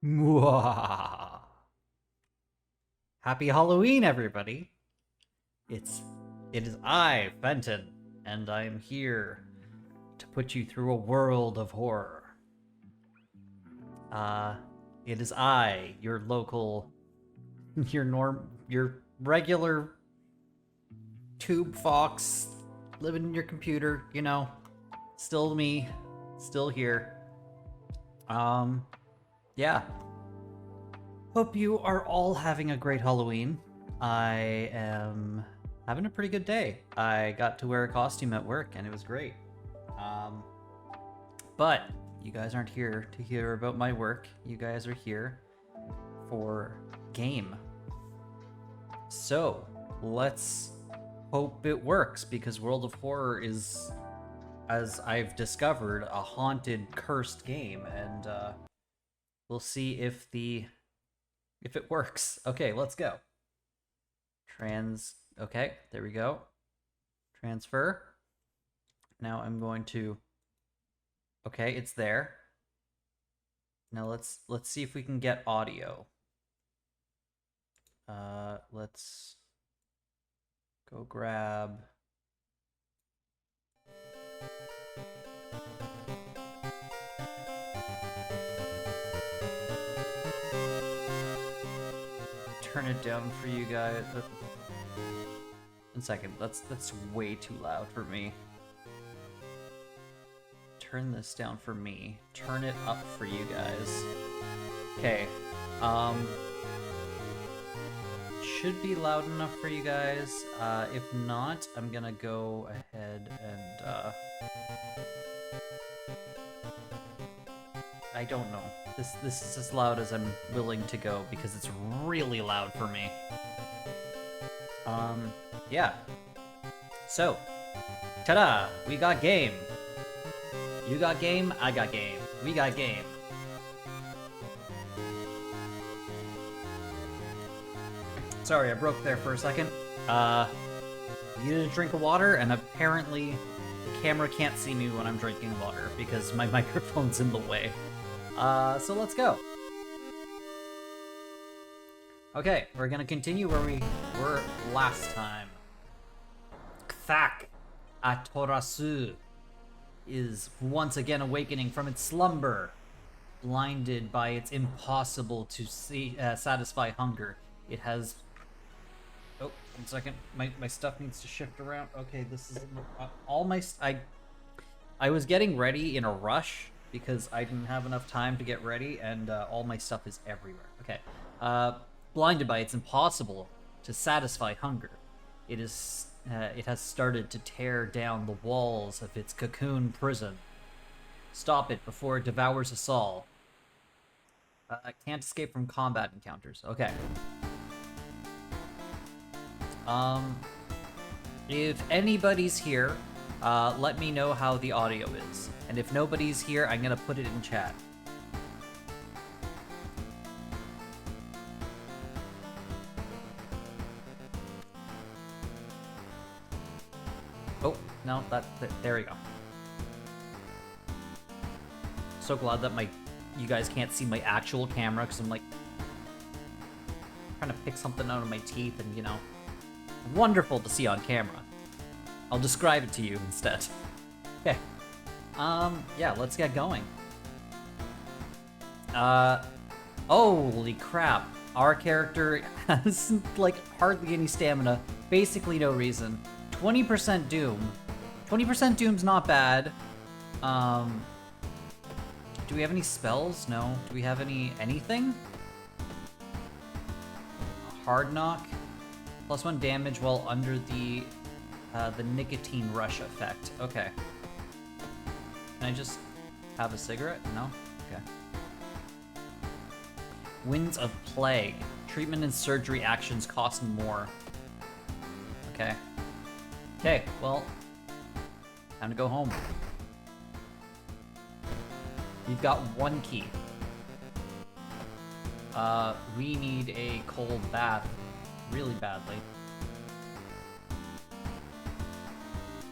Mwah. Happy Halloween, everybody! It's it is I, Fenton, and I am here to put you through a world of horror. Uh, it is I, your local, your regular tube fox, living in your computer. Still me, still here. Yeah. Hope you are all having a great Halloween. I am having a pretty good day. I got to wear a costume at work and it was great. But you guys aren't here to hear about my work. You guys are here for game. So let's hope it works, because World of Horror is, as I've discovered, a haunted, cursed game, and we'll see if it works. Okay, let's go. Okay, there we go. Transfer. Now I'm going to, okay, it's there. Now let's see if we can get audio. Let's go grab, turn it down for you guys. 1 second, that's way too loud for me. Turn this down for me. Turn it up for you guys. Okay. Should be loud enough for you guys. If not, I'm gonna go ahead and I don't know. This is as loud as I'm willing to go because it's really loud for me. Yeah. So, ta-da! We got game. You got game, I got game. We got game. Sorry, I broke there for a second. Needed a drink of water, and apparently the camera can't see me when I'm drinking water because my microphone's in the way. So let's go. Okay, we're gonna continue where we were last time. Kthak Atorasu is once again awakening from its slumber, blinded by its impossible to satisfy hunger. It has... Oh, 1 second. My stuff needs to shift around. Okay, this is all my... I was getting ready in a rush because I didn't have enough time to get ready, and all my stuff is everywhere. Okay. Blinded by its impossible to satisfy hunger, it has started to tear down the walls of its cocoon prison. Stop it before it devours us all. Can't escape from combat encounters. Okay. If anybody's here, let me know how the audio is. And if nobody's here, I'm gonna put it in chat. Oh, no, there we go. So glad that you guys can't see my actual camera, because I'm like trying to pick something out of my teeth, and wonderful to see on camera. I'll describe it to you instead. Okay. Yeah, let's get going. Holy crap. Our character has, like, hardly any stamina. Basically no reason. 20% Doom. 20% Doom's not bad. Do we have any spells? No. Do we have anything? Hard knock. +1 damage while under the nicotine rush effect. Okay. Can I just have a cigarette? No? Okay. Winds of Plague. Treatment and surgery actions cost more. Okay. Okay, well, time to go home. We've got 1 key. We need a cold bath really badly.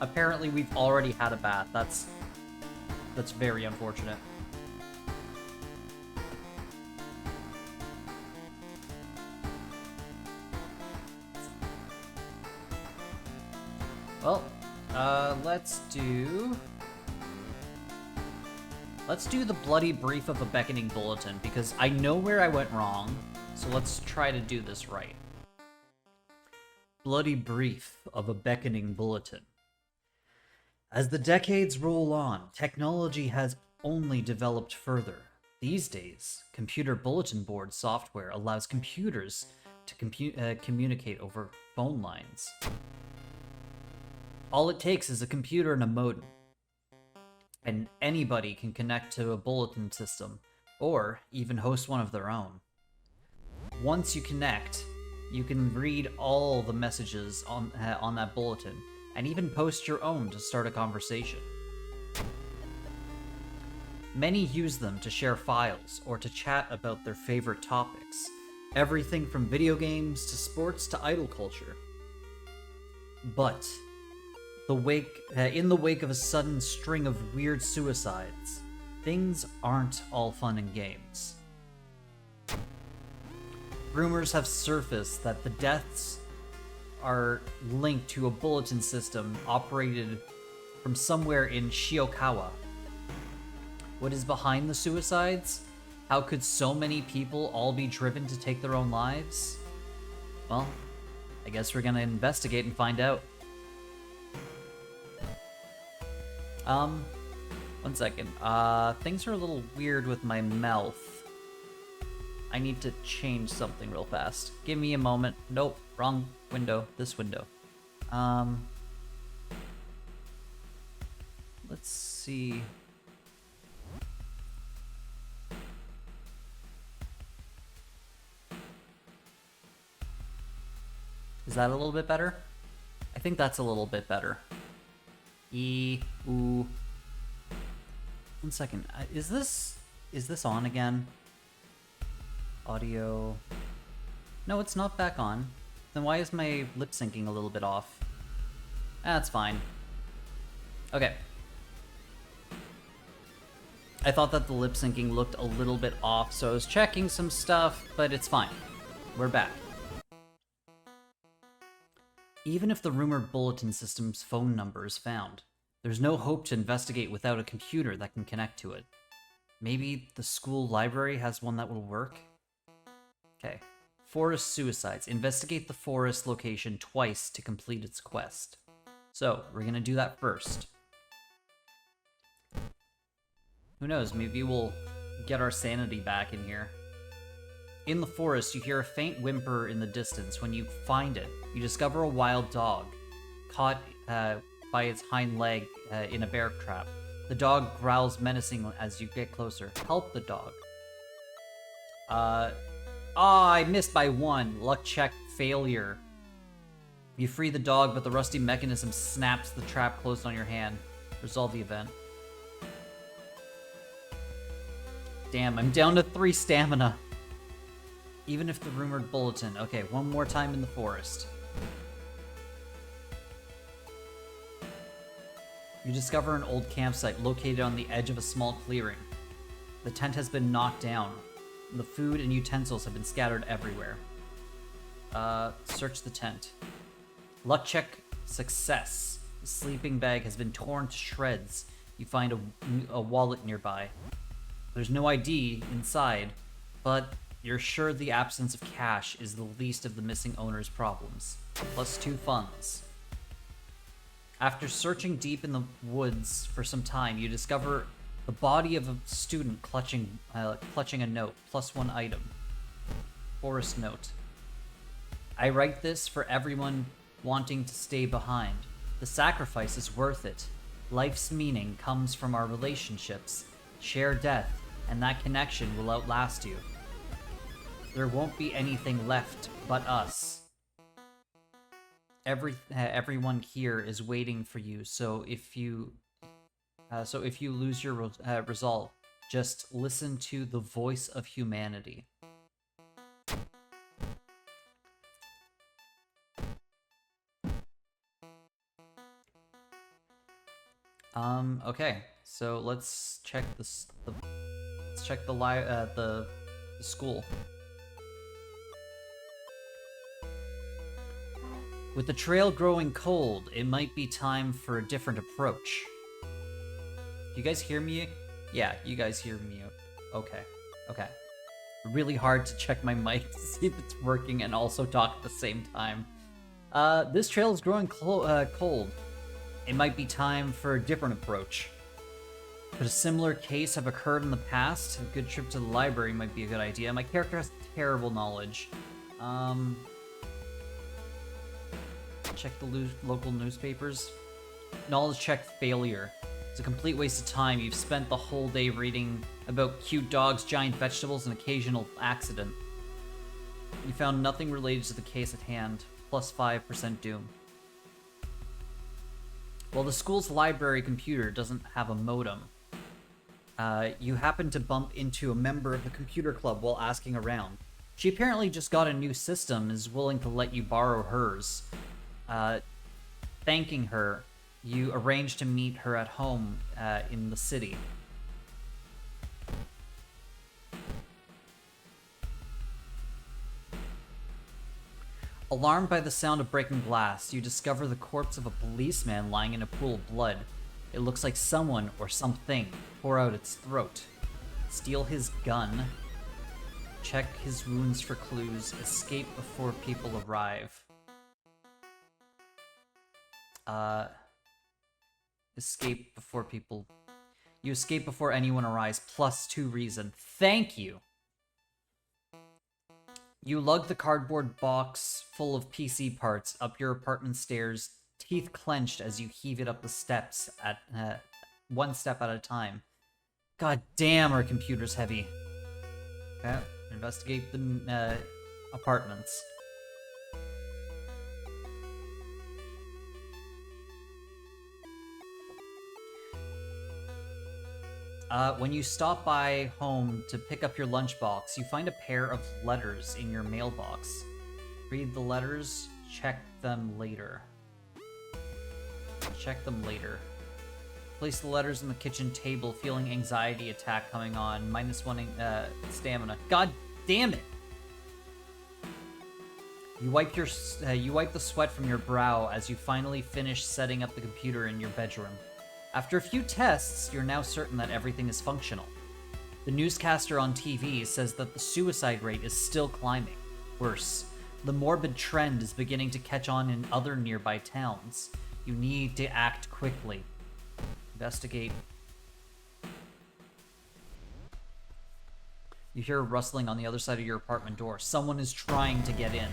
Apparently we've already had a bath. That's very unfortunate. Well, let's do the bloody brief of a beckoning bulletin, because I know where I went wrong, so let's try to do this right. Bloody brief of a beckoning bulletin. As the decades roll on, technology has only developed further. These days, computer bulletin board software allows computers to communicate over phone lines. All it takes is a computer and a modem, and anybody can connect to a bulletin system, or even host one of their own. Once you connect, you can read all the messages on that bulletin, and even post your own to start a conversation. Many use them to share files or to chat about their favorite topics, everything from video games to sports to idol culture. But in the wake of a sudden string of weird suicides, things aren't all fun and games. Rumors have surfaced that the deaths are linked to a bulletin system operated from somewhere in Shiokawa. What is behind the suicides? How could so many people all be driven to take their own lives? Well, I guess we're gonna investigate and find out. One second. Things are a little weird with my mouth. I need to change something real fast. Give me a moment. Nope, wrong window. This window. Let's see. Is that a little bit better? I think that's a little bit better. Ooh. One second. Is this on again? Audio. No, it's not back on. Then why is my lip syncing a little bit off? That's fine. Okay. I thought that the lip syncing looked a little bit off, so I was checking some stuff, but it's fine. We're back. Even if the rumored bulletin system's phone number is found, there's no hope to investigate without a computer that can connect to it. Maybe the school library has one that will work? Okay. Forest suicides. Investigate the forest location twice to complete its quest. So, we're gonna do that first. Who knows, maybe we'll get our sanity back in here. In the forest, you hear a faint whimper in the distance. When you find it, you discover a wild dog, caught by its hind leg in a bear trap. The dog growls menacingly as you get closer. Help the dog. I missed by one. Luck check failure. You free the dog, but the rusty mechanism snaps the trap closed on your hand. Resolve the event. Damn, I'm down to 3 stamina. Even if the rumored bulletin... Okay, one more time in the forest. You discover an old campsite located on the edge of a small clearing. The tent has been knocked down. The food and utensils have been scattered everywhere. Search the tent. Luck check success. The sleeping bag has been torn to shreds. You find a wallet nearby. There's no ID inside, but you're sure the absence of cash is the least of the missing owner's problems. +2 funds. After searching deep in the woods for some time, you discover the body of a student clutching a note. +1 item. Forest note. I write this for everyone wanting to stay behind. The sacrifice is worth it. Life's meaning comes from our relationships. Share death, and that connection will outlast you. There won't be anything left but us. Everyone here is waiting for you, so if you lose your resolve, just listen to the voice of humanity. Okay, so let's check the school. With the trail growing cold, it might be time for a different approach. You guys hear me? Yeah, you guys hear me. Okay. Okay. Really hard to check my mic to see if it's working and also talk at the same time. This trail is growing cold. It might be time for a different approach. Could a similar case have occurred in the past? A good trip to the library might be a good idea. My character has terrible knowledge. Check the local newspapers. Knowledge check failure. It's a complete waste of time. You've spent the whole day reading about cute dogs, giant vegetables, and occasional accident. You found nothing related to the case at hand. Plus 5% doom. Well, the school's library computer doesn't have a modem. You happen to bump into a member of the computer club while asking around. She apparently just got a new system and is willing to let you borrow hers. Thanking her, you arrange to meet her at home in the city. Alarmed by the sound of breaking glass, you discover the corpse of a policeman lying in a pool of blood. It looks like someone or something tore out its throat. Steal his gun. Check his wounds for clues. Escape before people arrive. Escape before people... You escape before anyone arrives. Plus 2 reason. Thank you! You lug the cardboard box full of PC parts up your apartment stairs, teeth clenched as you heave it up the steps at one step at a time. God damn, our computer's heavy. Okay, investigate the apartments. When you stop by home to pick up your lunchbox, you find a pair of letters in your mailbox. Read the letters, check them later. Check them later. Place the letters on the kitchen table, feeling anxiety attack coming on. -1 stamina. God damn it! You wipe the sweat from your brow as you finally finish setting up the computer in your bedroom. After a few tests, you're now certain that everything is functional. The newscaster on TV says that the suicide rate is still climbing. Worse, the morbid trend is beginning to catch on in other nearby towns. You need to act quickly. Investigate. You hear a rustling on the other side of your apartment door. Someone is trying to get in.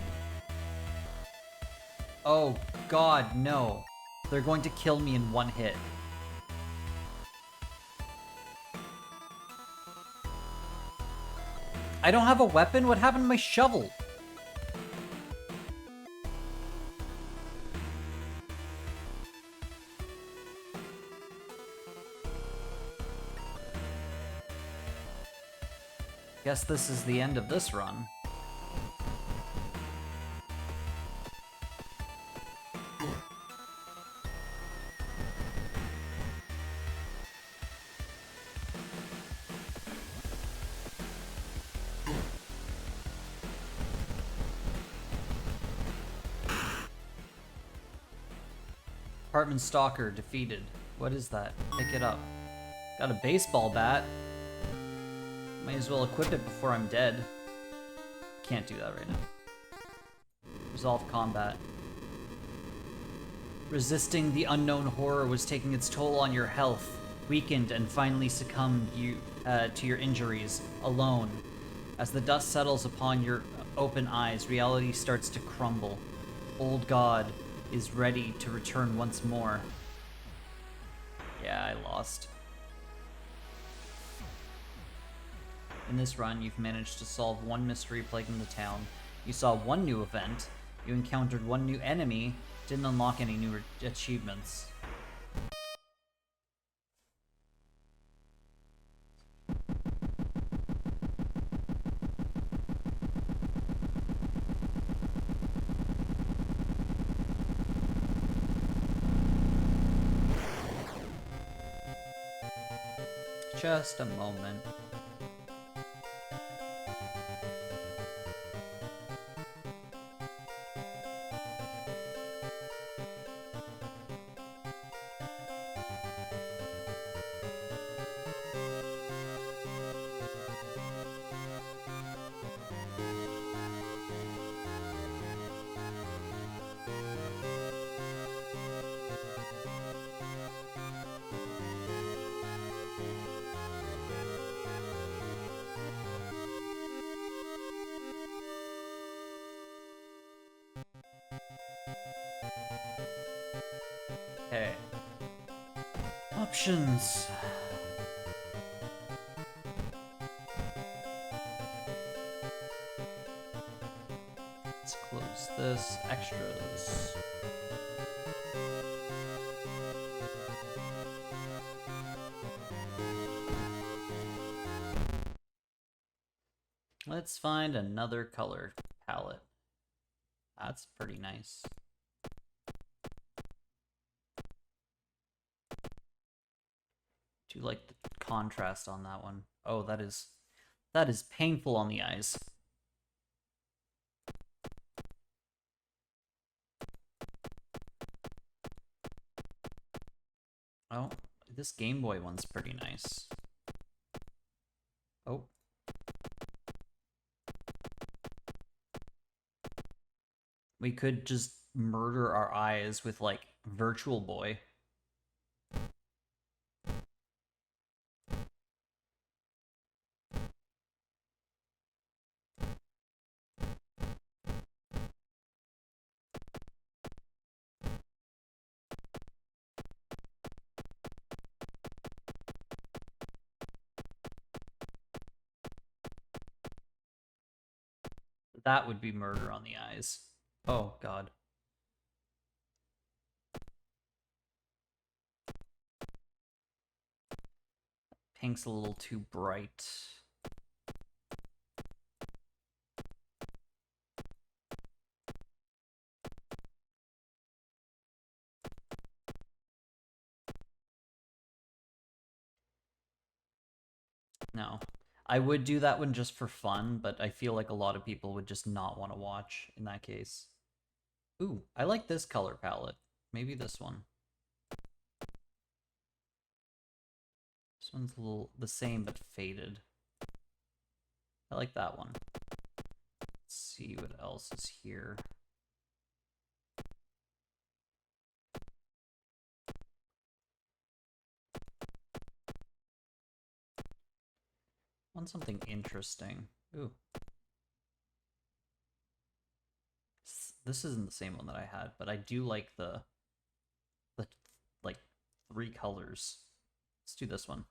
Oh God, no. They're going to kill me in one hit. I don't have a weapon? What happened to my shovel? Guess this is the end of this run. Apartment stalker defeated. What is that? Pick it up. Got a baseball bat. Might as well equip it before I'm dead. Can't do that right now. Resolve combat. Resisting the unknown horror was taking its toll on your health. Weakened and finally succumbed to your injuries, alone. As the dust settles upon your open eyes, reality starts to crumble. Old God is ready to return once more. Yeah, I lost. In this run, you've managed to solve one mystery plaguing the town. You saw one new event. You encountered one new enemy. Didn't unlock any new achievements. Just a moment. Okay. Options. Let's close this. Extras. Let's find another color palette. That's pretty nice. Do like the contrast on that one. Oh, that is painful on the eyes. Oh, this Game Boy one's pretty nice. Oh. We could just murder our eyes with, like, Virtual Boy. That would be murder on the eyes. Oh, God. Pink's a little too bright. No. I would do that one just for fun, but I feel like a lot of people would just not want to watch in that case. Ooh, I like this color palette. Maybe this one. This one's a little the same but faded. I like that one. Let's see what else is here. Want something interesting. Ooh. This isn't the same one that I had, but I do like the like 3 colors. Let's do this one.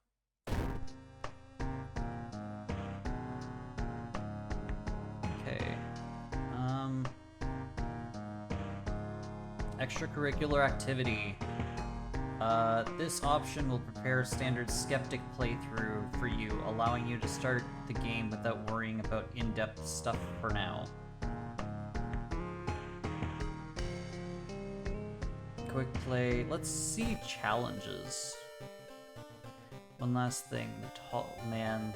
Okay. Extracurricular activity. This option will prepare a standard skeptic playthrough for you, allowing you to start the game without worrying about in-depth stuff for now. Quick play. Let's see challenges. One last thing. The tall man.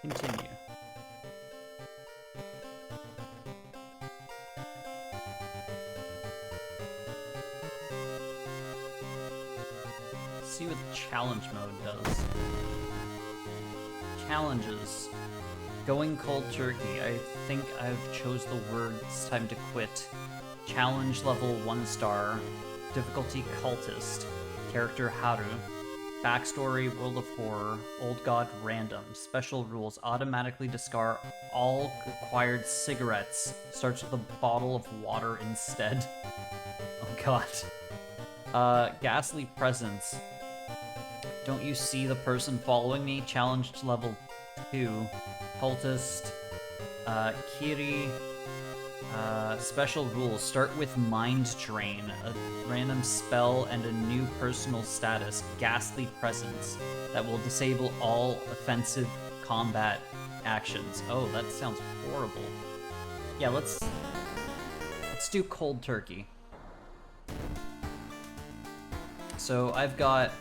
Continue. See what the challenge mode does. Challenges. Going cold turkey. I think I've chose the word It's time to quit. Challenge level 1 star. Difficulty cultist. Character Haru. Backstory, World of Horror, Old God random. Special rules, automatically discard all acquired cigarettes. Starts with a bottle of water instead. Oh god. Ghastly presence. Don't you see the person following me? Challenged level 2. Cultist. Kiri. Special rules. Start with Mind Drain, a random spell and a new personal status, Ghastly Presence, that will disable all offensive combat actions. Oh, that sounds horrible. Yeah, let's do cold turkey. So I've got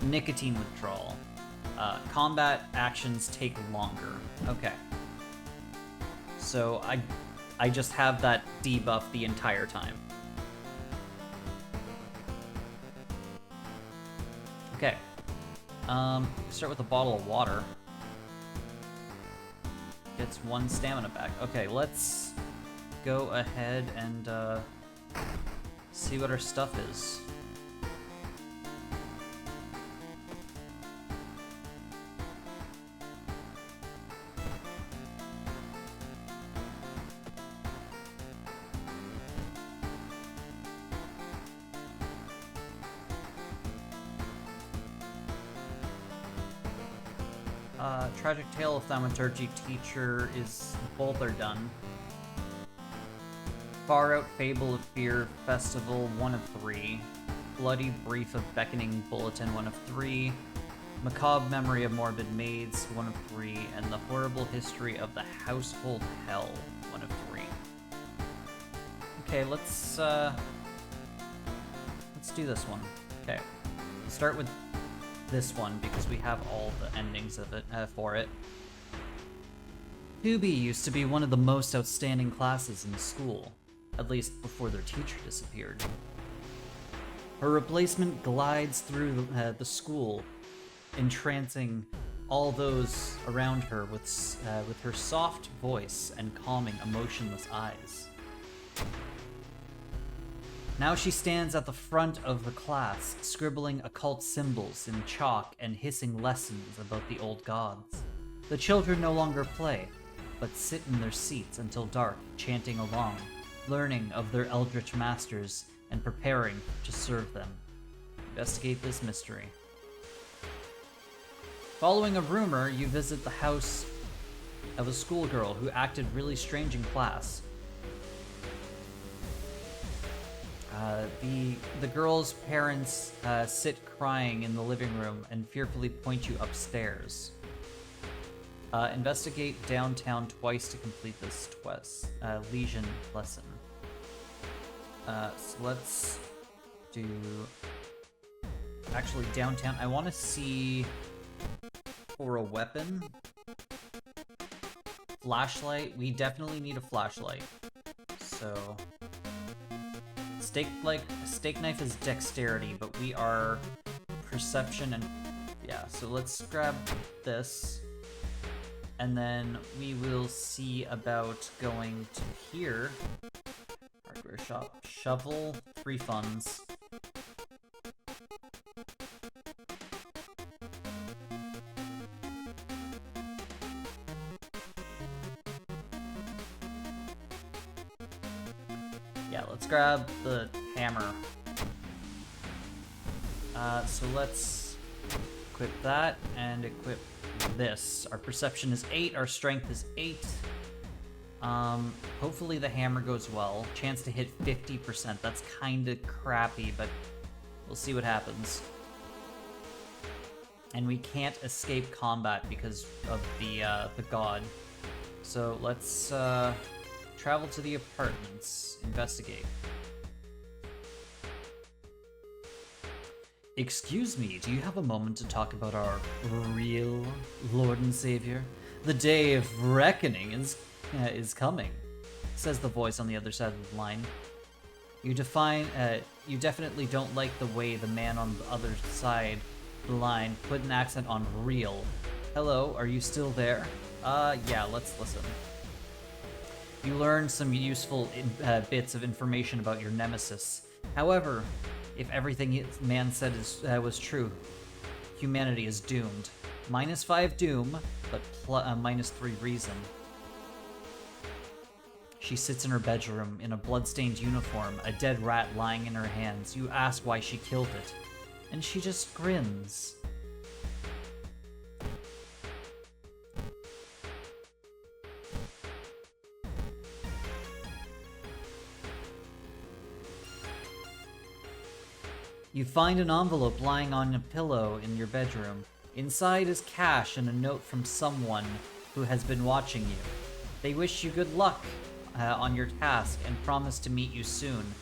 nicotine withdrawal. Combat actions take longer. Okay. So I just have that debuff the entire time. Okay. Start with a bottle of water. Gets 1 stamina back. Okay, let's go ahead and see what our stuff is. Tragic Tale of Thaumaturgy Teacher is... both are done. Far Out Fable of Fear Festival, 1 of 3. Bloody Brief of Beckoning Bulletin, 1 of 3. Macabre Memory of Morbid Maids, 1 of 3. And The Horrible History of the Household Hell, 1 of 3. Okay, let's do this one. Okay, we'll start with this one because we have all the endings of it for it. Tubi used to be one of the most outstanding classes in the school, at least before their teacher disappeared. Her replacement glides through the school, entrancing all those around her with her soft voice and calming, emotionless eyes. Now she stands at the front of the class, scribbling occult symbols in chalk and hissing lessons about the old gods. The children no longer play, but sit in their seats until dark, chanting along, learning of their eldritch masters and preparing to serve them. Investigate this mystery. Following a rumor, you visit the house of a schoolgirl who acted really strange in class. The girl's parents sit crying in the living room and fearfully point you upstairs. Investigate downtown twice to complete this lesion lesson. So let's do... Actually, downtown, I want to see for a weapon. Flashlight, we definitely need a flashlight. So... Steak knife is dexterity, but we are perception and... Yeah, so let's grab this. And then we will see about going to here. Hardware shop. Shovel, 3 funds. Yeah, let's grab the hammer. So let's equip that and equip this. Our perception is 8, our strength is 8. Hopefully the hammer goes well. Chance to hit 50%. That's kinda crappy, but we'll see what happens. And we can't escape combat because of the god. So let's travel to the apartments. Investigate. Excuse me, do you have a moment to talk about our real Lord and Savior? The day of reckoning is coming, says the voice on the other side of the line. You definitely don't like the way the man on the other side of the line put an accent on real. Hello, are you still there? Yeah, let's listen. You learn some useful bits of information about your nemesis. However, if everything his man said was true, humanity is doomed. -5 doom, but -3 reason. She sits in her bedroom in a bloodstained uniform, a dead rat lying in her hands. You ask why she killed it, and she just grins. You find an envelope lying on a pillow in your bedroom. Inside is cash and a note from someone who has been watching you. They wish you good luck on your task and promise to meet you soon.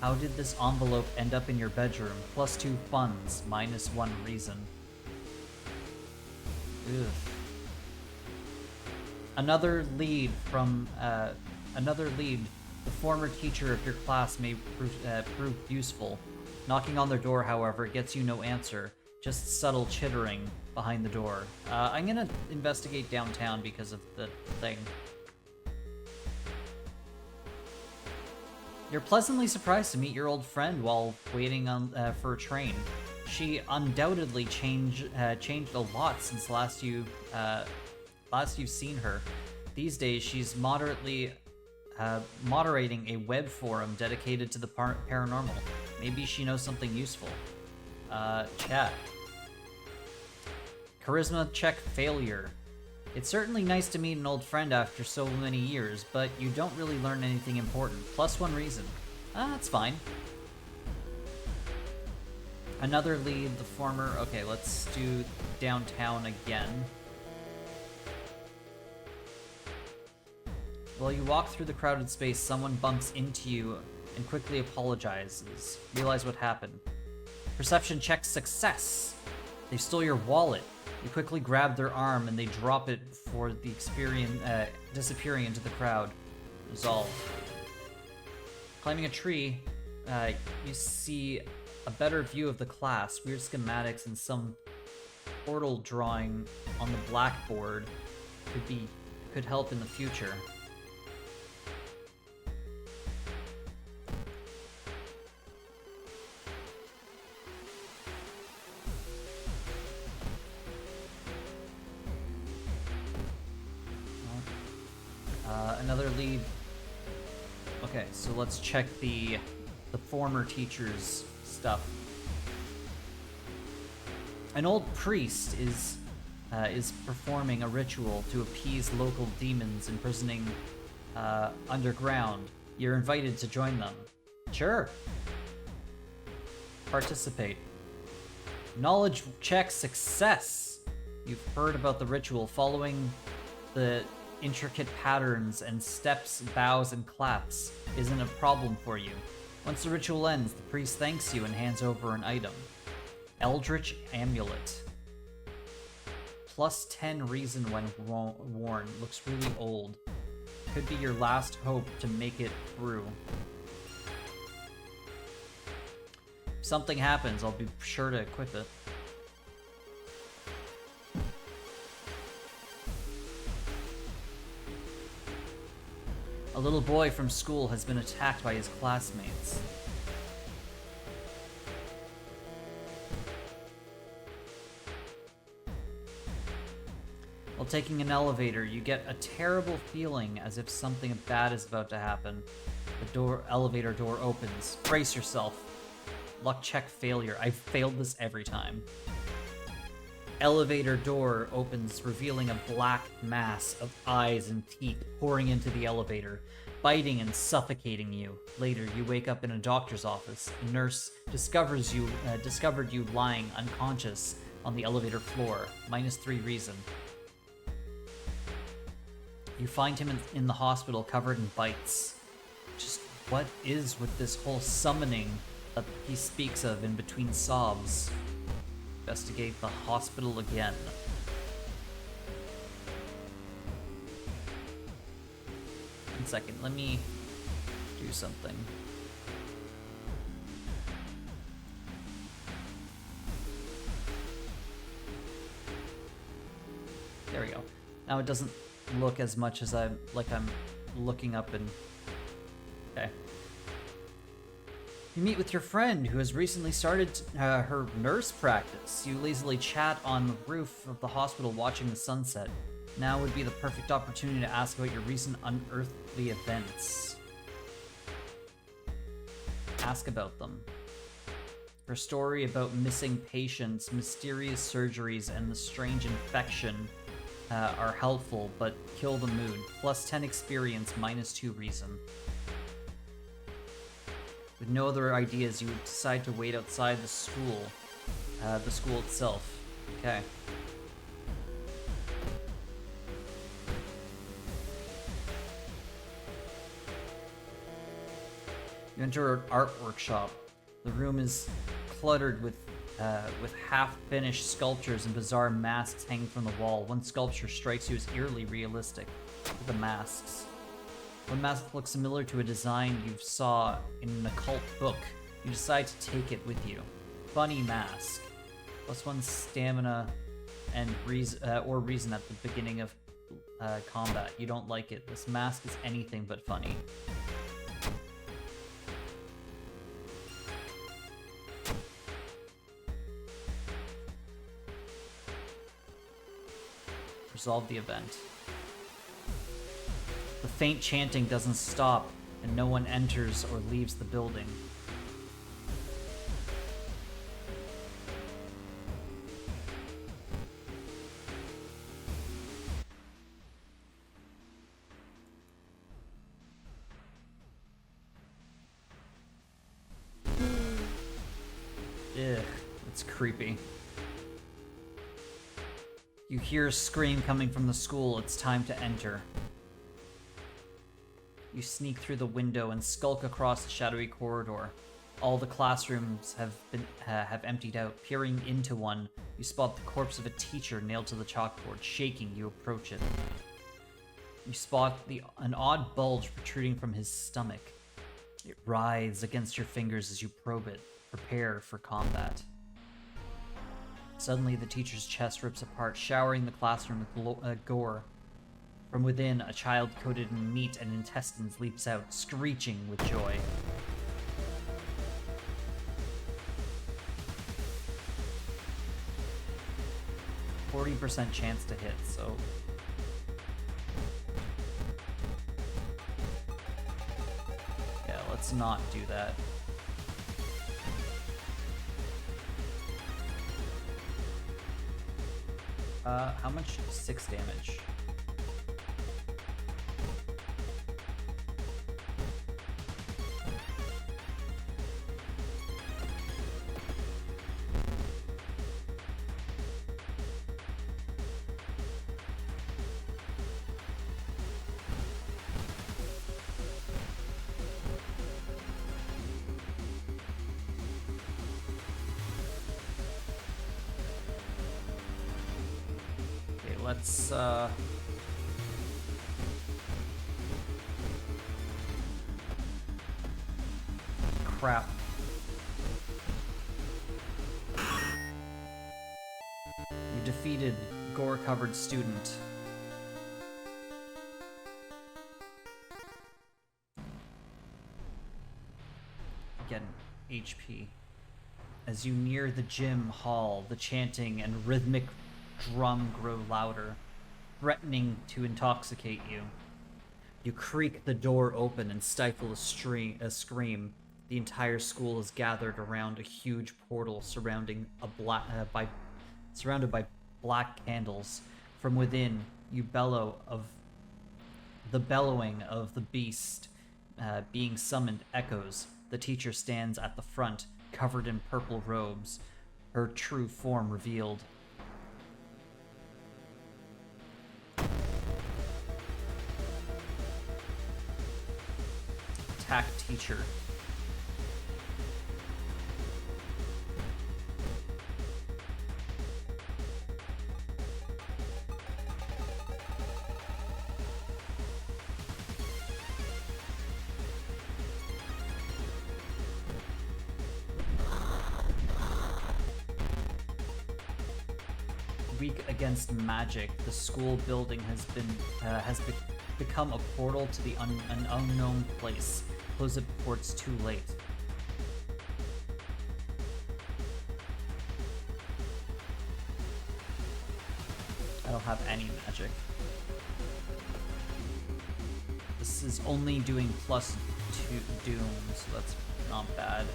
How did this envelope end up in your bedroom? +2 funds, -1 reason. Ugh. Another lead from Another lead. The former teacher of your class may prove useful. Knocking on their door, however, gets you no answer. Just subtle chittering behind the door. I'm gonna investigate downtown because of the thing. You're pleasantly surprised to meet your old friend while waiting on for a train. She undoubtedly changed a lot since last you've seen her. These days, she's moderating a web forum dedicated to the paranormal. Maybe she knows something useful. Chat. Charisma check failure. It's certainly nice to meet an old friend after so many years, but you don't really learn anything important. +1 reason. That's fine. Another lead, the former... Okay, let's do downtown again. While you walk through the crowded space, someone bumps into you and quickly apologizes. Realize what happened. Perception check success. They stole your wallet. You quickly grab their arm and they drop it before the disappearing into the crowd. Resolve. Climbing a tree, you see a better view of the class. Weird schematics and some portal drawing on the blackboard could help in the future. Another lead. Okay, so let's check the former teacher's stuff. An old priest is performing a ritual to appease local demons imprisoning underground. You're invited to join them. Sure. Participate. Knowledge check success. You've heard about the ritual. Following the intricate patterns and steps, bows, and claps isn't a problem for you. Once the ritual ends, the priest thanks you and hands over an item. Eldritch Amulet. +10 reason when worn. Looks really old. Could be your last hope to make it through. If something happens, I'll be sure to equip it. A little boy from school has been attacked by his classmates. While taking an elevator, you get a terrible feeling as if something bad is about to happen. The elevator door opens. Brace yourself. Luck check failure. I've failed this every time. Elevator door opens, revealing a black mass of eyes and teeth pouring into the elevator, biting and suffocating you. Later, you wake up in a doctor's office. A nurse discovered you lying unconscious on the elevator floor. -3 reason. You find him in the hospital covered in bites. Just what is with this whole summoning that he speaks of in between sobs? Investigate the hospital again. One second, let me do something. There we go. Now it doesn't look as much as I'm looking up and... Okay. You meet with your friend who has recently started her nurse practice. You lazily chat on the roof of the hospital watching the sunset. Now would be the perfect opportunity to ask about your recent unearthly events. Ask about them. Her story about missing patients, mysterious surgeries, and the strange infection are helpful, but kill the mood. +10 experience, -2 reason. With no other ideas, you would decide to wait outside the school itself. Okay. You enter an art workshop. The room is cluttered with half-finished sculptures and bizarre masks hanging from the wall. One sculpture strikes you as eerily realistic. Look at the masks. When mask looks similar to a design you saw in an occult book, you decide to take it with you. Funny mask. +1 stamina and reason at the beginning of combat. You don't like it. This mask is anything but funny. Resolve the event. The faint chanting doesn't stop, and no one enters or leaves the building. Ugh, that's creepy. You hear a scream coming from the school. It's time to enter. You sneak through the window and skulk across the shadowy corridor. All the classrooms have emptied out. Peering into one, you spot the corpse of a teacher nailed to the chalkboard. Shaking, you approach it. You spot an odd bulge protruding from his stomach. It writhes against your fingers as you probe it. Prepare for combat. Suddenly, the teacher's chest rips apart, showering the classroom with gore. From within, a child coated in meat and intestines leaps out, screeching with joy. %40 chance to hit, so... yeah, let's not do that. How much? 6 damage. Let's, crap. You defeated gore-covered student. Again, HP. As you near the gym hall, the chanting and rhythmic drum grow louder, threatening to intoxicate you. You creak the door open and stifle a scream. The entire school is gathered around a huge portal surrounded by black candles. From within, you bellow of the bellowing of the beast being summoned echoes. The teacher stands at the front, covered in purple robes, her true form revealed. Attack teacher. Weak against magic, the school building has become a portal to an unknown place. Close it before it's too late. I don't have any magic. This is only doing +2 doom, so that's not bad.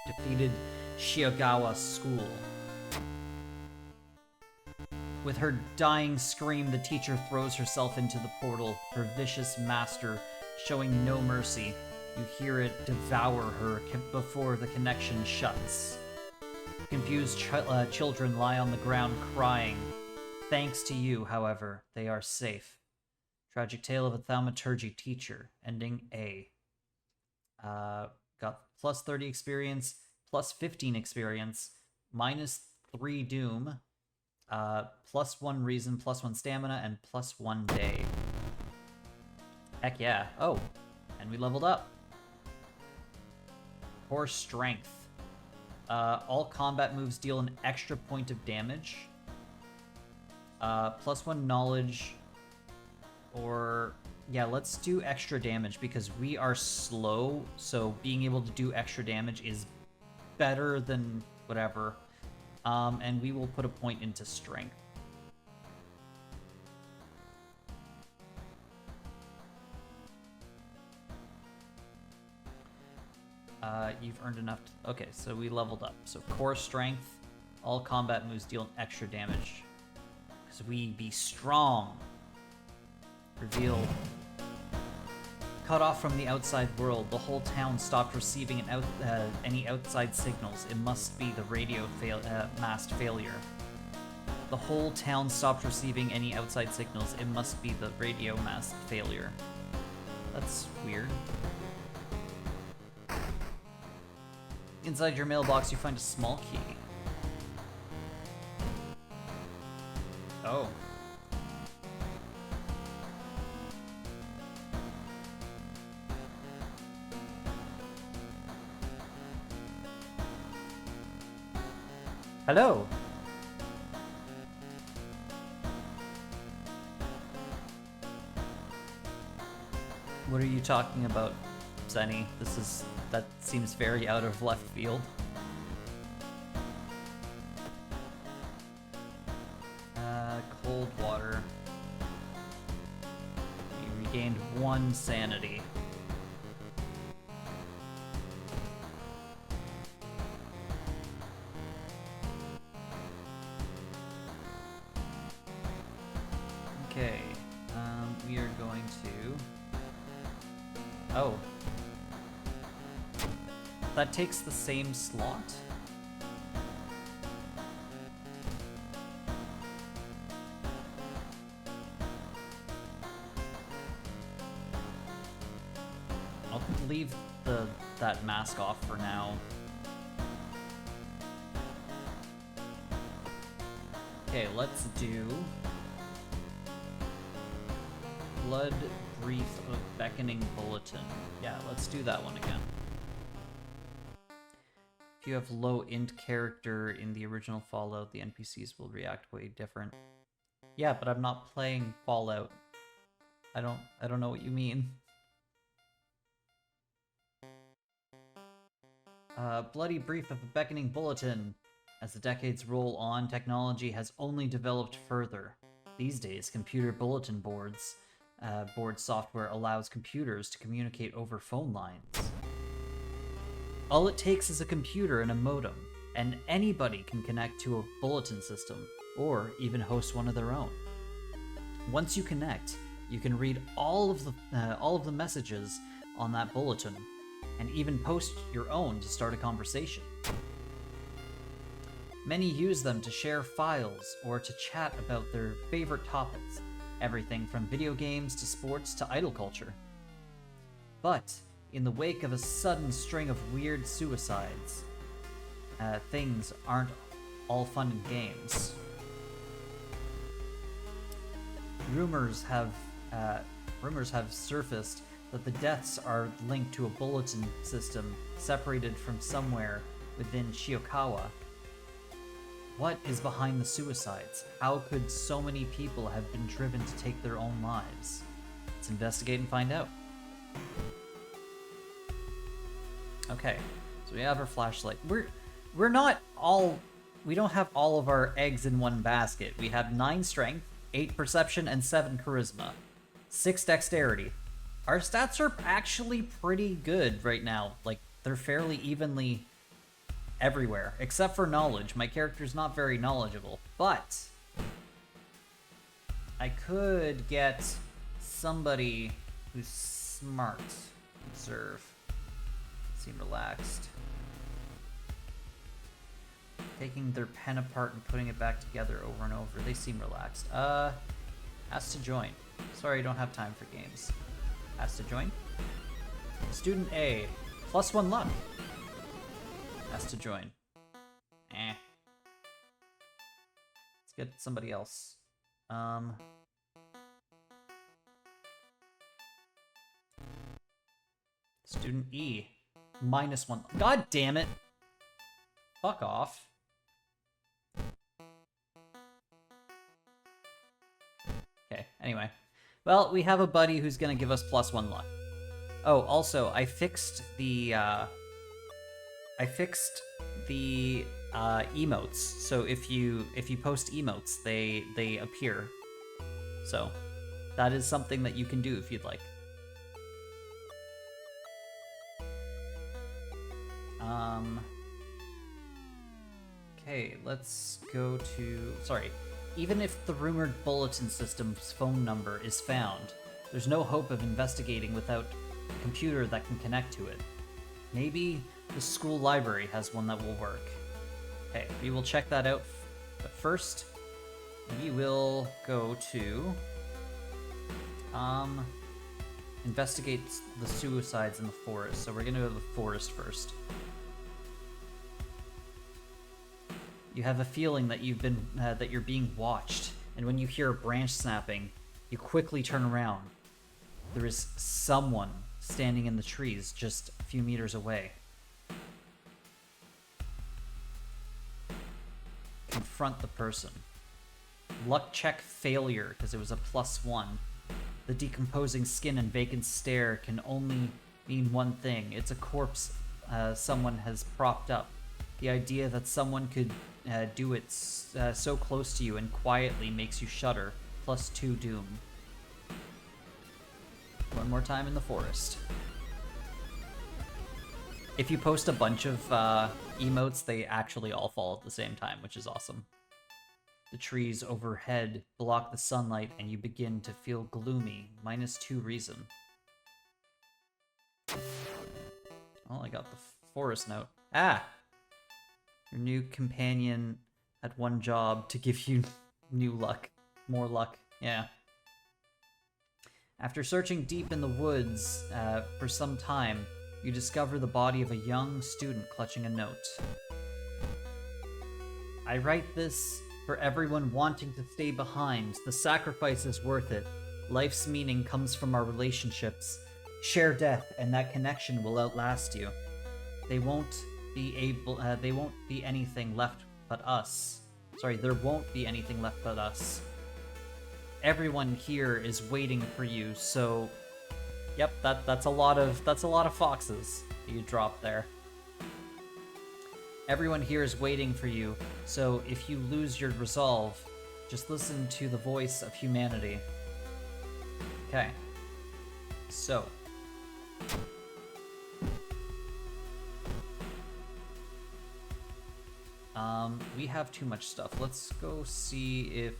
Defeated Shiagawa School. With her dying scream, the teacher throws herself into the portal, her vicious master showing no mercy. You hear it devour her before the connection shuts. Confused children lie on the ground crying. Thanks to you, however, they are safe. Tragic Tale of a Thaumaturgy Teacher, ending A. Got plus 30 experience, plus 15 experience, minus 3 doom, plus 1 reason, plus 1 stamina, and plus 1 day. Heck yeah. Oh, and we leveled up. Core strength. All combat moves deal an extra point of damage. Plus 1 knowledge. Or, yeah, let's do extra damage because we are slow, so being able to do extra damage is better than whatever. And we will put a point into strength. You've earned enough. Okay, so we leveled up. So core strength, all combat moves deal extra damage. Because we be strong. Reveal. Cut off from the outside world, the whole town stopped receiving any outside signals. It must be the radio mast failure. The whole town stopped receiving any outside signals. It must be the radio mast failure. That's weird. Inside your mailbox, you find a small key. Oh. Hello. What are you talking about, Zenny? That seems very out of left field. Cold water. You regained 1 sanity. Okay, we are going to... Oh. That takes the same slot? I'll leave that mask off for now. Okay, let's do... Blood Brief of Beckoning Bulletin. Yeah, let's do that one again. If you have low int character in the original Fallout, the NPCs will react way different. Yeah, but I'm not playing Fallout. I don't know what you mean. Bloody Brief of a Beckoning Bulletin. As the decades roll on, technology has only developed further. These days, computer bulletin boards board software allows computers to communicate over phone lines. All it takes is a computer and a modem, and anybody can connect to a bulletin system, or even host one of their own. Once you connect, you can read all of the messages on that bulletin, and even post your own to start a conversation. Many use them to share files or to chat about their favorite topics, everything from video games to sports to idol culture. But in the wake of a sudden string of weird suicides, things aren't all fun and games. Rumors have surfaced that the deaths are linked to a bulletin system separated from somewhere within Shiokawa. What is behind the suicides? How could so many people have been driven to take their own lives? Let's investigate and find out. Okay, so we have our flashlight. We don't have all of our eggs in one basket. We have 9 strength, 8 perception, and 7 charisma. 6 dexterity. Our stats are actually pretty good right now. Like, they're fairly evenly everywhere, except for knowledge. My character's not very knowledgeable, but I could get somebody who's smart. Observe. Seem relaxed. Taking their pen apart and putting it back together over and over. They seem relaxed. Asked to join. Sorry, I don't have time for games. Asked to join. Student A, +1 luck. Asked to join. Let's get somebody else. Student E, -1. God damn it! Fuck off. Okay, anyway. Well, we have a buddy who's gonna give us +1 luck. Oh, also, I fixed the emotes. So if you post emotes, they appear. So that is something that you can do if you'd like. Okay, let's go to... Sorry. Even if the rumored bulletin system's phone number is found, there's no hope of investigating without a computer that can connect to it. Maybe the school library has one that will work. Okay, we will check that out. But first, we will go to... investigate the suicides in the forest. So we're gonna go to the forest first. You have a feeling that that you're being watched, and when you hear a branch snapping, you quickly turn around. There is someone standing in the trees just a few meters away. Confront the person. Luck check failure, because it was a +1. The decomposing skin and vacant stare can only mean one thing. It's a corpse someone has propped up. The idea that someone could do it so close to you and quietly makes you shudder. +2 doom. One more time in the forest. If you post a bunch of emotes, they actually all fall at the same time, which is awesome. The trees overhead block the sunlight and you begin to feel gloomy. -2 reason. Oh, I got the forest note. Ah! Your new companion had one job to give you new luck. More luck. Yeah. After searching deep in the woods for some time, you discover the body of a young student clutching a note. I write this for everyone wanting to stay behind. The sacrifice is worth it. Life's meaning comes from our relationships. Share death, and that connection will outlast you. They won't be anything left but us. Sorry, there won't be anything left but us. Everyone here is waiting for you, so yep, that's a lot of foxes that you dropped there. Everyone here is waiting for you, so if you lose your resolve, just listen to the voice of humanity. Okay. So we have too much stuff. Let's go see if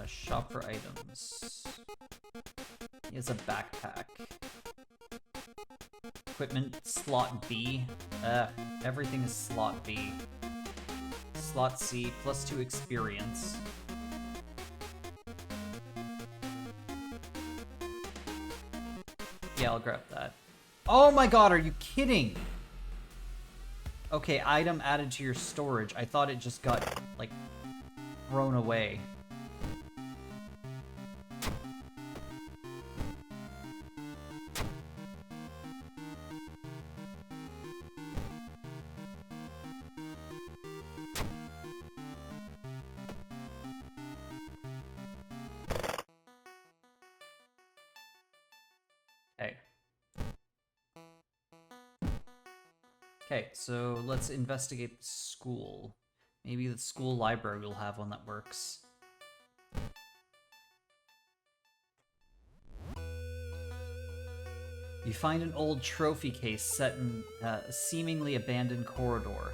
shop for items. He has a backpack. Equipment, slot B. Everything is slot B. Slot C, +2 experience. Yeah, I'll grab that. Oh my god, are you kidding? Okay, item added to your storage. I thought it just got, like, thrown away. Okay, so let's investigate the school. Maybe the school library will have one that works. You find an old trophy case set in a seemingly abandoned corridor.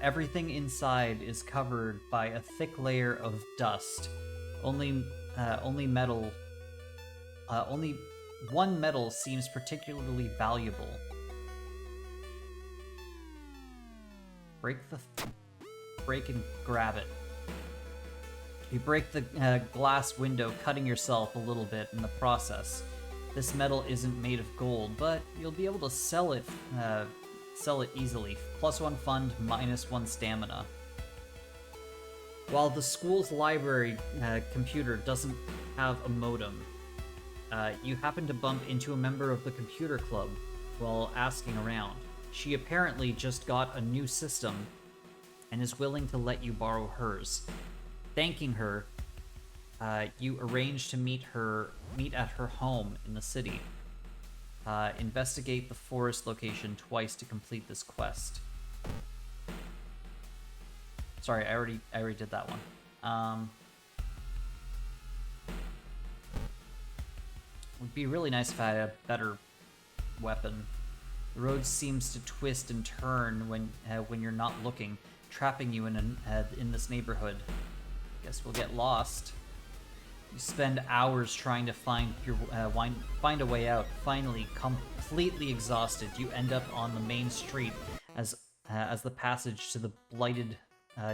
Everything inside is covered by a thick layer of dust. Only one metal seems particularly valuable. break and grab it. You break the glass window, cutting yourself a little bit in the process. This metal isn't made of gold, but you'll be able to sell it easily. +1 fund, -1 stamina. While the school's library computer doesn't have a modem, you happen to bump into a member of the computer club while asking around. She apparently just got a new system and is willing to let you borrow hers. Thanking her, you arrange to meet at her home in the city. Investigate the forest location twice to complete this quest. Sorry, I already did that one. Would be really nice if I had a better weapon. The road seems to twist and turn when you're not looking, trapping you in this neighborhood. Guess we'll get lost. You spend hours trying to find a way out. Finally, completely exhausted, you end up on the main street as the passage to the blighted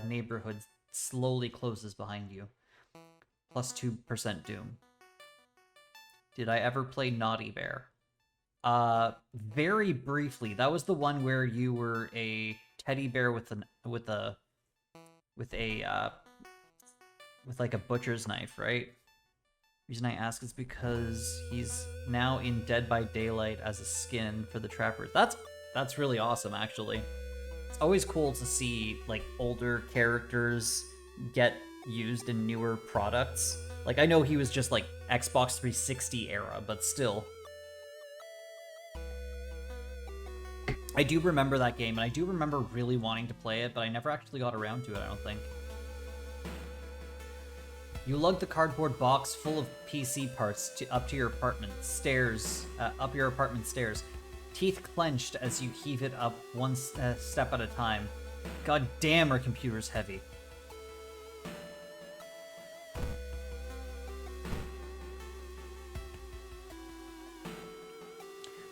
neighborhood slowly closes behind you. +2% doom. Did I ever play Naughty Bear? Very briefly. That was the one where you were a teddy bear with like a butcher's knife, right? Reason I ask is because he's now in Dead by Daylight as a skin for the Trapper. That's really awesome, actually. It's always cool to see like older characters get used in newer products. Like, I know he was just like Xbox 360 era, but still. I do remember that game, and I do remember really wanting to play it, but I never actually got around to it, I don't think. You lug the cardboard box full of PC parts up your apartment stairs. Teeth clenched as you heave it up one step at a time. God damn, our computer's heavy.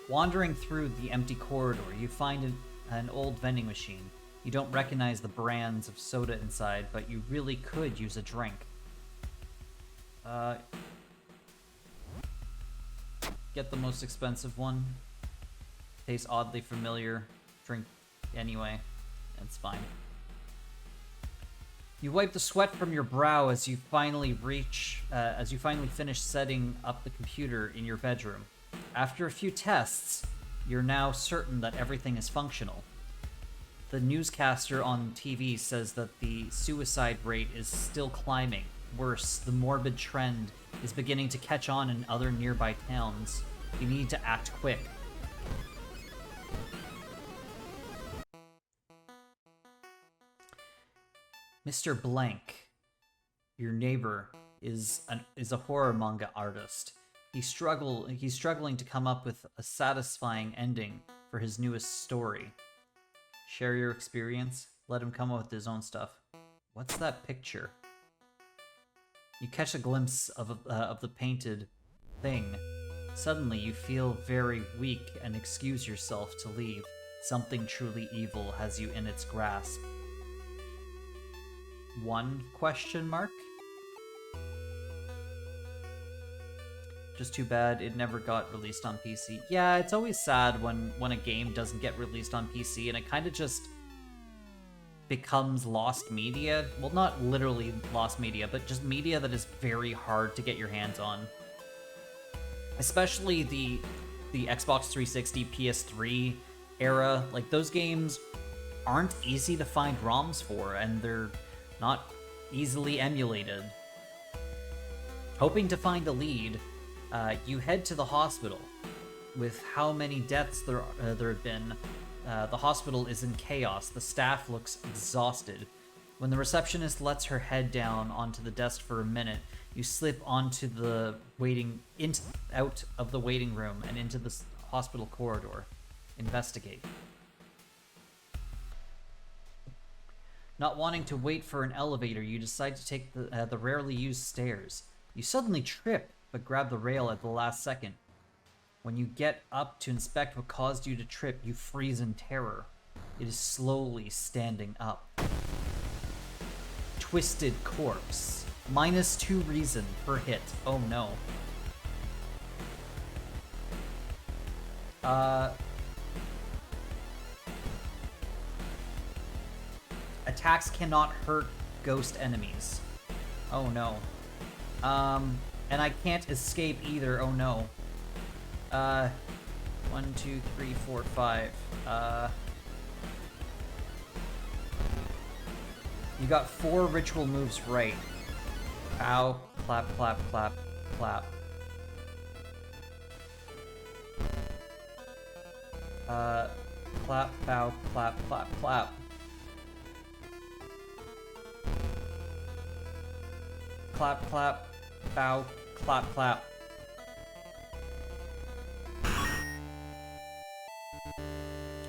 Wandering through the empty corridor, you find an old vending machine. You don't recognize the brands of soda inside, but you really could use a drink. Get the most expensive one. Tastes oddly familiar. Drink anyway. It's fine. You wipe the sweat from your brow as you finally finish setting up the computer in your bedroom. After a few tests, you're now certain that everything is functional. The newscaster on TV says that the suicide rate is still climbing. Worse, the morbid trend is beginning to catch on in other nearby towns. You need to act quick. Mr. Blank, your neighbor, is a horror manga artist. He's struggling to come up with a satisfying ending for his newest story. Share your experience. Let him come up with his own stuff. What's that picture? You catch a glimpse of the painted thing. Suddenly, you feel very weak and excuse yourself to leave. Something truly evil has you in its grasp. One question mark? Just too bad it never got released on PC. Yeah, it's always sad when a game doesn't get released on PC and it kind of just becomes lost media. Well, not literally lost media, but just media that is very hard to get your hands on. Especially the Xbox 360, PS3 era. Like, those games aren't easy to find ROMs for, and they're not easily emulated. Hoping to find a lead, you head to the hospital. With how many deaths there have been, the hospital is in chaos. The staff looks exhausted. When the receptionist lets her head down onto the desk for a minute, you slip onto the out of the waiting room and into the hospital corridor. Investigate. Not wanting to wait for an elevator, you decide to take the rarely used stairs. You suddenly trip, but grab the rail at the last second. When you get up to inspect what caused you to trip, you freeze in terror. It is slowly standing up. Twisted corpse. -2 reason per hit. Oh no. Attacks cannot hurt ghost enemies. Oh no. And I can't escape either. Oh no. 1, 2, 3, 4, 5. You got 4 ritual moves right. Ow, clap, clap, clap, clap. Clap, bow, clap, clap, clap. Clap, clap, bow, clap, clap.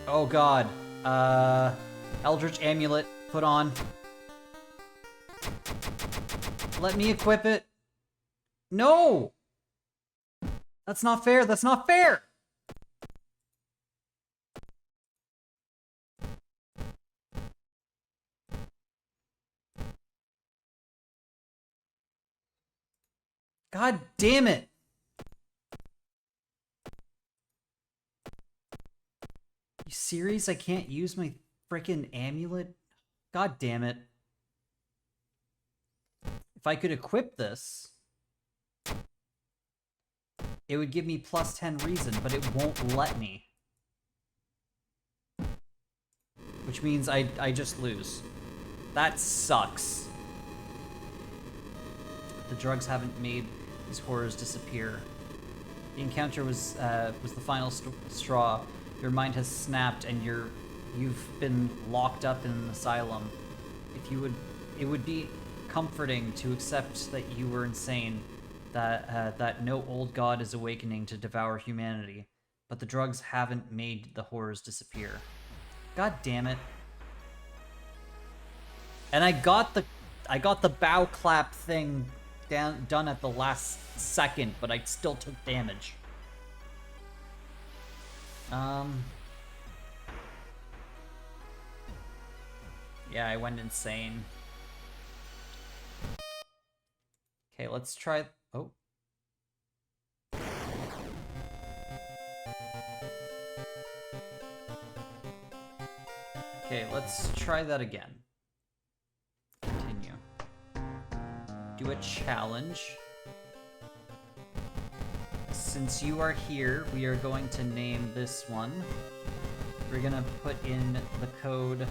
Oh god. Eldritch Amulet, put on. Let me equip it. No! That's not fair, that's not fair! God damn it! You serious? I can't use my frickin' amulet? God damn it. If I could equip this, it would give me +10 reason, but it won't let me. Which means I just lose. That sucks. The drugs haven't made these horrors disappear. The encounter was the final straw. Your mind has snapped, and you've been locked up in an asylum. It would be comforting to accept that you were insane, that no old god is awakening to devour humanity, but the drugs haven't made the horrors disappear. God damn it! And I got the bow clap thing done at the last second, but I still took damage. Yeah, I went insane. Okay, let's try... Oh. Okay, let's try that again. Continue. Do a challenge. Since you are here, we are going to name this one. We're gonna put in the code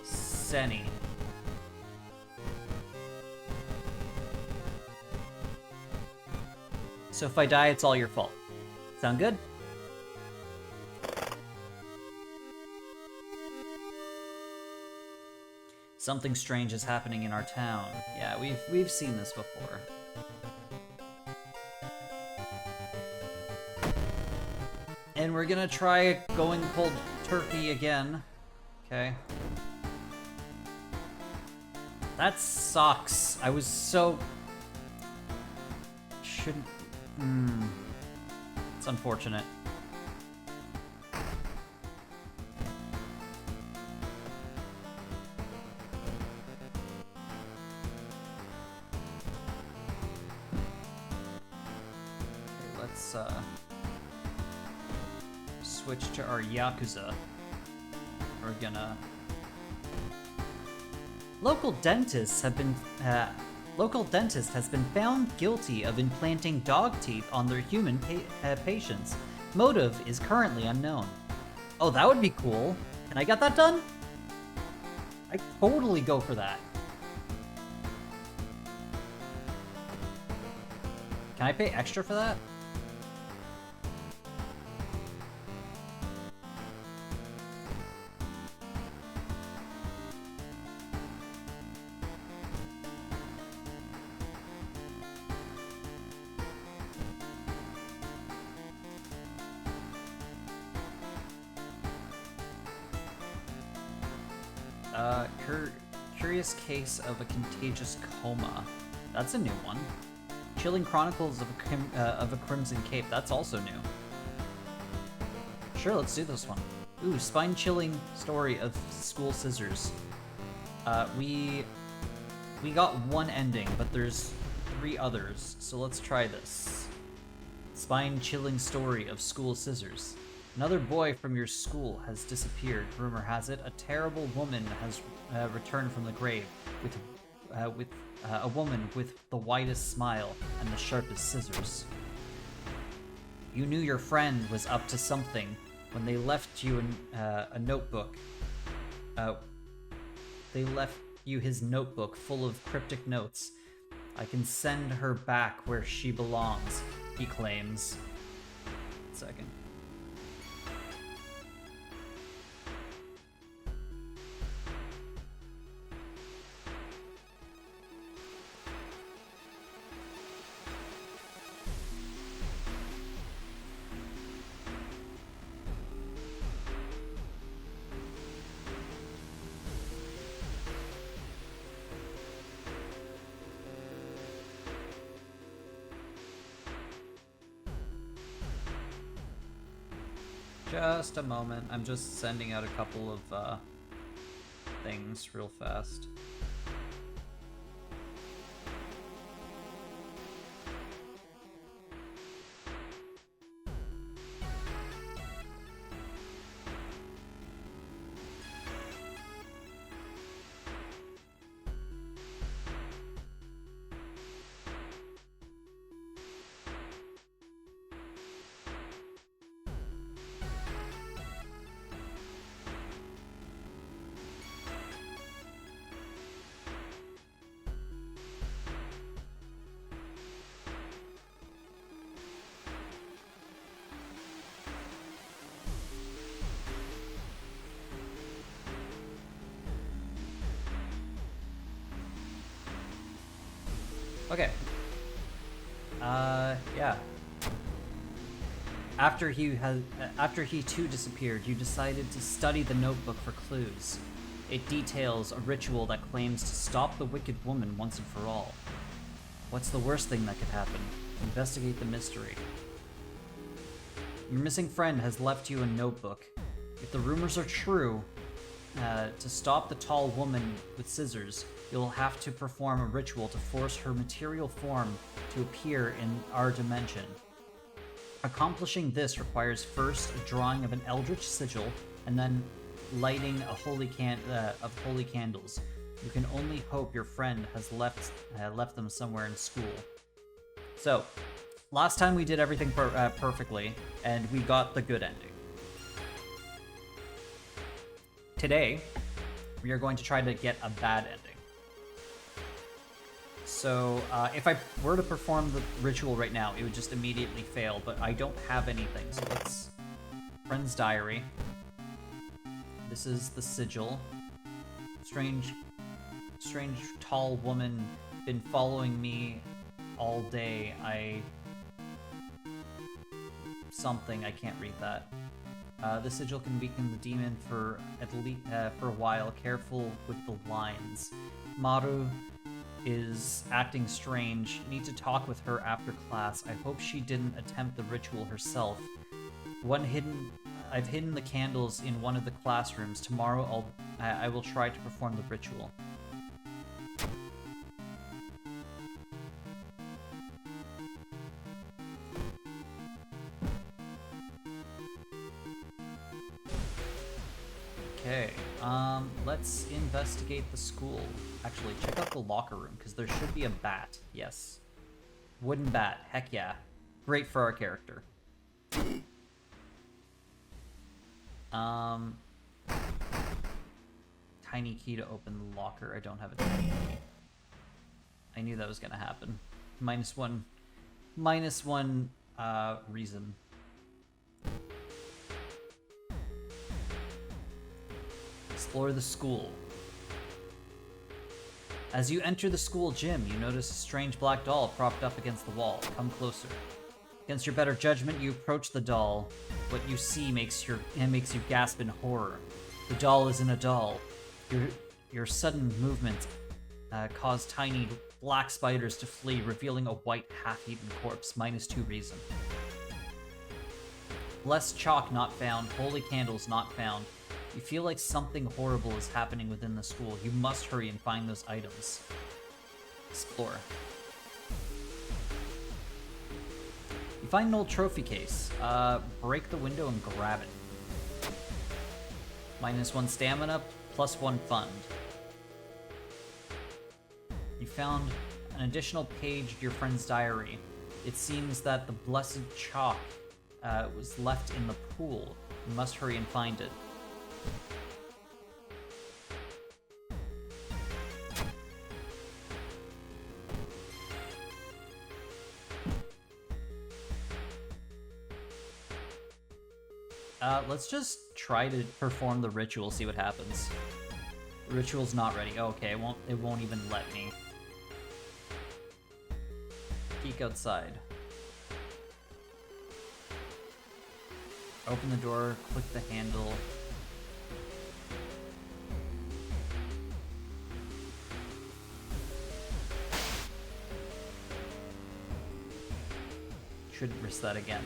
Senny. So if I die, it's all your fault. Sound good? Something strange is happening in our town. Yeah, we've seen this before. And we're gonna try going cold turkey again. Okay. That sucks. I was so... Shouldn't... It's unfortunate. Okay, let's switch to our Yakuza. We're gonna... Local dentist has been found guilty of implanting dog teeth on their human patients. Motive is currently unknown. Oh, that would be cool. Can I get that done? I totally go for that. Can I pay extra for that? Curious case of a contagious coma. That's a new one. Chilling Chronicles of a Crimson Cape. That's also new. Sure, let's do this one. Ooh, spine-chilling story of school scissors. We got one ending, but there's 3 others, so let's try this. Spine-chilling story of school scissors. Another boy from your school has disappeared. Rumor has it, a terrible woman has returned from the grave with a woman with the widest smile and the sharpest scissors. You knew your friend was up to something when they left you a notebook. They left you his notebook full of cryptic notes. I can send her back where she belongs, he claims. 1 second. Just a moment. I'm just sending out a couple of things real fast. Okay. Yeah. After he too disappeared, you decided to study the notebook for clues. It details a ritual that claims to stop the wicked woman once and for all. What's the worst thing that could happen? Investigate the mystery. Your missing friend has left you a notebook. If the rumors are true, to stop the tall woman with scissors, you'll have to perform a ritual to force her material form to appear in our dimension. Accomplishing this requires first a drawing of an eldritch sigil and then lighting of holy candles. You can only hope your friend has left them somewhere in school. So, last time we did everything perfectly, and we got the good ending. Today, we are going to try to get a bad ending. So, if I were to perform the ritual right now, it would just immediately fail, but I don't have anything, so let's... Friend's diary. This is the sigil. Strange tall woman been following me all day. Something, I can't read that. The sigil can weaken the demon for at least for a while. Careful with the lines. Maru is acting strange. Need to talk with her after class. I hope she didn't attempt the ritual herself. I've hidden the candles in one of the classrooms. Tomorrow I will try to perform the ritual. Okay, let's investigate the school. Actually, check out the locker room, because there should be a bat. Yes. Wooden bat. Heck yeah. Great for our character. Tiny key to open the locker. I don't have a tiny key. I knew that was gonna happen. Minus one reason. Explore the school. As you enter the school gym, you notice a strange black doll propped up against the wall. Come closer. Against your better judgment, you approach the doll. What you see makes you gasp in horror. The doll isn't a doll. Your sudden movement caused tiny black spiders to flee, revealing a white half-eaten corpse. -2 reason. Blessed chalk not found. Holy candles not found. You feel like something horrible is happening within the school. You must hurry and find those items. Explore. You find an old trophy case. Break the window and grab it. -1 stamina, +1 fund. You found an additional page of your friend's diary. It seems that the blessed chalk was left in the pool. You must hurry and find it. Let's just try to perform the ritual, see what happens. The ritual's not ready. Oh, okay, it won't even let me. Peek outside. Open the door, click the handle. Should risk that again.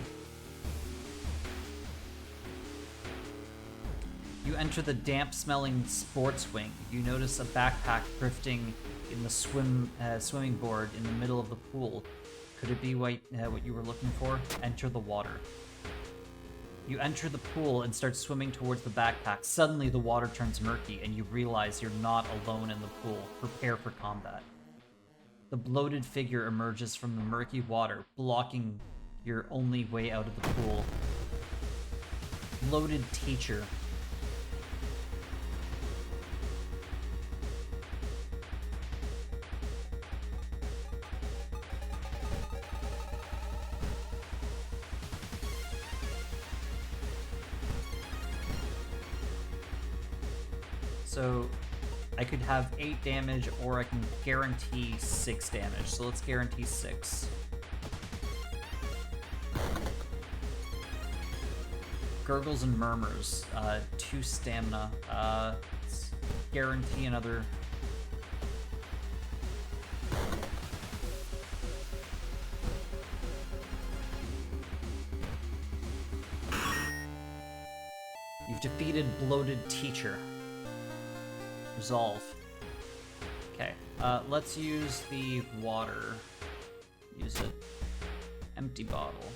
You enter the damp-smelling sports wing. You notice a backpack drifting in the swimming board in the middle of the pool. Could it be what you were looking for? Enter the water. You enter the pool and start swimming towards the backpack. Suddenly, the water turns murky, and you realize you're not alone in the pool. Prepare for combat. The bloated figure emerges from the murky water, blocking your only way out of the pool. Bloated teacher. So I could have 8 damage, or I can guarantee 6 damage. So let's guarantee 6. Gurgles and Murmurs, 2 stamina. Let's guarantee another. You've defeated Bloated Teacher. Resolve. Okay, let's use the water. Use it. Empty bottle.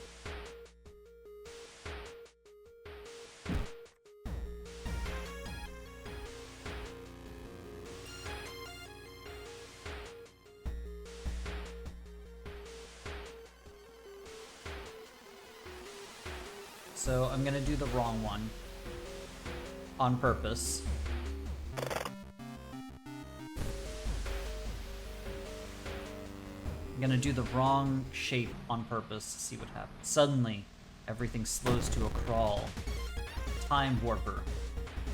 So I'm gonna do the wrong one. On purpose. I'm gonna do the wrong shape on purpose to see what happens. Suddenly, everything slows to a crawl. Time Warper.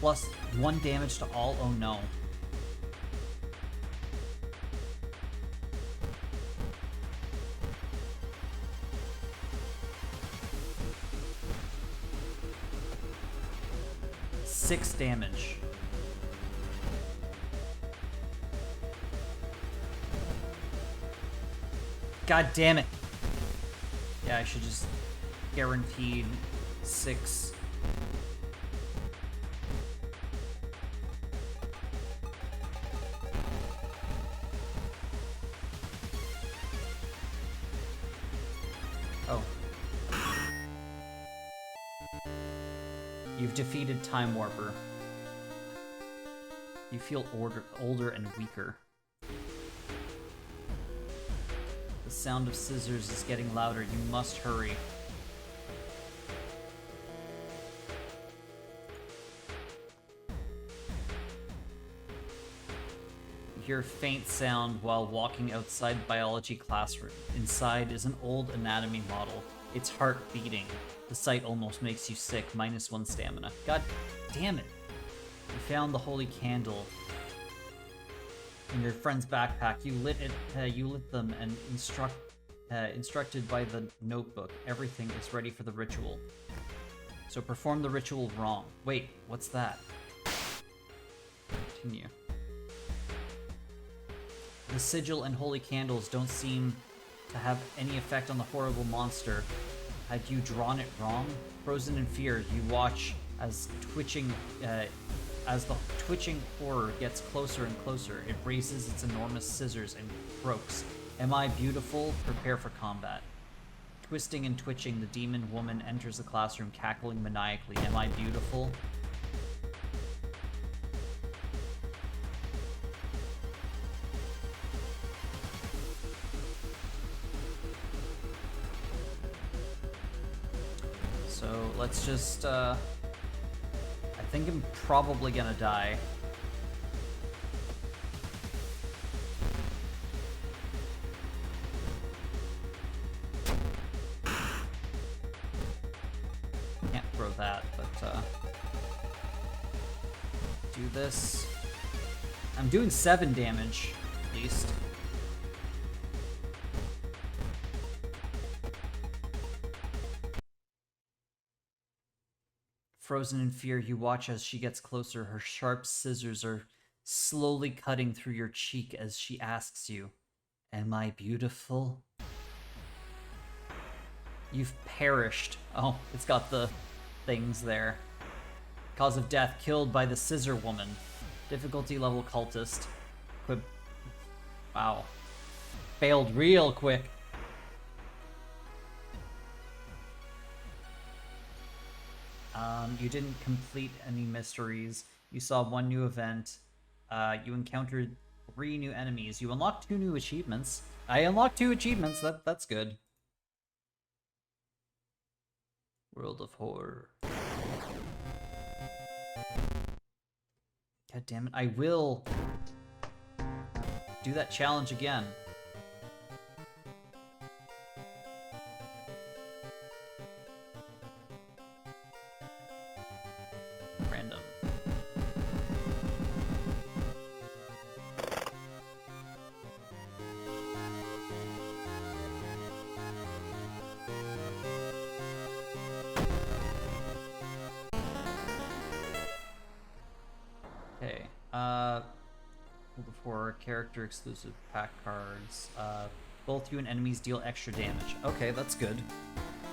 +1 damage to all. Oh no. Six damage. God damn it. Yeah, I should just guaranteed 6. Oh. You've defeated Time Warper. You feel older and weaker. The sound of scissors is getting louder. You must hurry. You hear a faint sound while walking outside biology classroom. Inside is an old anatomy model. Its heart beating. The sight almost makes you sick. -1 stamina. God damn it. You found the holy candle in your friend's backpack. You lit them and instructed by the notebook. Everything is ready for the ritual. So perform the ritual wrong. Wait, what's that? Continue. The sigil and holy candles don't seem to have any effect on the horrible monster. Had you drawn it wrong? Frozen in fear, you watch as as the twitching horror gets closer and closer. It raises its enormous scissors and croaks. Am I beautiful? Prepare for combat. Twisting and twitching, the demon woman enters the classroom, cackling maniacally. Am I beautiful? So let's just, I think I'm probably gonna die. Can't throw that, but, do this. I'm doing 7 damage, at least. Frozen in fear, you watch as she gets closer. Her sharp scissors are slowly cutting through your cheek as she asks you, am I beautiful? You've perished. Oh, it's got the things there. Cause of death, killed by the scissor woman. Difficulty level cultist. Wow. Failed real quick. You didn't complete any mysteries. You saw 1 new event. You encountered 3 new enemies. You unlocked 2 new achievements. I unlocked 2 achievements. That's good. World of Horror. God damn it. I will do that challenge again. Random. Okay, for character exclusive pack cards, both you and enemies deal extra damage. Okay, that's good.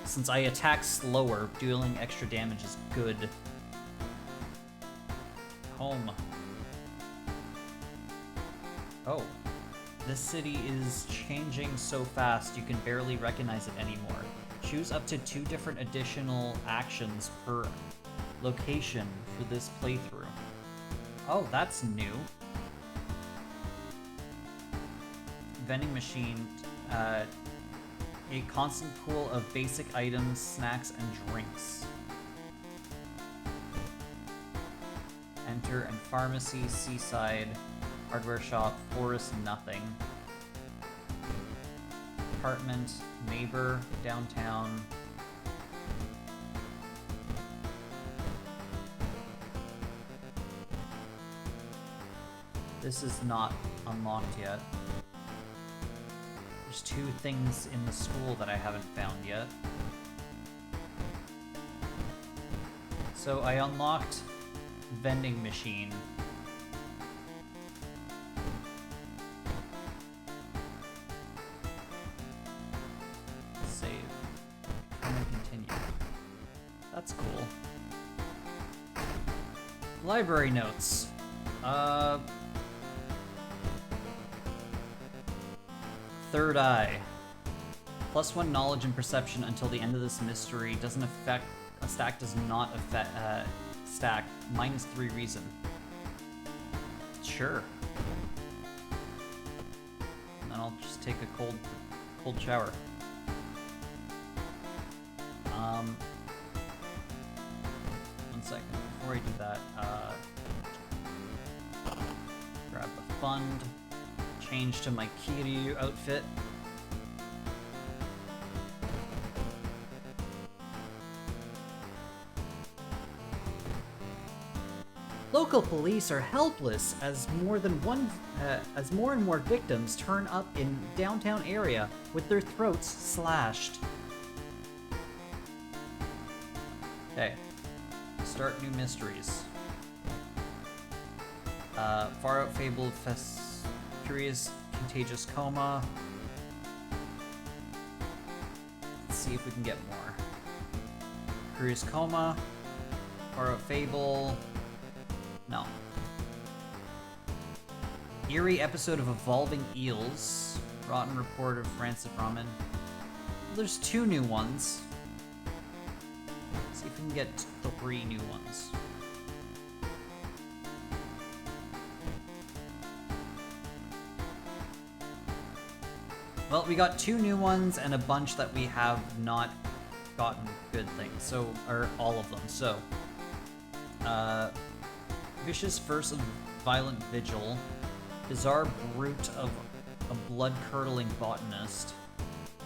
Since I attack slower, dealing extra damage is good. Home. Oh. This city is changing so fast you can barely recognize it anymore. Choose up to 2 different additional actions per location for this playthrough. Oh, that's new. Vending machine, a constant pool of basic items, snacks, and drinks. Enter and pharmacy, seaside, hardware shop, forest, nothing. Apartment, neighbor, downtown. This is not unlocked yet. There's 2 things in the school that I haven't found yet. So I unlocked vending machine. Save. And then continue. That's cool. Library notes. Third eye. +1 knowledge and perception until the end of this mystery. Doesn't affect... A stack does not affect... stack. -3 reason. Sure. And then I'll just take a cold shower. One second. Before I do that, grab the fund. Change to my Kiryu outfit. Local police are helpless as more and more victims turn up in downtown area with their throats slashed. Okay. Start new mysteries. Far Out Fabled Curious Contagious Coma. Let's see if we can get more. Curious Coma. Horror Fable. No. Eerie episode of Evolving Eels. Rotten Report of Rancid Ramen. Well, there's 2 new ones. Let's see if we can get 3 new ones. Well, we got 2 new ones and a bunch that we have not gotten good things. So, or all of them. So, Vicious Verse of Violent Vigil. Bizarre Brute of a Blood-Curdling Botanist.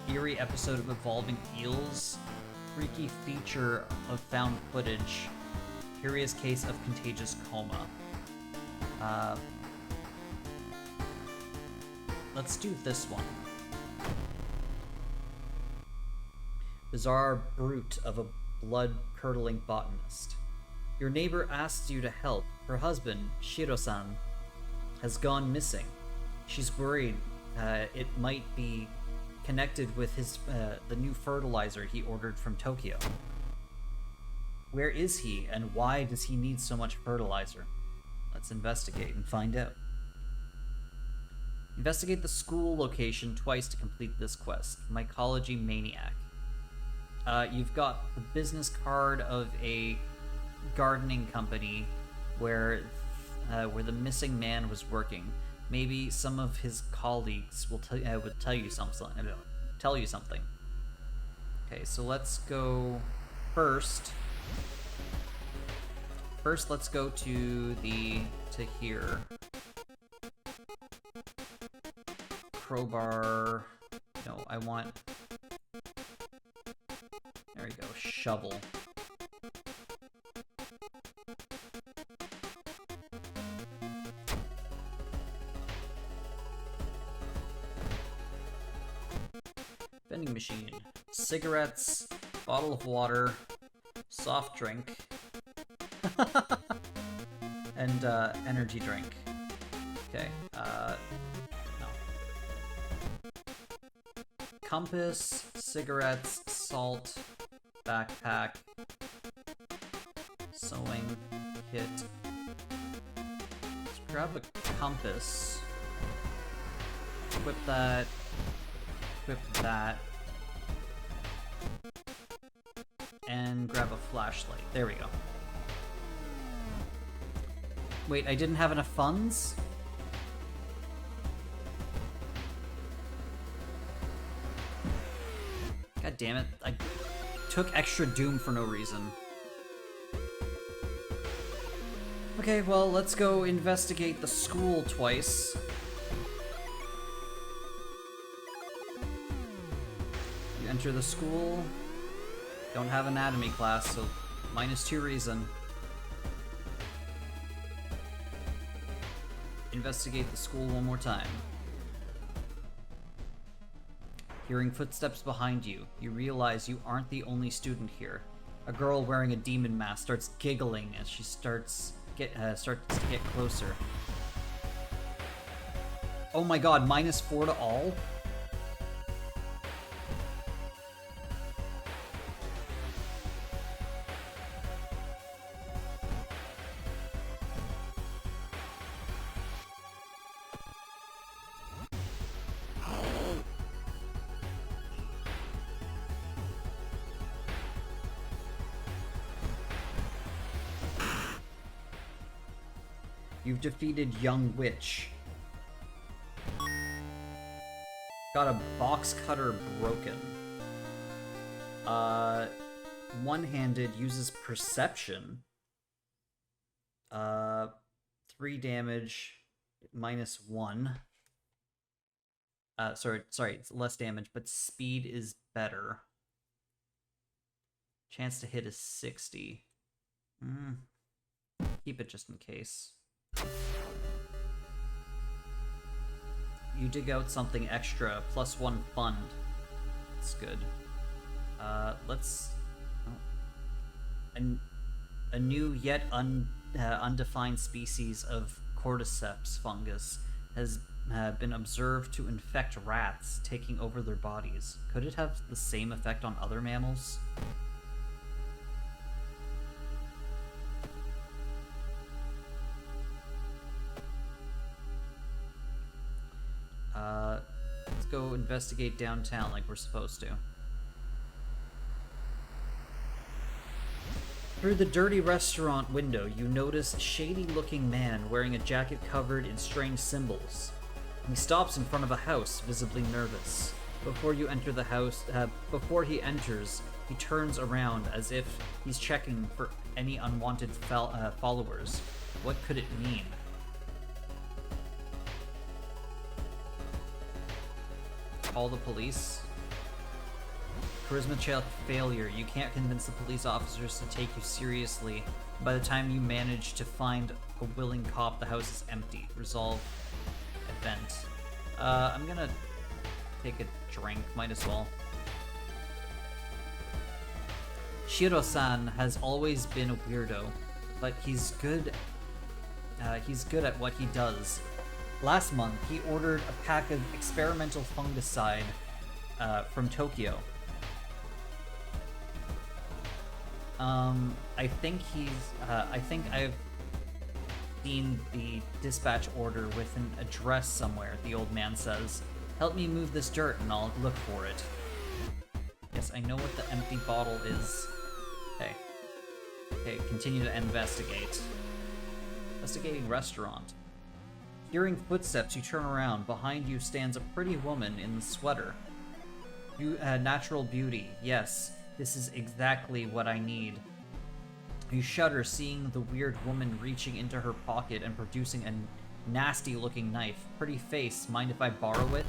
Eerie episode of Evolving Eels. Freaky feature of found footage. Curious case of contagious coma. Let's do this one. Bizarre Brute of a Blood-Curdling Botanist. Your neighbor asks you to help. Her husband, Shiro-san, has gone missing. She's worried it might be connected with his the new fertilizer he ordered from Tokyo. Where is he, and why does he need so much fertilizer? Let's investigate and find out. Investigate the school location twice to complete this quest. Mycology Maniac. You've got the business card of a gardening company where the missing man was working. Maybe some of his colleagues will tell you something. Tell you something. Okay, so let's go first. First, let's go to here. Crowbar. No, I want. There we go. Shovel. Vending machine. Cigarettes. Bottle of water. Soft drink. And energy drink. Okay. No. Compass. Cigarettes. Salt. Backpack. Sewing kit. Let's grab a compass. Equip that. Equip that. And grab a flashlight. There we go. Wait, I didn't have enough funds? God damn it. I took extra Doom for no reason. Okay, well, let's go investigate the school twice. You enter the school. Don't have anatomy class, so -2 reason. Investigate the school one more time. Hearing footsteps behind you, you realize you aren't the only student here. A girl wearing a demon mask starts giggling as she starts to get closer. Oh my god, -4 to all? You've defeated Young Witch. Got a box cutter broken. One-handed, uses perception. 3 damage, -1. Sorry, it's less damage, but speed is better. Chance to hit is 60. Keep it just in case. You dig out something extra, +1 fund. That's good. Let's... Oh. A new yet undefined species of cordyceps fungus has been observed to infect rats, taking over their bodies. Could it have the same effect on other mammals? go investigate downtown like we're supposed to. Through the dirty restaurant window, you notice a shady-looking man wearing a jacket covered in strange symbols. He stops in front of a house, visibly nervous. Before you enter the house, before he enters, he turns around as if he's checking for any unwanted followers. What could it mean? Call the police? Charisma check failure. You can't convince the police officers to take you seriously. By the time you manage to find a willing cop, the house is empty. Resolve event. I'm gonna take a drink. Might as well. Shiro-san has always been a weirdo, but he's good at what he does. Last month, he ordered a pack of experimental fungicide from Tokyo. I think I've seen the dispatch order with an address somewhere, the old man says. Help me move this dirt and I'll look for it. Yes, I know what the empty bottle is. Okay, continue to investigate. Investigating restaurant. Hearing footsteps, you turn around. Behind you stands a pretty woman in the sweater. Natural beauty. Yes, this is exactly what I need. You shudder seeing the weird woman reaching into her pocket and producing a nasty-looking knife. Pretty face. Mind if I borrow it?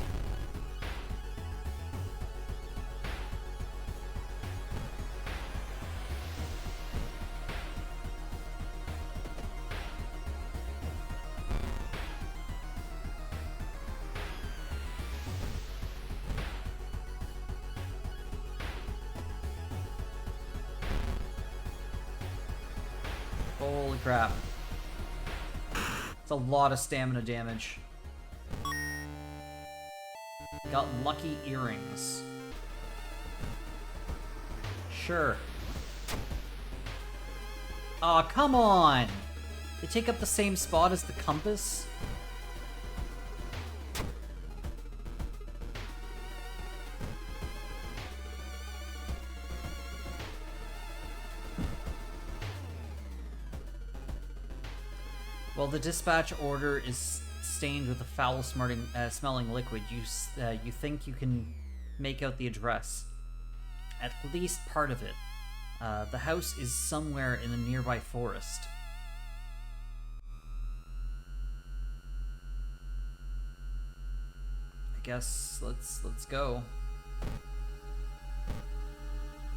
Holy crap. It's a lot of stamina damage. Got lucky earrings. Sure. Aw, come on! They take up the same spot as the compass? Well, the dispatch order is stained with a foul-smelling liquid. You think you can make out the address. At least part of it. The house is somewhere in the nearby forest. I guess let's go.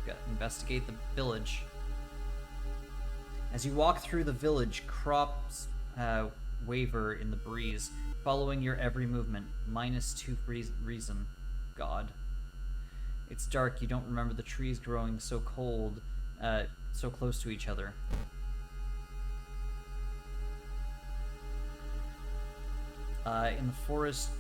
Gotta investigate the village. As you walk through the village, crops waver in the breeze, following your every movement. -2 reason. God. It's dark, you don't remember the trees growing so cold, so close to each other. In the forest,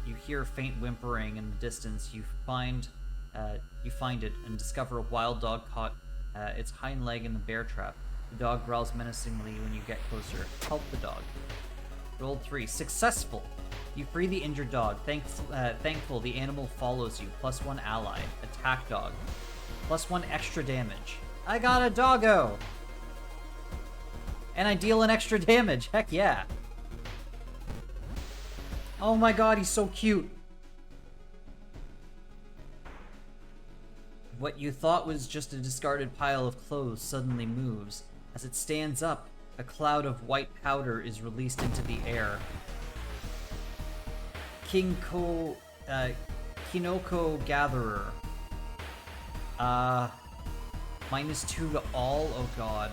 you hear faint whimpering in the distance. You find it and discover a wild dog caught its hind leg in the bear trap. The dog growls menacingly when you get closer. Help the dog. Rolled 3. Successful! You free the injured dog. Thankful the animal follows you. +1 ally. Attack dog. +1 extra damage. I got a doggo! And I deal an extra damage. Heck yeah. Oh my god, he's so cute. What you thought was just a discarded pile of clothes suddenly moves. As it stands up, a cloud of white powder is released into the air. Kinoko Gatherer. -2 to all? Oh god.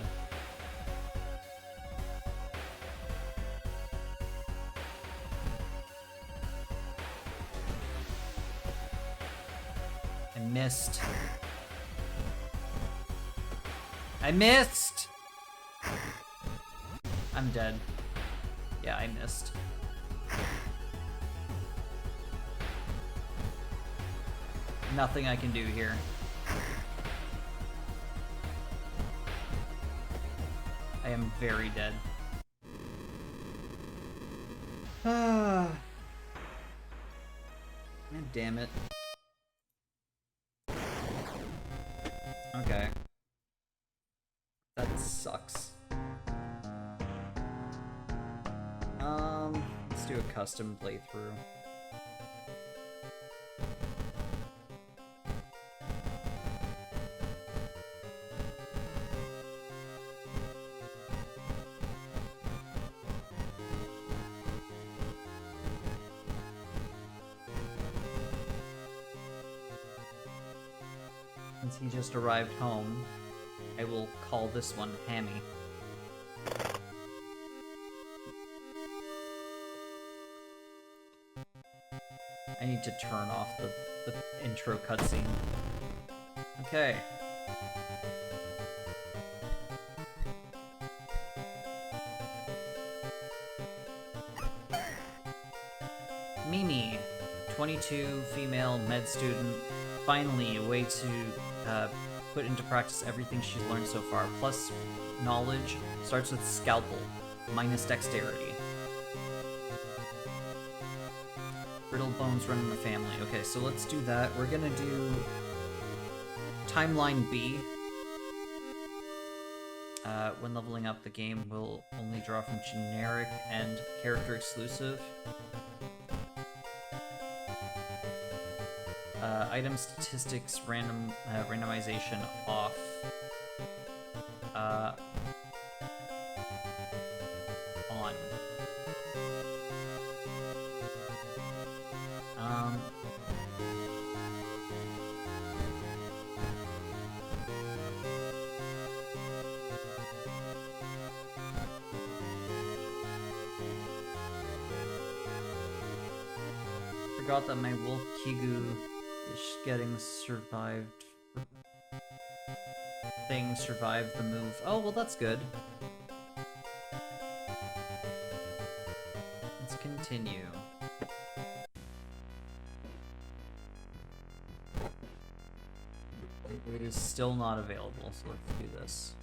I missed. I missed! I'm dead. Yeah, I missed. Nothing I can do here. I am very dead. God damn it. Okay. That sucks. Let's do a custom playthrough. Since he just arrived home, I will call this one Hammy. I need to turn off the intro cutscene. Okay. Mimi, 22, female, med student. Finally, a way to put into practice everything she's learned so far. Plus knowledge starts with scalpel, minus dexterity. Brittle bones run in the family. Okay, so let's do that. We're gonna do Timeline B. When leveling up, the game will only draw from generic and character exclusive. Item statistics randomization off. On. Forgot that my wolf Kigu is getting survived. Thing survived the move. Oh, well, that's good. Let's continue. It is still not available, so let's do this.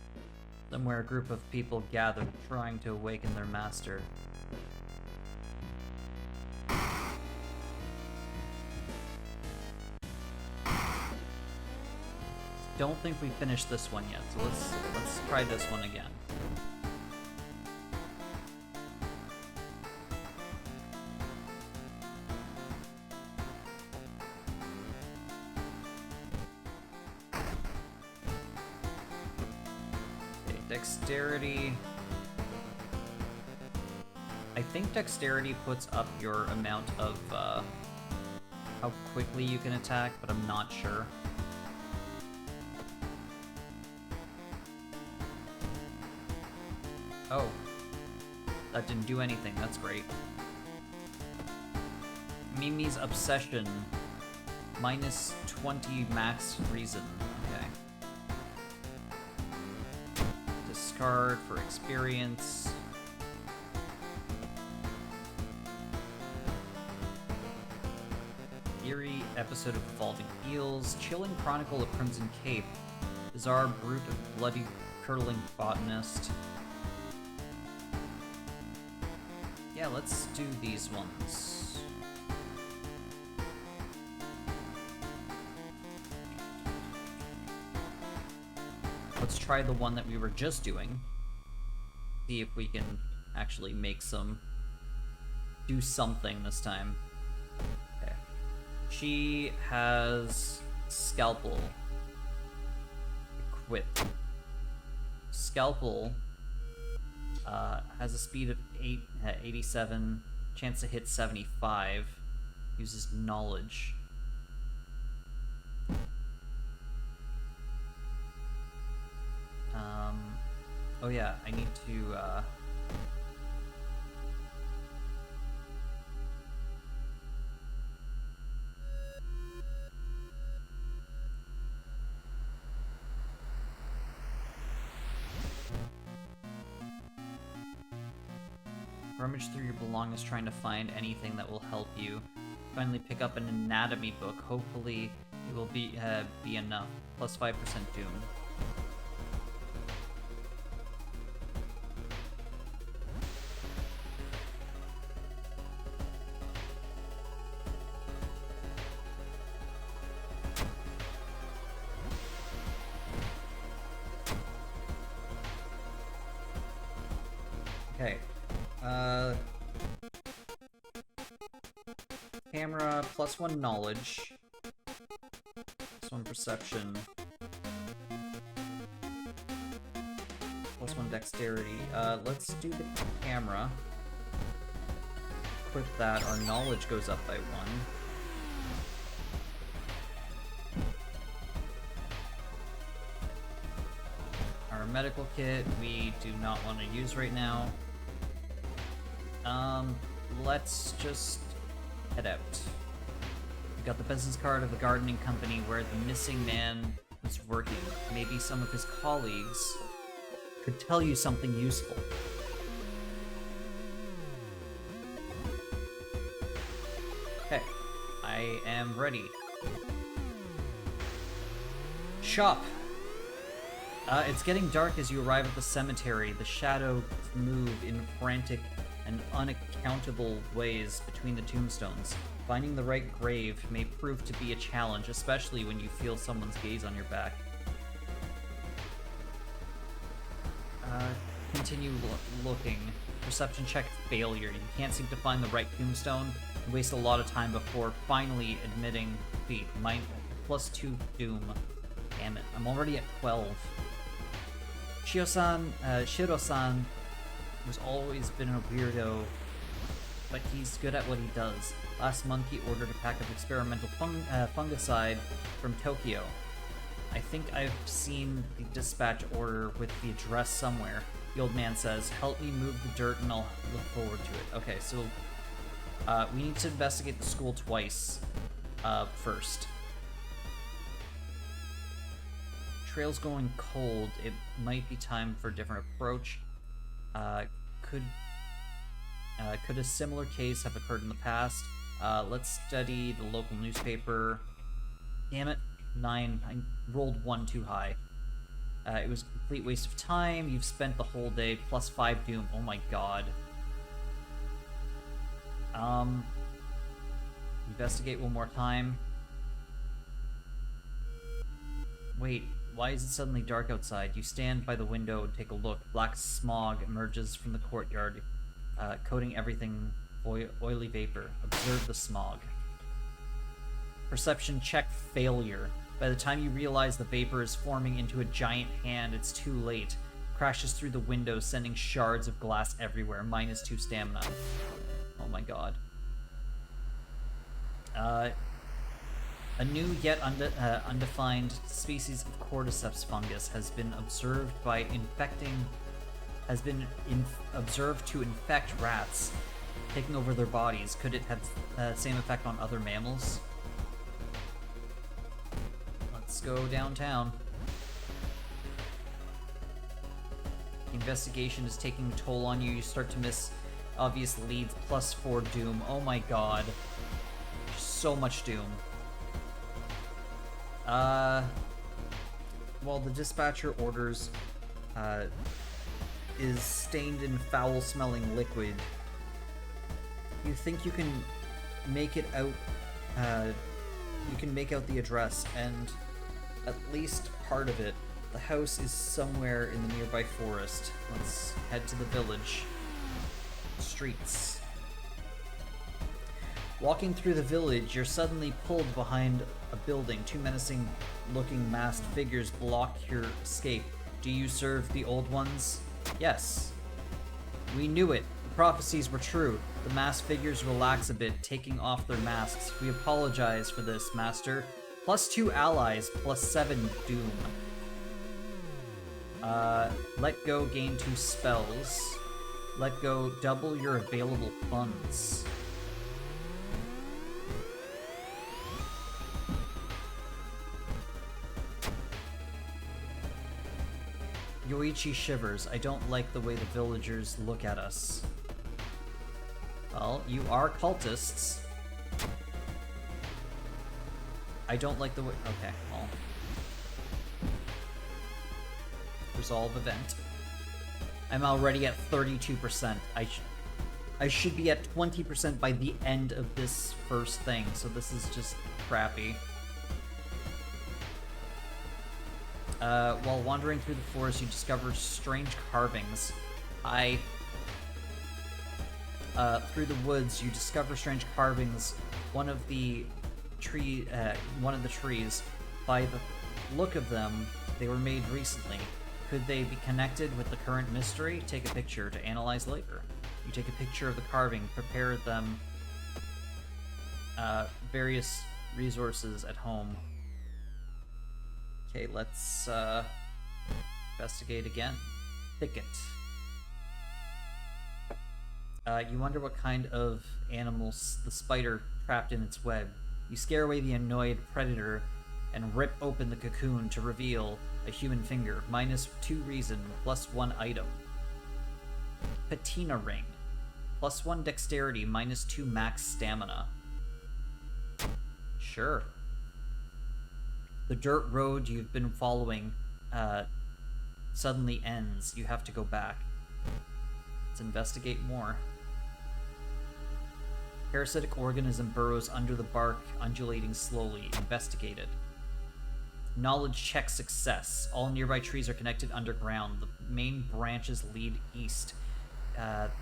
Somewhere a group of people gathered, trying to awaken their master. Don't think we finished this one yet, so let's try this one again. Okay, dexterity. I think dexterity puts up your amount of how quickly you can attack, but I'm not sure. Oh, that didn't do anything. That's great. Mimi's obsession. Minus 20 max reason. Okay. Discard for experience. Eerie episode of Evolving Eels. Chilling Chronicle of Crimson Cape. Bizarre brute of bloody curdling botanist. Yeah, let's do these ones. Let's try the one that we were just doing. See if we can actually make do something this time. Okay. She has Scalpel equipped. Scalpel has a speed of 87, chance to hit 75, uses knowledge. Oh yeah, I need to, rummage through your belongings trying to find anything that will help you. Finally pick up an anatomy book. Hopefully it will be enough. Plus 5% doom. Okay. Camera, +1 knowledge. +1 perception. +1 dexterity. Let's do the camera. Equip that. Our knowledge goes up by 1. Our medical kit, we do not want to use right now. Let's just head out. We got the business card of the gardening company where the missing man was working. Maybe some of his colleagues could tell you something useful. Okay, I am ready. Shop! It's getting dark as you arrive at the cemetery. The shadows move in frantic and unaccountable ways between the tombstones. Finding the right grave may prove to be a challenge, especially when you feel someone's gaze on your back. Continue looking. Perception check failure. You can't seem to find the right tombstone. You waste a lot of time before finally admitting defeat. +2 doom. Damn it. I'm already at 12. Shiro-san has always been a weirdo, but he's good at what he does. Last month he ordered a pack of experimental fungicide from Tokyo. I think I've seen the dispatch order with the address somewhere. The old man says, help me move the dirt and I'll look forward to it. Okay, so we need to investigate the school twice first. Trail's going cold. It might be time for a different approach. Could a similar case have occurred in the past? Let's study the local newspaper. Damn it. 9. I rolled 1 too high. It was a complete waste of time. You've spent the whole day. +5 doom. Oh my god. Investigate one more time. Wait, why is it suddenly dark outside? You stand by the window and take a look. Black smog emerges from the courtyard, coating everything oily vapor. Observe the smog. Perception check failure. By the time you realize the vapor is forming into a giant hand, it's too late. Crashes through the window, sending shards of glass everywhere. -2 stamina. Oh my god. A new yet undefined species of cordyceps fungus has been observed observed to infect rats, taking over their bodies. Could it have the same effect on other mammals? Let's go downtown. Investigation is taking a toll on you. You start to miss obvious leads. +4 doom. Oh my god. So much doom. Well, the dispatcher orders is stained in foul-smelling liquid. You think you can make it out, you can make out the address, and at least part of it. The house is somewhere in the nearby forest. Let's head to the village. Streets. Walking through the village, you're suddenly pulled behind a building. 2 menacing-looking masked figures block your escape. Do you serve the old ones? Yes. We knew it. The prophecies were true. The masked figures relax a bit, taking off their masks. We apologize for this, Master. +2 allies, +7 doom. Let go, gain 2 spells. Let go, double your available funds. Yoichi shivers. I don't like the way the villagers look at us. Well, you are cultists. I don't like the way... Okay, well... Resolve event. I'm already at 32%. I should be at 20% by the end of this first thing, so this is just crappy. While wandering through the forest, you discover strange carvings. I through the woods, you discover strange carvings. One of the trees. By the look of them, they were made recently. Could they be connected with the current mystery? Take a picture to analyze later. You take a picture of the carving, prepare them. Various resources at home. Okay, let's investigate again. Thicket. You wonder what kind of animals the spider trapped in its web. You scare away the annoyed predator and rip open the cocoon to reveal a human finger. -2 reason, +1 item. Patina ring. +1 dexterity, -2 max stamina. Sure. The dirt road you've been following suddenly ends. You have to go back. Let's investigate more. Parasitic organism burrows under the bark, undulating slowly. Investigated. Knowledge check success. All nearby trees are connected underground. The main branches lead east.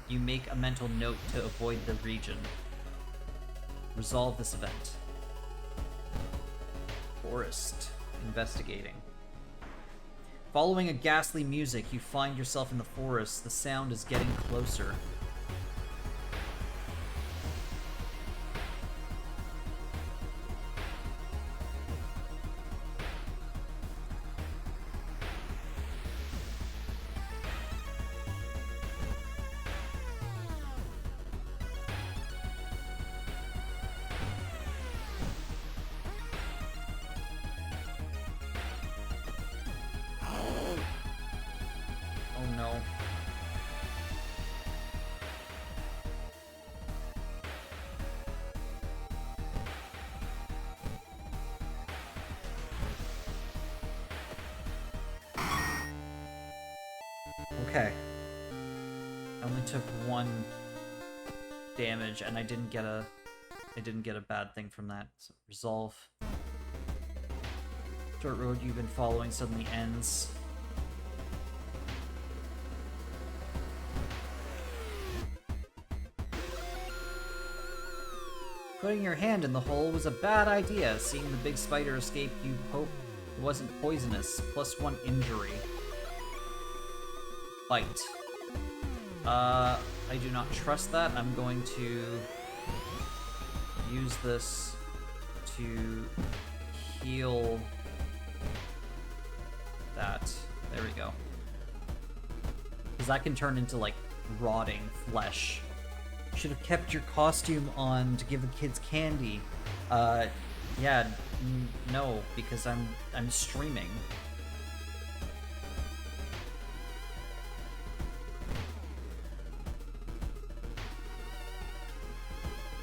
You make a mental note to avoid the region. Resolve this event. Forest. Investigating. Following a ghastly music, you find yourself in the forest. The sound is getting closer. Okay. I only took 1 damage, and I didn't get a bad thing from that. So resolve. Dirt road you've been following suddenly ends. Putting your hand in the hole was a bad idea. Seeing the big spider escape, you hope it wasn't poisonous. +1 injury. Bite. I do not trust that. I'm going to use this to heal that. There we go. Because that can turn into, like, rotting flesh. Should have kept your costume on to give the kids candy. Yeah, no, because I'm streaming.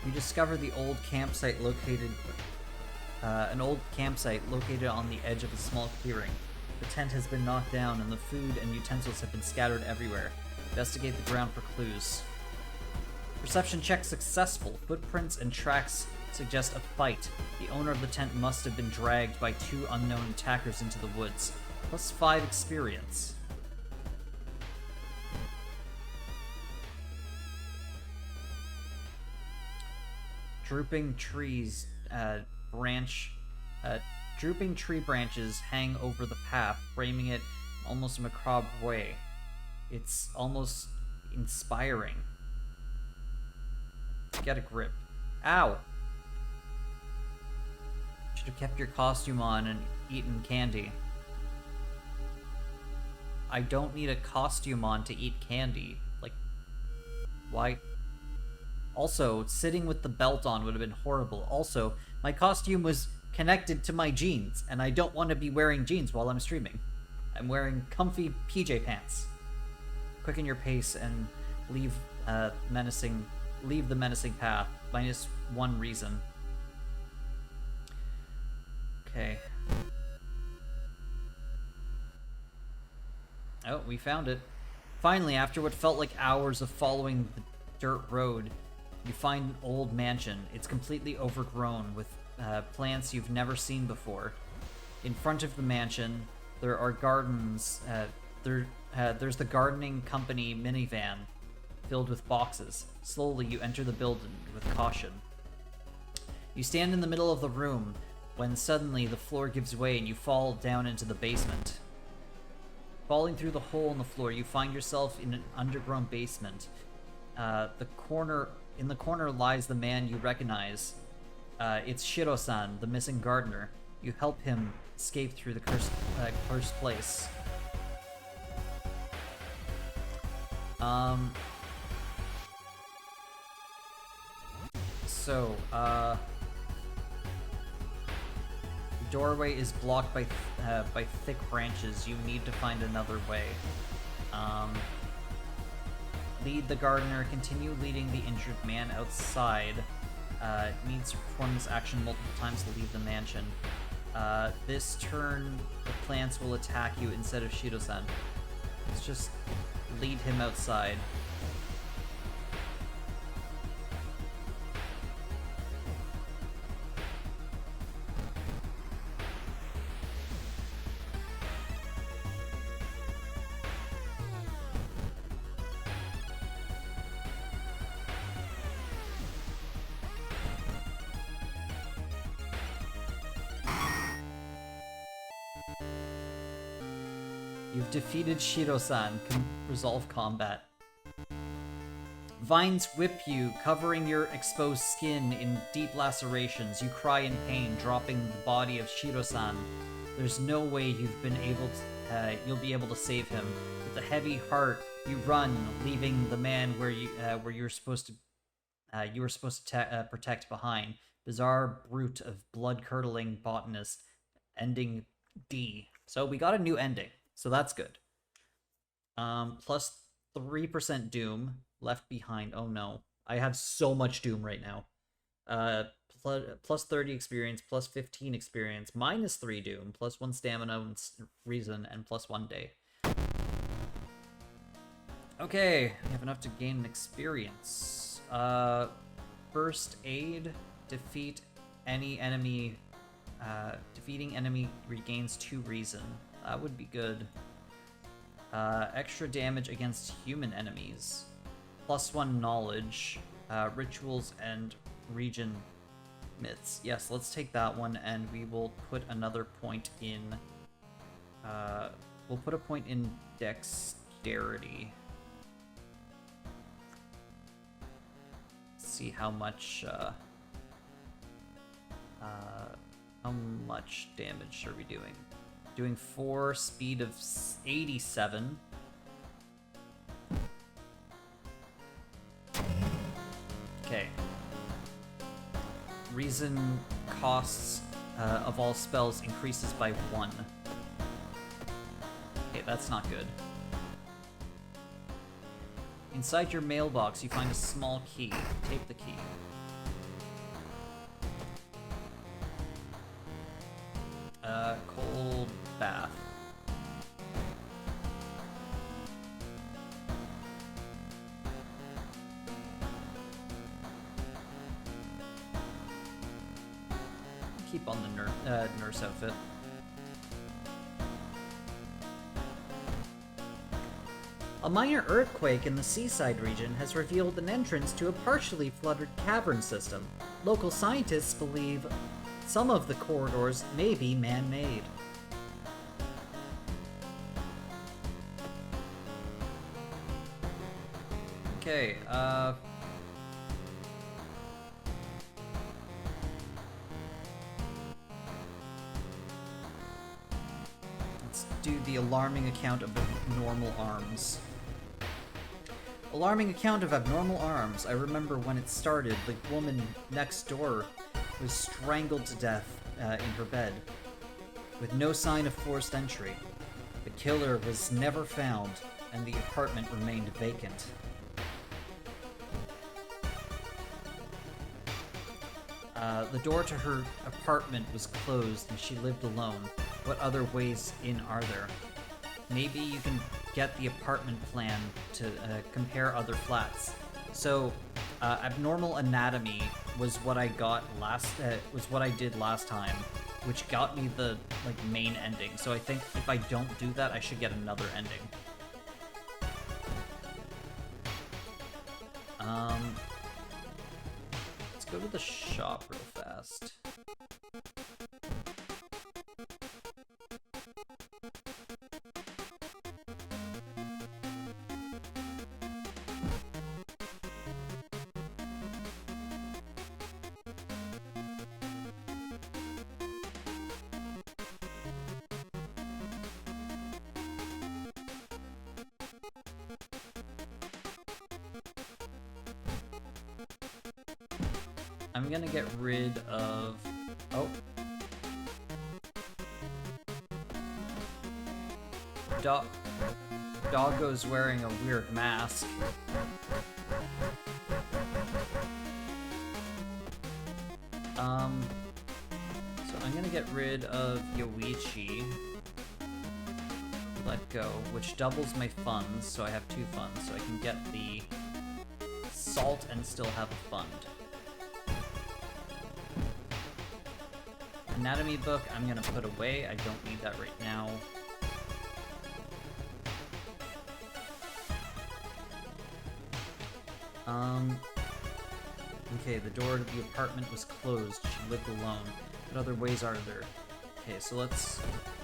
You discover the old campsite located, an old campsite located on the edge of a small clearing. The tent has been knocked down and the food and utensils have been scattered everywhere. Investigate the ground for clues. Perception check successful. Footprints and tracks suggest a fight. The owner of the tent must have been dragged by 2 unknown attackers into the woods. +5 experience. Drooping trees, drooping tree branches hang over the path, framing it in almost a macabre way. It's almost inspiring. Get a grip. Ow! Should have kept your costume on and eaten candy. I don't need a costume on to eat candy. Like, why? Also, sitting with the belt on would have been horrible. Also, my costume was connected to my jeans, and I don't want to be wearing jeans while I'm streaming. I'm wearing comfy PJ pants. Quicken your pace and leave the menacing path. -1 reason. Okay. Oh, we found it. Finally, after what felt like hours of following the dirt road, you find an old mansion. It's completely overgrown with plants you've never seen before. In front of the mansion, there are gardens. There's the gardening company minivan filled with boxes. Slowly, you enter the building with caution. You stand in the middle of the room when suddenly the floor gives way and you fall down into the basement. Falling through the hole in the floor, you find yourself in an underground basement. In the corner lies the man you recognize. It's Shiro-san, the missing gardener. You help him escape through the cursed place. The doorway is blocked by thick branches. You need to find another way. Lead the gardener. Continue leading the injured man outside. Needs to perform this action multiple times to leave the mansion. This turn, the plants will attack you instead of Shiro-san. Let's just lead him outside. You've defeated Shiro-san. Resolve combat. Vines whip you, covering your exposed skin in deep lacerations. You cry in pain, dropping the body of Shiro-san. There's no way you'll be able to save him. With a heavy heart, you run, leaving the man where you were supposed to protect behind. Bizarre brute of blood-curdling botanist. Ending D. So we got a new ending. So that's good. Plus 3% Doom. Left behind. Oh no. I have so much Doom right now. Plus 30 experience, plus 15 experience, minus 3 Doom, plus 1 stamina and reason, and plus 1 day. Okay, we have enough to gain an experience. First aid. Defeat any enemy. Defeating enemy regains 2 reason. That would be good. Extra damage against human enemies. Plus 1 knowledge. Rituals and region myths. Yes, let's take that one, and we will put another point in... we'll put a point in dexterity. See how much damage are we doing? Doing 4, speed of 87. Okay. Reason costs of all spells increases by 1. Okay, that's not good. Inside your mailbox, you find a small key. Take the key. Cold bath. Keep on the nurse outfit. A minor earthquake in the seaside region has revealed an entrance to a partially flooded cavern system. Local scientists believe some of the corridors may be man-made. Okay, let's do the alarming account of abnormal arms. Alarming account of abnormal arms. I remember when it started, the woman next door was strangled to death in her bed, with no sign of forced entry. The killer was never found, and the apartment remained vacant. The door to her apartment was closed, and she lived alone. What other ways in are there? Maybe you can get the apartment plan to compare other flats. So, abnormal anatomy was what I got was what I did last time, which got me the main ending. So I think if I don't do that, I should get another ending. Let's go to the shop real fast. I'm gonna get rid of... Oh. Doggo's wearing a weird mask. So I'm gonna get rid of Yoichi. Let go, which doubles my funds, so I have 2 funds, so I can get the salt and still have a fund. Anatomy book, I'm gonna put away. I don't need that right now. Okay, the door to the apartment was closed. She lived alone. What other ways are there? Okay, so let's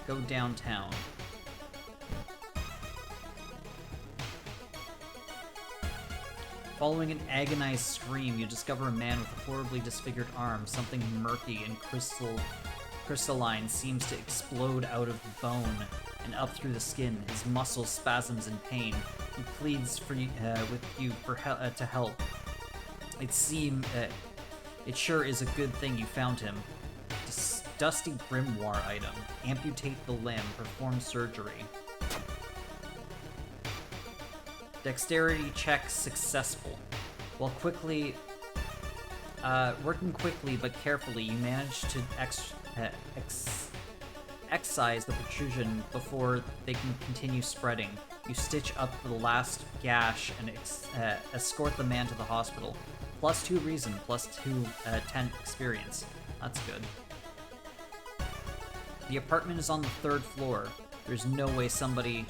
go downtown. Following an agonized scream, you discover a man with a horribly disfigured arm. Something murky and crystalline seems to explode out of the bone and up through the skin. His muscles spasms in pain. He pleads with you to help. It sure is a good thing you found him. Dusty grimoire item. Amputate the limb. Perform surgery. Dexterity check successful. While working quickly but carefully, you manage to excise the protrusion before they can continue spreading. You stitch up the last gash and escort the man to the hospital. +2 reason, +2 10 experience. That's good. The apartment is on the 3rd floor. There's no way somebody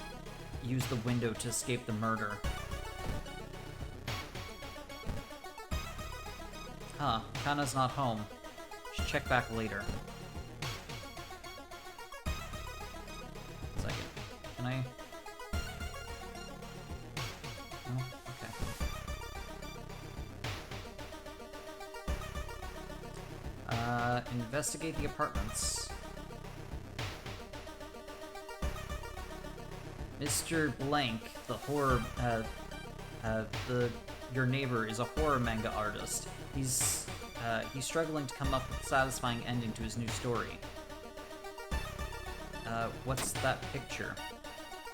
used the window to escape the murder. Huh, Kana's not home. Should check back later. Second. Can I? Oh, okay. Investigate the apartments. Mr. Blank, the horror, your neighbor is a horror manga artist. He's struggling to come up with a satisfying ending to his new story. What's that picture?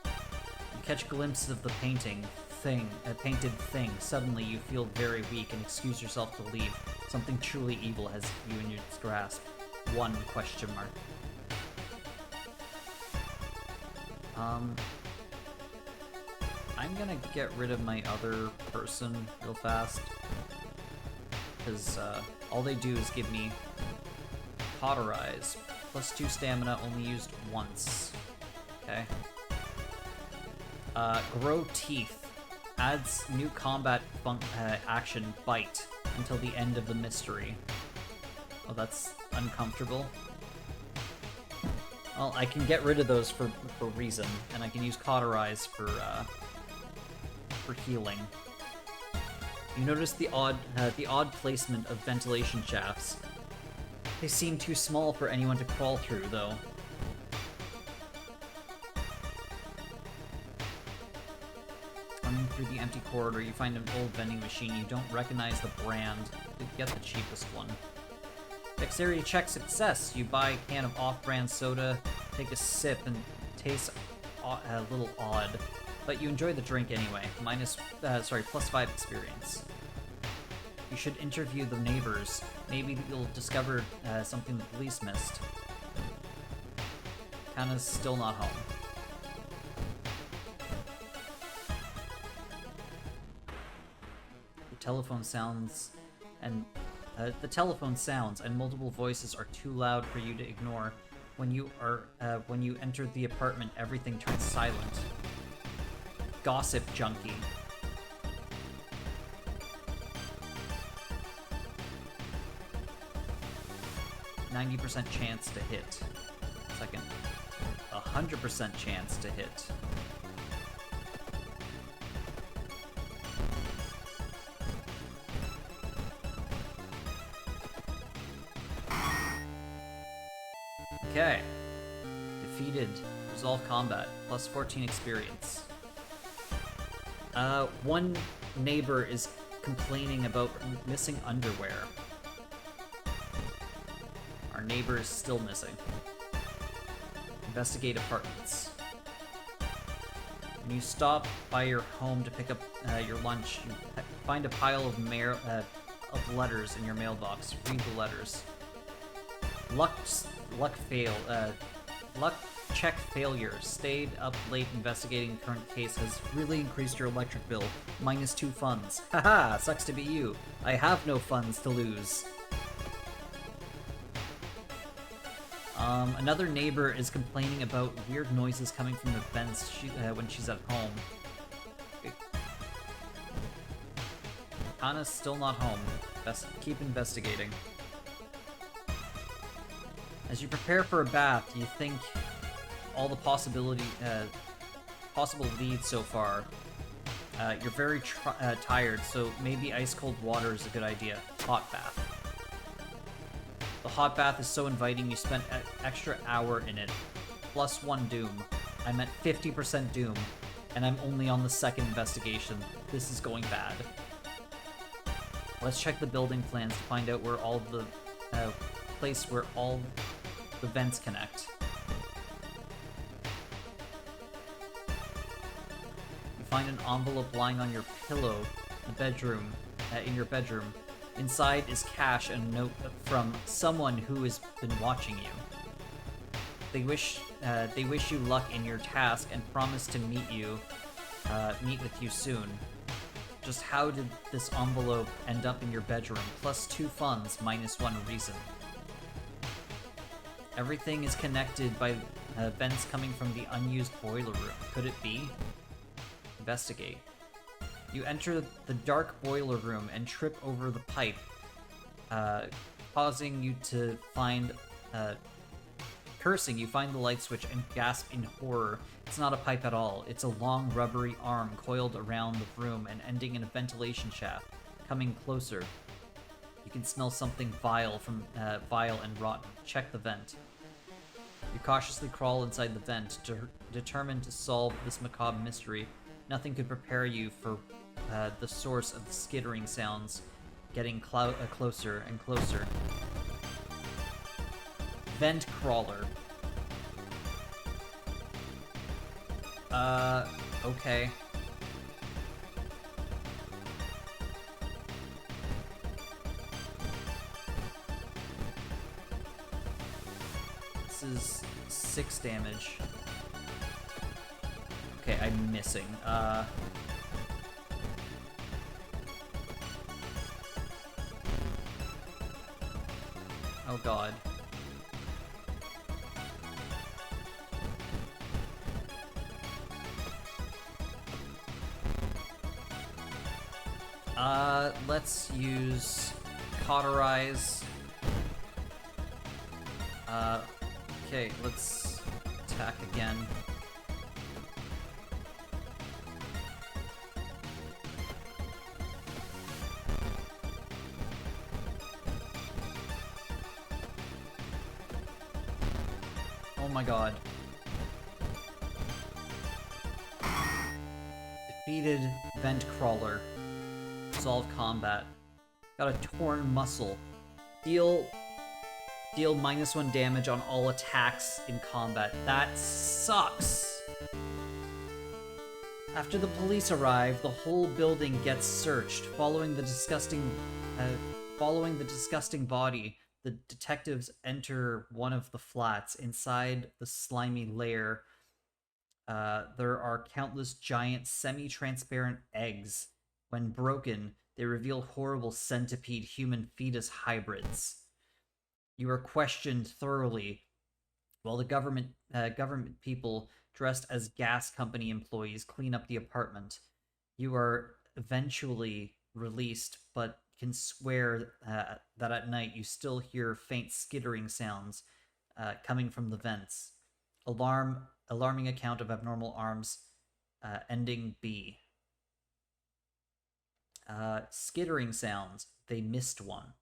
You catch glimpses of the painted thing. Suddenly you feel very weak and excuse yourself to leave. Something truly evil has you in its grasp. 1 question mark. I'm gonna get rid of my other person real fast. Because all they do is give me Cauterize. +2 stamina, only used once. Okay. Grow Teeth. Adds new combat action, Bite, until the end of the mystery. Oh, that's uncomfortable. Well, I can get rid of those for reason, and I can use Cauterize for healing. You notice the odd placement of ventilation shafts. They seem too small for anyone to crawl through, though. Running through the empty corridor, you find an old vending machine. You don't recognize the brand. You get the cheapest one. Dexterity check success. You buy a can of off-brand soda, take a sip, and tastes a little odd. But you enjoy the drink anyway. +5 experience. You should interview the neighbors. Maybe you'll discover something the police missed. Kana's still not home. The telephone sounds and multiple voices are too loud for you to ignore. When you enter the apartment, everything turns silent. Gossip junkie. 90% chance to hit. Second, 100% chance to hit. Okay. Defeated. Resolve combat. Plus 14 experience. One neighbor is complaining about missing underwear. Our neighbor is still missing. Investigate apartments. When you stop by your home to pick up your lunch, you find a pile of letters in your mailbox. Read the letters. Luck check failure. Stayed up late investigating the current case has really increased your electric bill. -2 funds. Haha, sucks to be you. I have no funds to lose. Another neighbor is complaining about weird noises coming from the vents when she's at home. Hana's still not home. Keep investigating. As you prepare for a bath, you think all the possible leads so far. You're very tired, so maybe ice-cold water is a good idea. Hot bath. The hot bath is so inviting you spent an extra hour in it. +1 doom. I'm at 50% doom, and I'm only on the second investigation. This is going bad. Let's check the building plans to find out where all the place where all the vents connect. You find an envelope lying on your pillow in your bedroom. Inside is cash and a note from someone who has been watching you. They wish you luck in your task and promise to meet with you soon. Just how did this envelope end up in your bedroom? +2 funds, -1 reason. Everything is connected by vents coming from the unused boiler room. Could it be? Investigate. You enter the dark boiler room and trip over the pipe, causing you to cursing, you find the light switch and gasp in horror. It's not a pipe at all. It's a long, rubbery arm coiled around the room and ending in a ventilation shaft. Coming closer. You can smell something vile and rotten. Check the vent. You cautiously crawl inside the vent, determined to solve this macabre mystery. Nothing could prepare you for the source of the skittering sounds, getting closer and closer. Vent crawler. Okay. This is 6 damage. Okay, I'm missing. Oh god. Let's use Cauterize. Okay, let's attack again. Oh my god. Defeated Vent Crawler. Resolve combat. Got a torn muscle. Deal -1 damage on all attacks in combat. That sucks! After the police arrive, the whole building gets searched. Following the disgusting body, the detectives enter one of the flats. Inside the slimy lair, there are countless giant semi-transparent eggs. When broken, they reveal horrible centipede human fetus hybrids. You are questioned thoroughly, while the government people dressed as gas company employees clean up the apartment. You are eventually released, but can swear that at night you still hear faint skittering sounds coming from the vents. Alarming account of abnormal arms, ending B. Skittering sounds. They missed one.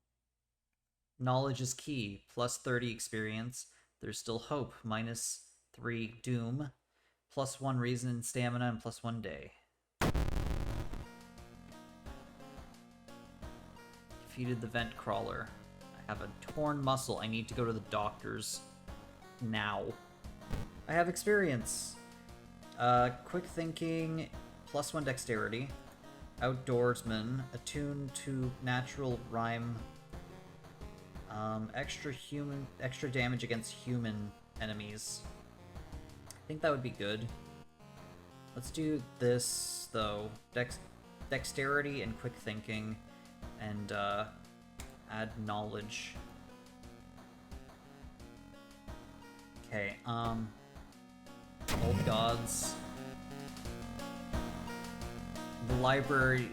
Knowledge is key. Plus 30 experience. There's still hope. Minus 3 doom. Plus 1 reason and stamina, and plus 1 day. Defeated the vent crawler. I have a torn muscle. I need to go to the doctor's now. I have experience. Quick thinking, plus 1 dexterity. Outdoorsman, attuned to natural rhyme. Extra damage against human enemies. I think that would be good. Let's do this though. Dexterity and quick thinking, and add knowledge. Okay. Old gods. The library,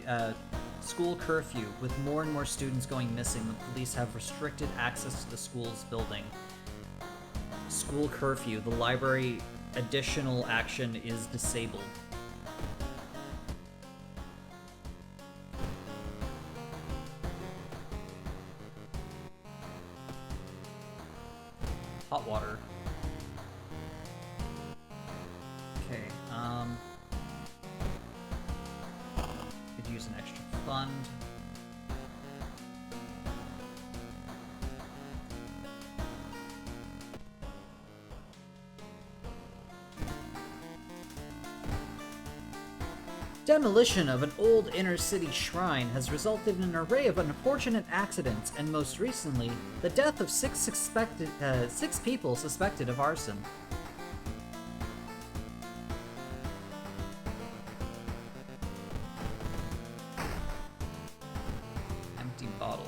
school curfew. With more and more students going missing, the police have restricted access to the school's building. School curfew. The library additional action is disabled. Hot water. Okay, could use an extra fund. Demolition of an old inner-city shrine has resulted in an array of unfortunate accidents, and most recently, the death of six people suspected of arson. Empty bottle.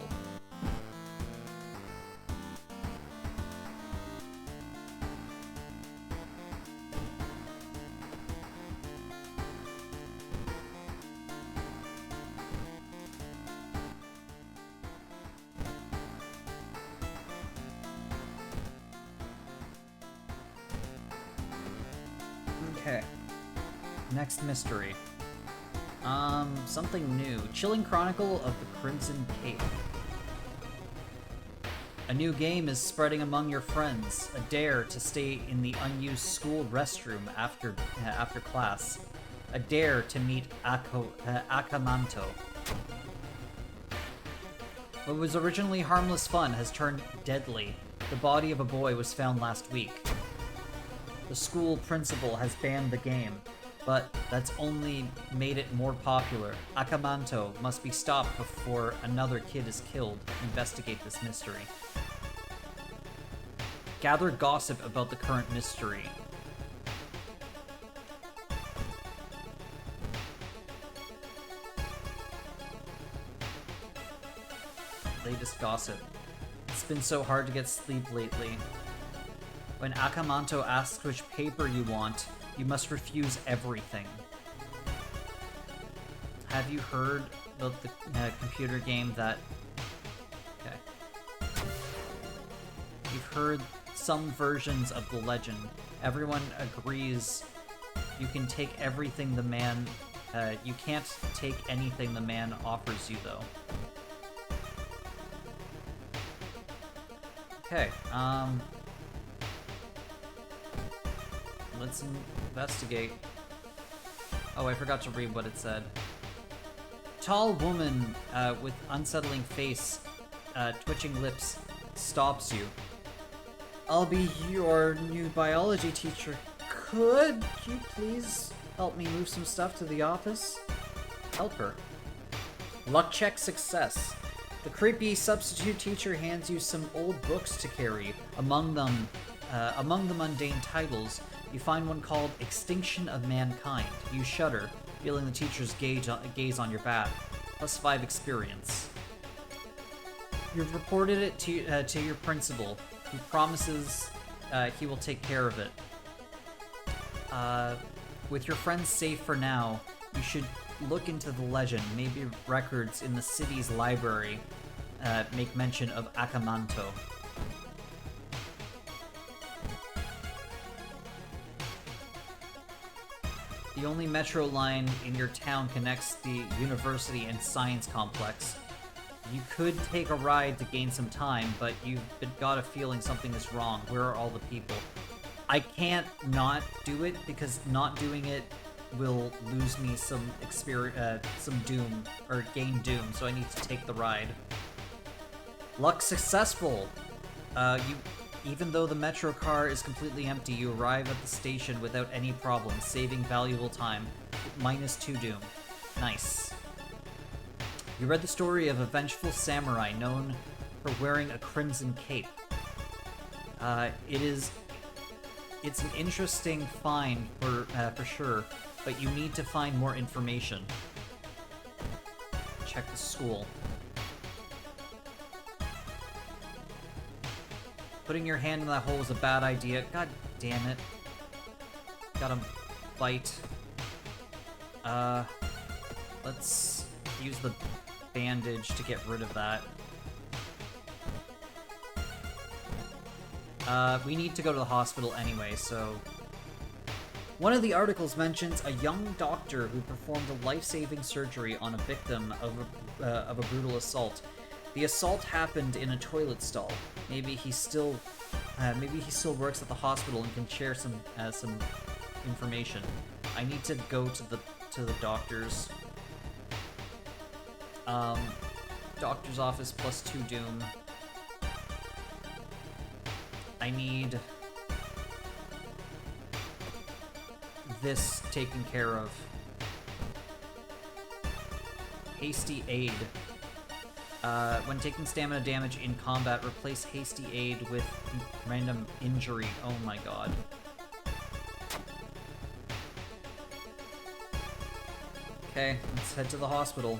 Okay. Next mystery. Something new. Chilling Chronicle of the Crimson Cape. A new game is spreading among your friends. A dare to stay in the unused school restroom after class. A dare to meet Akamanto. What was originally harmless fun has turned deadly. The body of a boy was found last week. The school principal has banned the game, but that's only made it more popular. Akamanto must be stopped before another kid is killed. Investigate this mystery. Gather gossip about the current mystery. Latest gossip. It's been so hard to get sleep lately. When Akamanto asks which paper you want, you must refuse everything. Have you heard about the computer game that... Okay. You've heard some versions of the legend. Everyone agrees you can take everything the man... you can't take anything the man offers you, though. Okay, let's investigate. Oh, I forgot to read what it said. Tall woman with unsettling face, twitching lips, stops you. I'll be your new biology teacher. Could you please help me move some stuff to the office? Help her. Luck check success. The creepy substitute teacher hands you some old books to carry. Among the mundane titles, you find one called Extinction of Mankind. You shudder, feeling the teacher's gaze on your back. Plus 5 experience. You've reported it to your principal, who promises he will take care of it. With your friends safe for now, you should look into the legend. Maybe records in the city's library make mention of Akamanto. The only metro line in your town connects the university and science complex. You could take a ride to gain some time, but you've got a feeling something is wrong. Where are all the people? I can't not do it, because not doing it will lose me some experience, some doom, or gain doom, so I need to take the ride. Luck successful! Even though the metro car is completely empty, you arrive at the station without any problems, saving valuable time. -2 doom. Nice. You read the story of a vengeful samurai known for wearing a crimson cape. It's an interesting find for sure, but you need to find more information. Check the school. Putting your hand in that hole is a bad idea. God damn it. Gotta bite. Let's use the bandage to get rid of that. We need to go to the hospital anyway, so... One of the articles mentions a young doctor who performed a life-saving surgery on a victim of a brutal assault. The assault happened in a toilet stall. Maybe he still works at the hospital and can share some information. I need to go to the doctor's doctor's office +2 doom. I need this taken care of. Hasty aid. When taking stamina damage in combat, replace hasty aid with random injury. Oh my god. Okay, let's head to the hospital.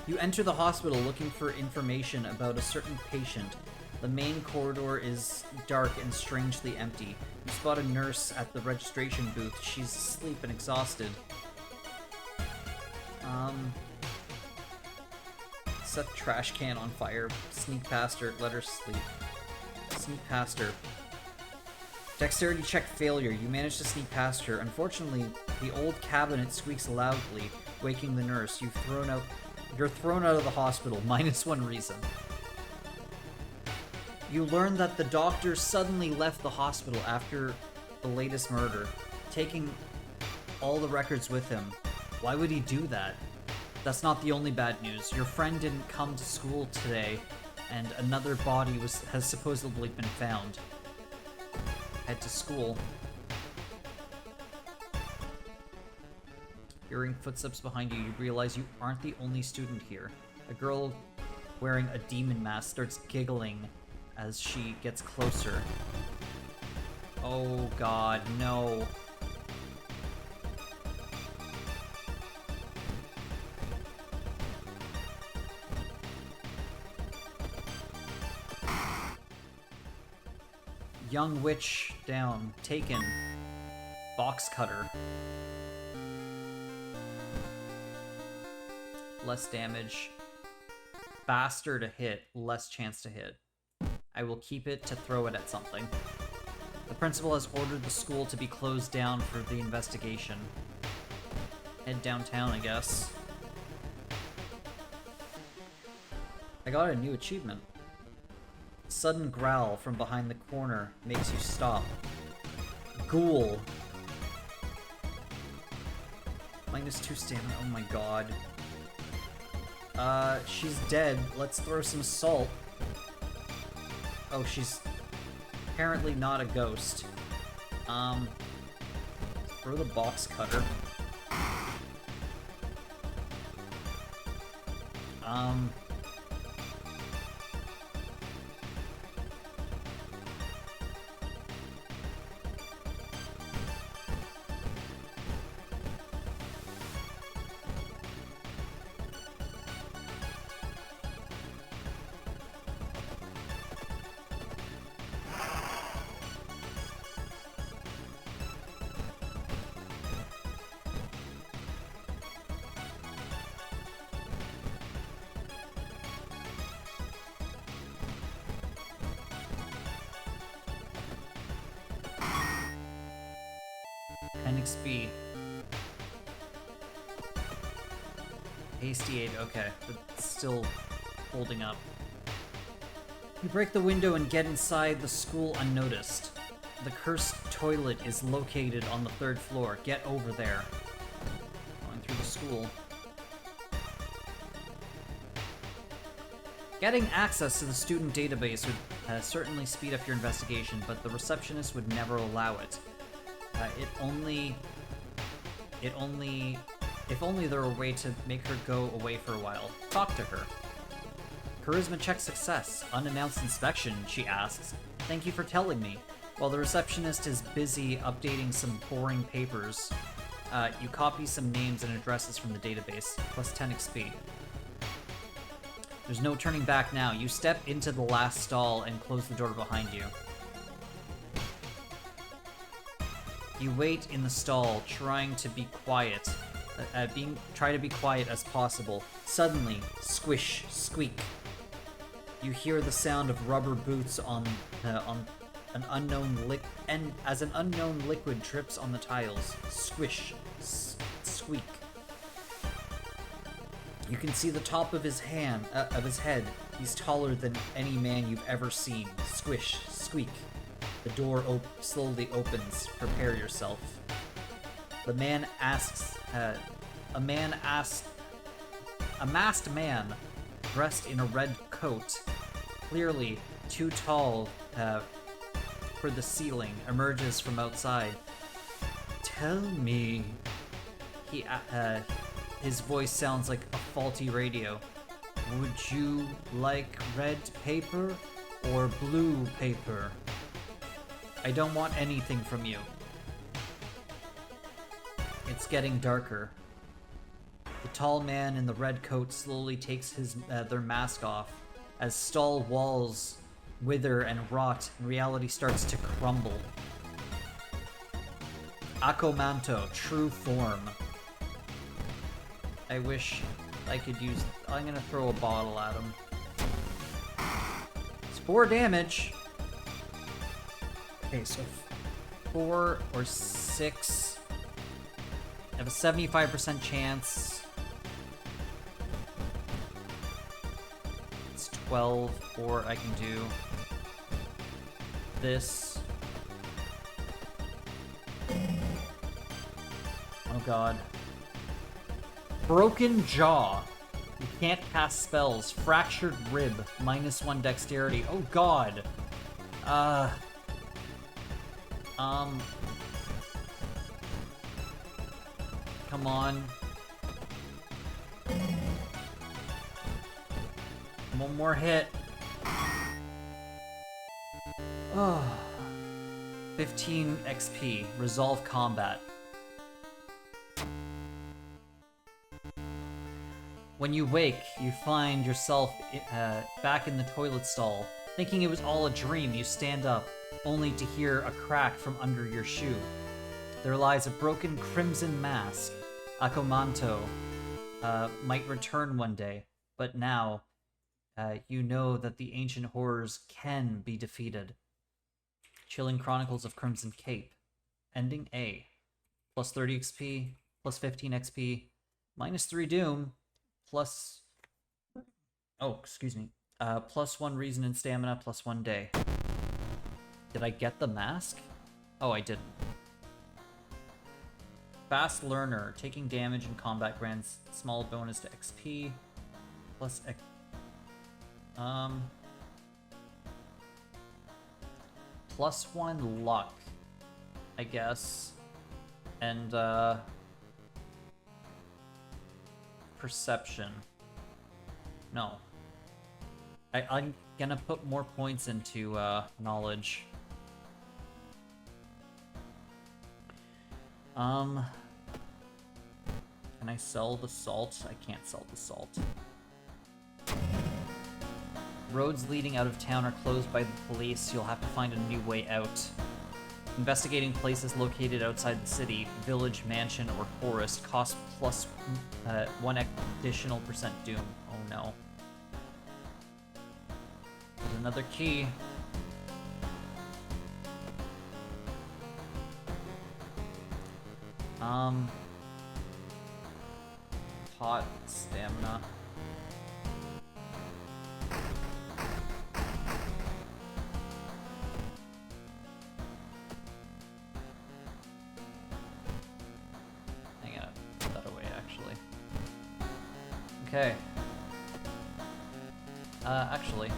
You enter the hospital looking for information about a certain patient. The main corridor is dark and strangely empty. You spot a nurse at the registration booth. She's asleep and exhausted. Set the trash can on fire. Sneak past her. Let her sleep. Sneak past her. Dexterity check failure. You manage to sneak past her. Unfortunately, the old cabinet squeaks loudly, waking the nurse. You're thrown out of the hospital. -1 reason. You learn that the doctor suddenly left the hospital after the latest murder, taking all the records with him. Why would he do that? That's not the only bad news. Your friend didn't come to school today, and another body has supposedly been found. Head to school. Hearing footsteps behind you, you realize you aren't the only student here. A girl wearing a demon mask starts giggling as she gets closer. Oh god, no. Young witch down. Taken. Box cutter. Less damage. Faster to hit. Less chance to hit. I will keep it to throw it at something. The principal has ordered the school to be closed down for the investigation. Head downtown, I guess. I got a new achievement. Sudden growl from behind the corner makes you stop. Ghoul. -2 stamina, oh my god. She's dead. Let's throw some salt. Oh, she's apparently not a ghost. Throw the box cutter. XP. Hasty aid, okay. But still holding up. You break the window and get inside the school unnoticed. The cursed toilet is located on the 3rd floor. Get over there. Going through the school. Getting access to the student database would certainly speed up your investigation, but the receptionist would never allow it. If only there were a way to make her go away for a while. Talk to her. Charisma check success. Unannounced inspection, she asks. Thank you for telling me. While the receptionist is busy updating some boring papers, you copy some names and addresses from the database, plus 10 XP. There's no turning back now. You step into the last stall and close the door behind you. You wait in the stall, trying to be quiet. Try to be quiet as possible. Suddenly, squish, squeak. You hear the sound of rubber boots on an unknown as an unknown liquid drips on the tiles. Squish, squeak. You can see the top of his head. He's taller than any man you've ever seen. Squish, squeak. The door slowly opens. Prepare yourself. A masked man, dressed in a red coat, clearly too tall for the ceiling, emerges from outside. Tell me, his voice sounds like a faulty radio. Would you like red paper or blue paper? I don't want anything from you. It's getting darker. The tall man in the red coat slowly takes their mask off as stall walls wither and rot and reality starts to crumble. Akomanto, true form. I wish I could use... I'm gonna throw a bottle at him. It's 4 damage. Okay, so 4 or 6. I have a 75% chance. It's 12, or I can do this. Oh god. Broken jaw. You can't cast spells. Fractured rib. -1 dexterity. Oh god. Come on. One more hit. Oh. 15 XP. Resolve combat. When you wake, you find yourself back in the toilet stall. Thinking it was all a dream, you stand up, only to hear a crack from under your shoe. There lies a broken crimson mask. Akomanto might return one day, but now you know that the ancient horrors can be defeated. Chilling Chronicles of Crimson Cape. Ending A. Plus 30 XP, plus 15 XP, -3 Doom, plus... Oh, excuse me. Plus 1 reason and stamina, plus 1 day. Did I get the mask? Oh, I didn't. Fast Learner. Taking damage in combat grants small bonus to XP. Plus X... Plus 1 luck, I guess. And, perception. No. I'm gonna put more points into, knowledge. Can I sell the salt? I can't sell the salt. Roads leading out of town are closed by the police. You'll have to find a new way out. Investigating places located outside the city, village, mansion, or forest costs plus 1 additional percent doom. Oh no. There's another key. Hot stamina. Hang on, put that away actually. Okay. Actually.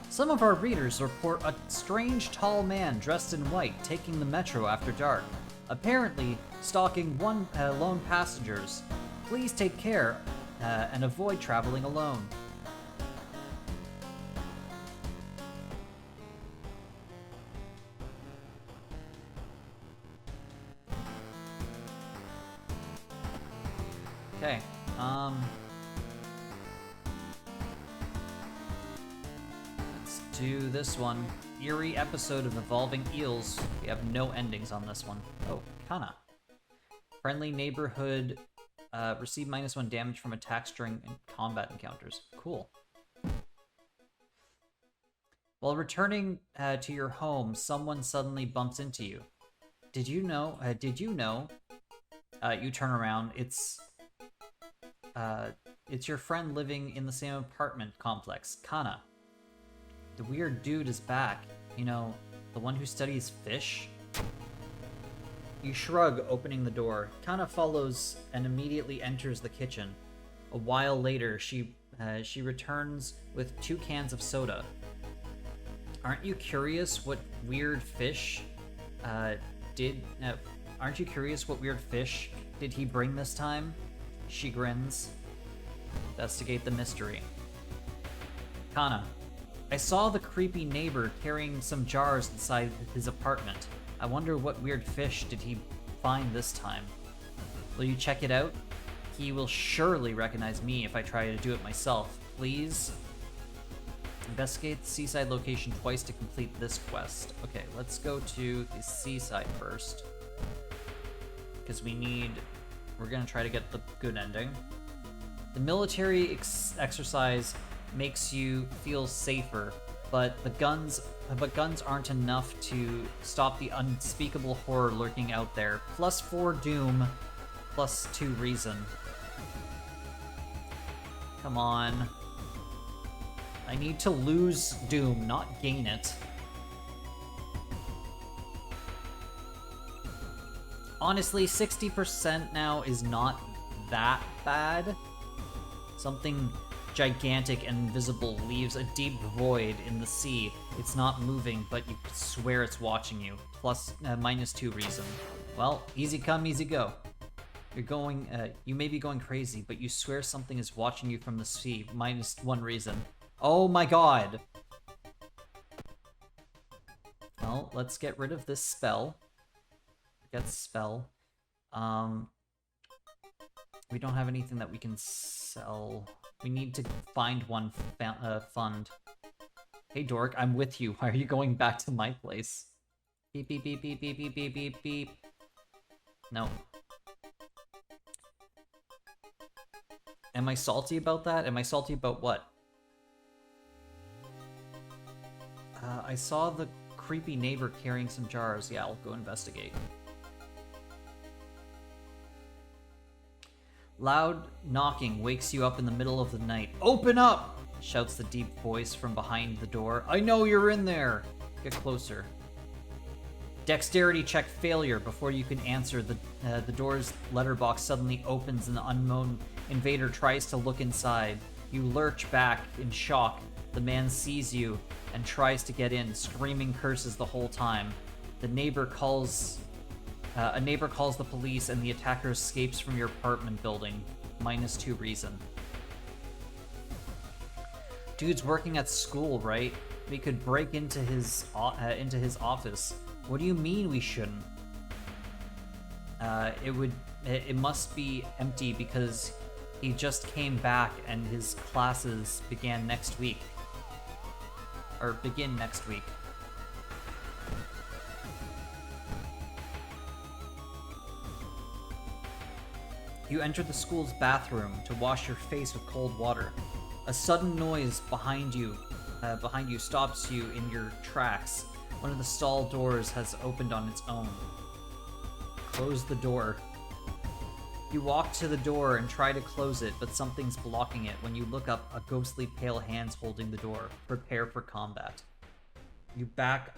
Some of our readers report a strange tall man dressed in white taking the metro after dark, apparently stalking lone passengers. Please take care and avoid traveling alone. Okay, let's do this one. Eerie episode of Evolving Eels. We have no endings on this one. Oh, Kana. Friendly neighborhood. Receive -1 damage from attacks during combat encounters. Cool. While returning to your home, someone suddenly bumps into you. Did you know? You turn around. It's your friend living in the same apartment complex, Kana. The weird dude is back. You know, the one who studies fish? You shrug, opening the door. Kana follows and immediately enters the kitchen. A while later, she returns with 2 cans of soda. Aren't you curious what weird fish Aren't you curious what weird fish did he bring this time? She grins. Investigate the mystery. Kana. I saw the creepy neighbor carrying some jars inside his apartment. I wonder what weird fish did he find this time. Will you check it out? He will surely recognize me if I try to do it myself. Please? Investigate the seaside location twice to complete this quest. Okay, let's go to the seaside first. Because we're gonna try to get the good ending. The military exercise makes you feel safer, but guns aren't enough to stop the unspeakable horror lurking out there. +4 doom, +2 reason. Come on. I need to lose doom, not gain it. Honestly, 60% now is not that bad. Something gigantic and invisible leaves a deep void in the sea. It's not moving, but you swear it's watching you. -2 reason. Well, easy come, easy go. You may be going crazy, but you swear something is watching you from the sea. -1 reason. Oh my god! Well, let's get rid of this spell. Get spell. We don't have anything that we can sell. We need to find one fund. Hey dork, I'm with you. Why are you going back to my place? Beep beep beep beep beep beep beep beep beep. No. Am I salty about that? Am I salty about what? I saw the creepy neighbor carrying some jars. Yeah, I'll go investigate. Loud knocking wakes you up in the middle of the night. Open up! Shouts the deep voice from behind the door. I know you're in there! Get closer. Dexterity check failure before you can answer. The door's letterbox suddenly opens and the unknown invader tries to look inside. You lurch back in shock. The man sees you and tries to get in, screaming curses the whole time. A neighbor calls the police and the attacker escapes from your apartment building. -2 reason. Dude's working at school, right? We could break into his office. What do you mean we shouldn't? It must be empty because he just came back and his classes begin next week. You enter the school's bathroom to wash your face with cold water. A sudden noise behind you stops you in your tracks. One of the stall doors has opened on its own. Close the door. You walk to the door and try to close it, but something's blocking it. When you look up, a ghostly pale hand's holding the door. Prepare for combat. You back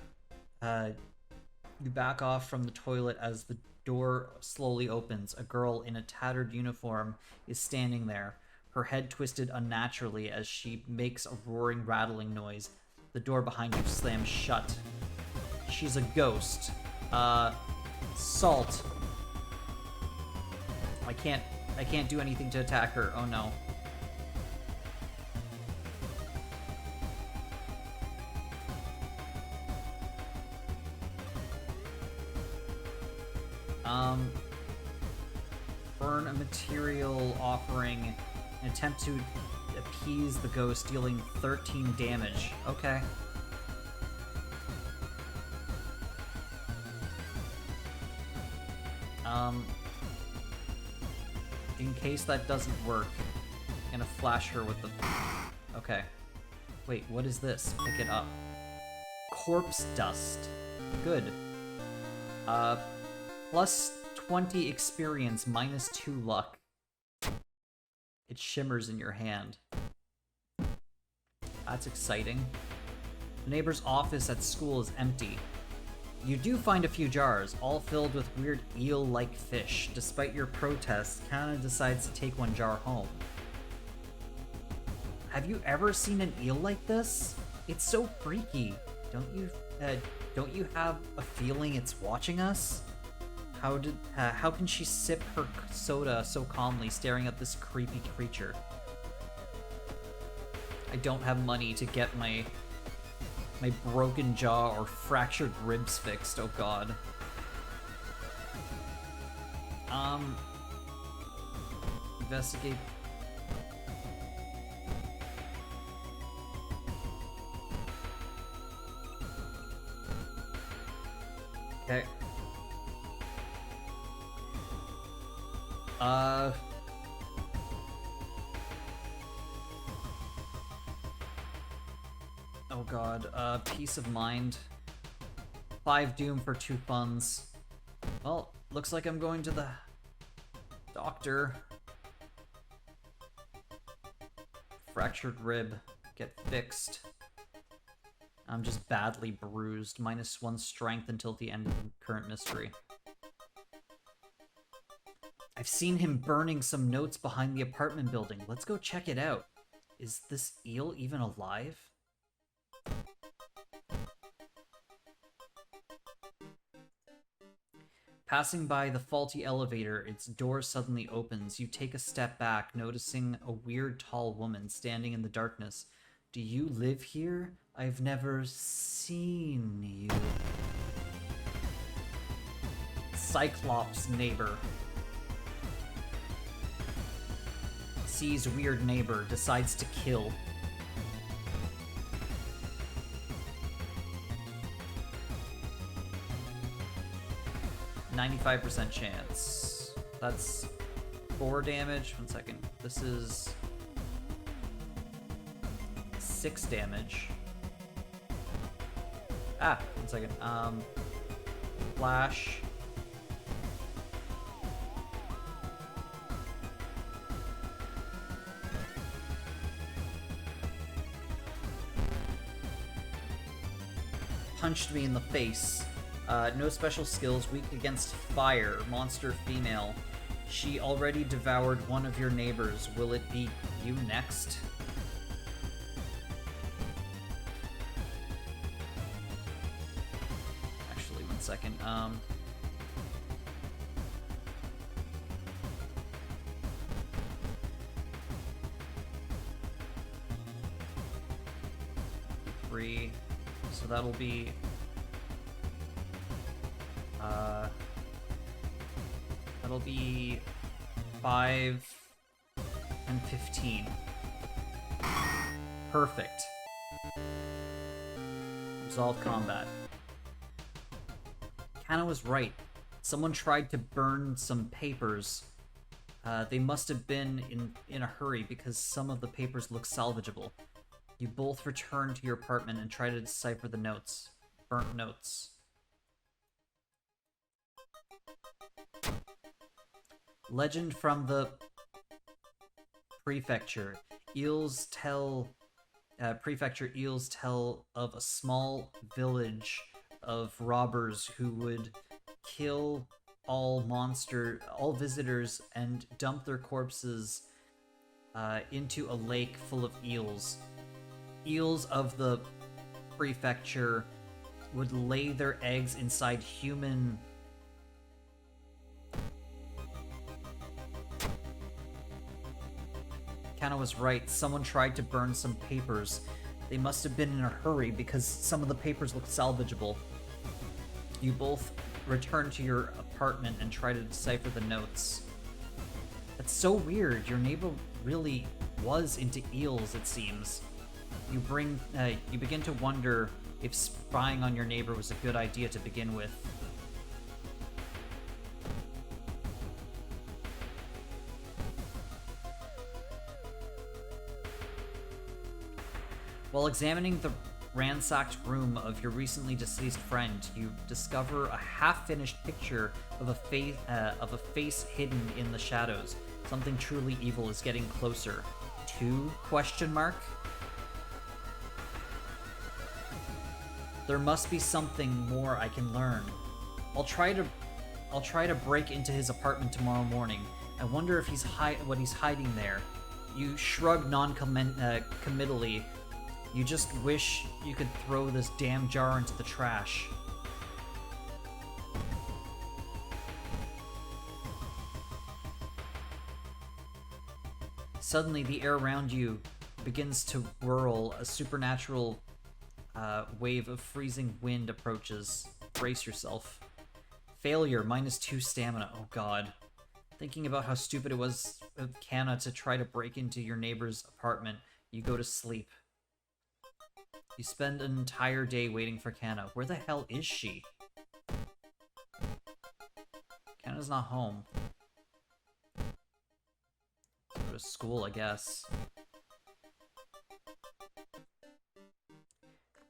off from the toilet as the door slowly opens. A girl in a tattered uniform is standing there, her head twisted unnaturally as she makes a roaring, rattling noise. The door behind you slams shut. She's a ghost. Salt. I can't do anything to attack her. Oh no. Burn a material offering and attempt to appease the ghost, dealing 13 damage. Okay. In case that doesn't work, I'm gonna flash her with the... Okay. Wait, what is this? Pick it up. Corpse dust. Good. Plus 20 experience, minus 2 luck. It shimmers in your hand. That's exciting. The neighbor's office at school is empty. You do find a few jars, all filled with weird eel-like fish. Despite your protests, Kana decides to take one jar home. Have you ever seen an eel like this? It's so freaky. Don't you have a feeling it's watching us? How can she sip her soda so calmly, staring at this creepy creature? I don't have money to get my broken jaw or fractured ribs fixed, oh god. Investigate. Okay. Oh god, peace of mind. 5 doom for 2 funds. Well, looks like I'm going to the doctor. Fractured rib. Get fixed. I'm just badly bruised. Minus 1 strength until the end of the current mystery. I've seen him burning some notes behind the apartment building. Let's go check it out. Is this eel even alive? Passing by the faulty elevator, its door suddenly opens. You take a step back, noticing a weird tall woman standing in the darkness. Do you live here? I've never seen you. Cyclops neighbor. Sees weird neighbor, decides to kill. %95 chance. That's 4 damage. 1 second. This is 6 damage. 1 second. Flash. Punched me in the face. No special skills, weak against fire, monster female. She already devoured one of your neighbors. Will it be you next? Actually, 1 second. Three. So that'll be... that'll be 5 and 15. Perfect. Resolve combat. Kana was right. Someone tried to burn some papers. They must have been in a hurry because some of the papers look salvageable. You both return to your apartment and try to decipher the notes. Burnt notes. Legend from the prefecture. Prefecture eels tell of a small village of robbers who would kill all visitors and dump their corpses into a lake full of eels. Eels of the prefecture would lay their eggs inside human... Kana was right. Someone tried to burn some papers. They must have been in a hurry because some of the papers looked salvageable. You both return to your apartment and try to decipher the notes. That's so weird. Your neighbor really was into eels, it seems. You begin to wonder if spying on your neighbor was a good idea to begin with. While examining the ransacked room of your recently deceased friend, you discover a half-finished picture of a face hidden in the shadows. Something truly evil is getting closer. 2? There must be something more I can learn. I'll try to break into his apartment tomorrow morning. I wonder if what he's hiding there. You shrug non-committally. You just wish you could throw this damn jar into the trash. Suddenly, the air around you begins to whirl. A supernatural wave of freezing wind approaches. Brace yourself. Failure, -2 stamina. Oh god. Thinking about how stupid it was of Kana to try to break into your neighbor's apartment, you go to sleep. You spend an entire day waiting for Kana. Where the hell is she? Kana's not home. Go to school, I guess.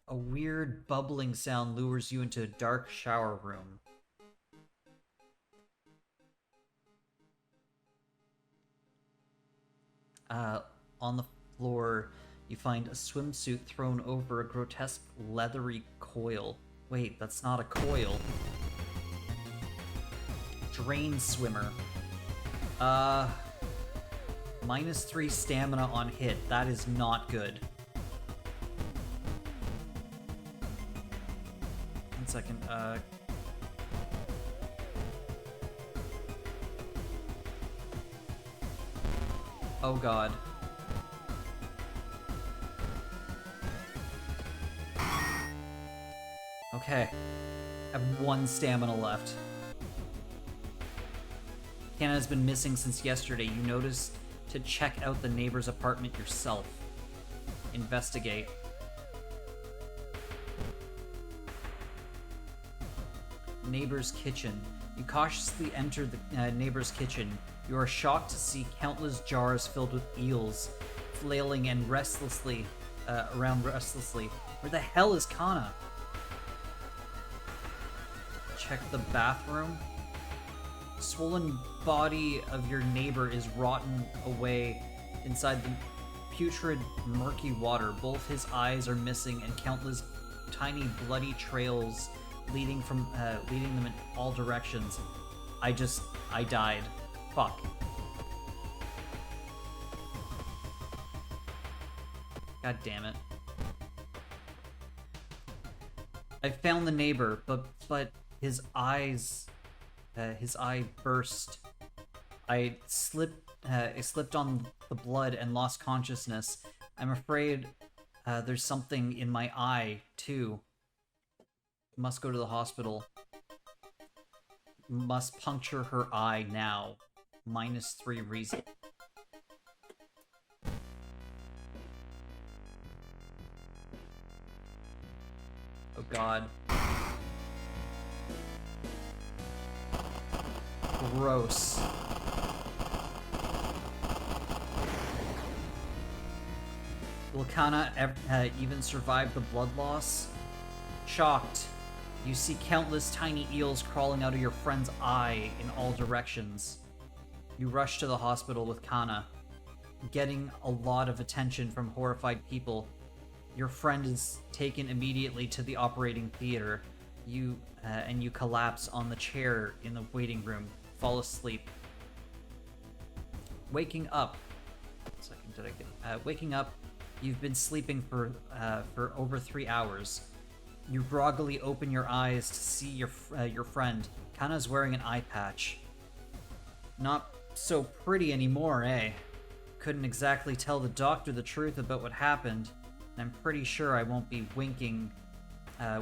A weird bubbling sound lures you into a dark shower room. On the floor, you find a swimsuit thrown over a grotesque leathery coil. Wait, that's not a coil. Drain swimmer. -3 stamina on hit. That is not good. 1 second, Oh god. Okay. I have 1 stamina left. Kana has been missing since yesterday. You noticed to check out the neighbor's apartment yourself. Investigate. Neighbor's kitchen. You cautiously enter the neighbor's kitchen. You are shocked to see countless jars filled with eels, flailing and around restlessly. Where the hell is Kana? Check the bathroom. Swollen body of your neighbor is rotten away inside the putrid, murky water. Both his eyes are missing, and countless tiny, bloody trails leading them in all directions. I died. Fuck. God damn it. I found the neighbor, but his eye burst. I slipped on the blood and lost consciousness. I'm afraid there's something in my eye, too. Must go to the hospital. Must puncture her eye now. -3 reason. Oh god. Gross. Will Kana even survive the blood loss? Shocked, you see countless tiny eels crawling out of your friend's eye in all directions. You rush to the hospital with Kana, getting a lot of attention from horrified people. Your friend is taken immediately to the operating theater. You collapse on the chair in the waiting room, fall asleep. Waking up, you've been sleeping for over 3 hours. You groggily open your eyes to see your friend. Kana's wearing an eye patch. Not so pretty anymore, eh? Couldn't exactly tell the doctor the truth about what happened, and I'm pretty sure I won't be winking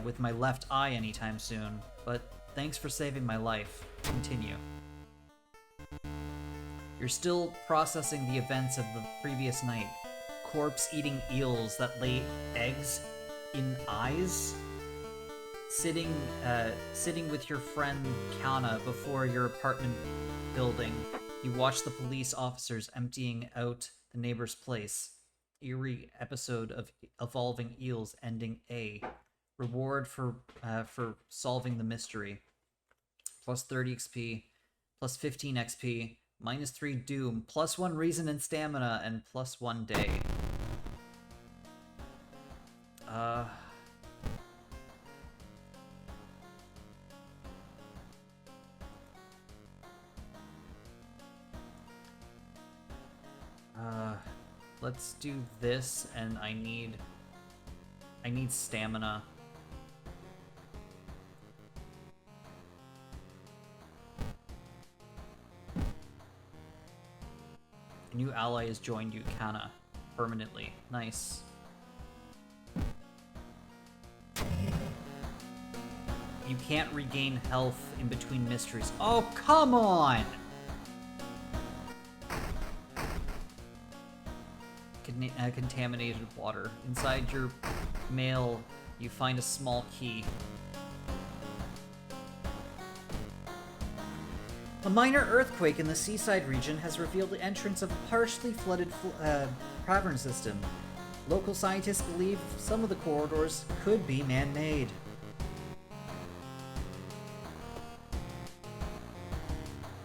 with my left eye anytime soon, but thanks for saving my life. Continue. You're still processing the events of the previous night. Corpse-eating eels that lay eggs in eyes? Sitting with your friend Kana before your apartment building, you watch the police officers emptying out the neighbor's place. Eerie episode of Evolving Eels ending A. Reward for solving the mystery. Plus 30 XP, plus 15 XP, minus 3 Doom, plus 1 Reason and Stamina, and plus 1 Day. Let's do this, and I need stamina. A new ally has joined you, Kana, permanently. Nice. You can't regain health in between mysteries. Oh, come on! Contaminated water. Inside your mail, you find a small key. A minor earthquake in the seaside region has revealed the entrance of a partially flooded cavern system. Local scientists believe some of the corridors could be man-made.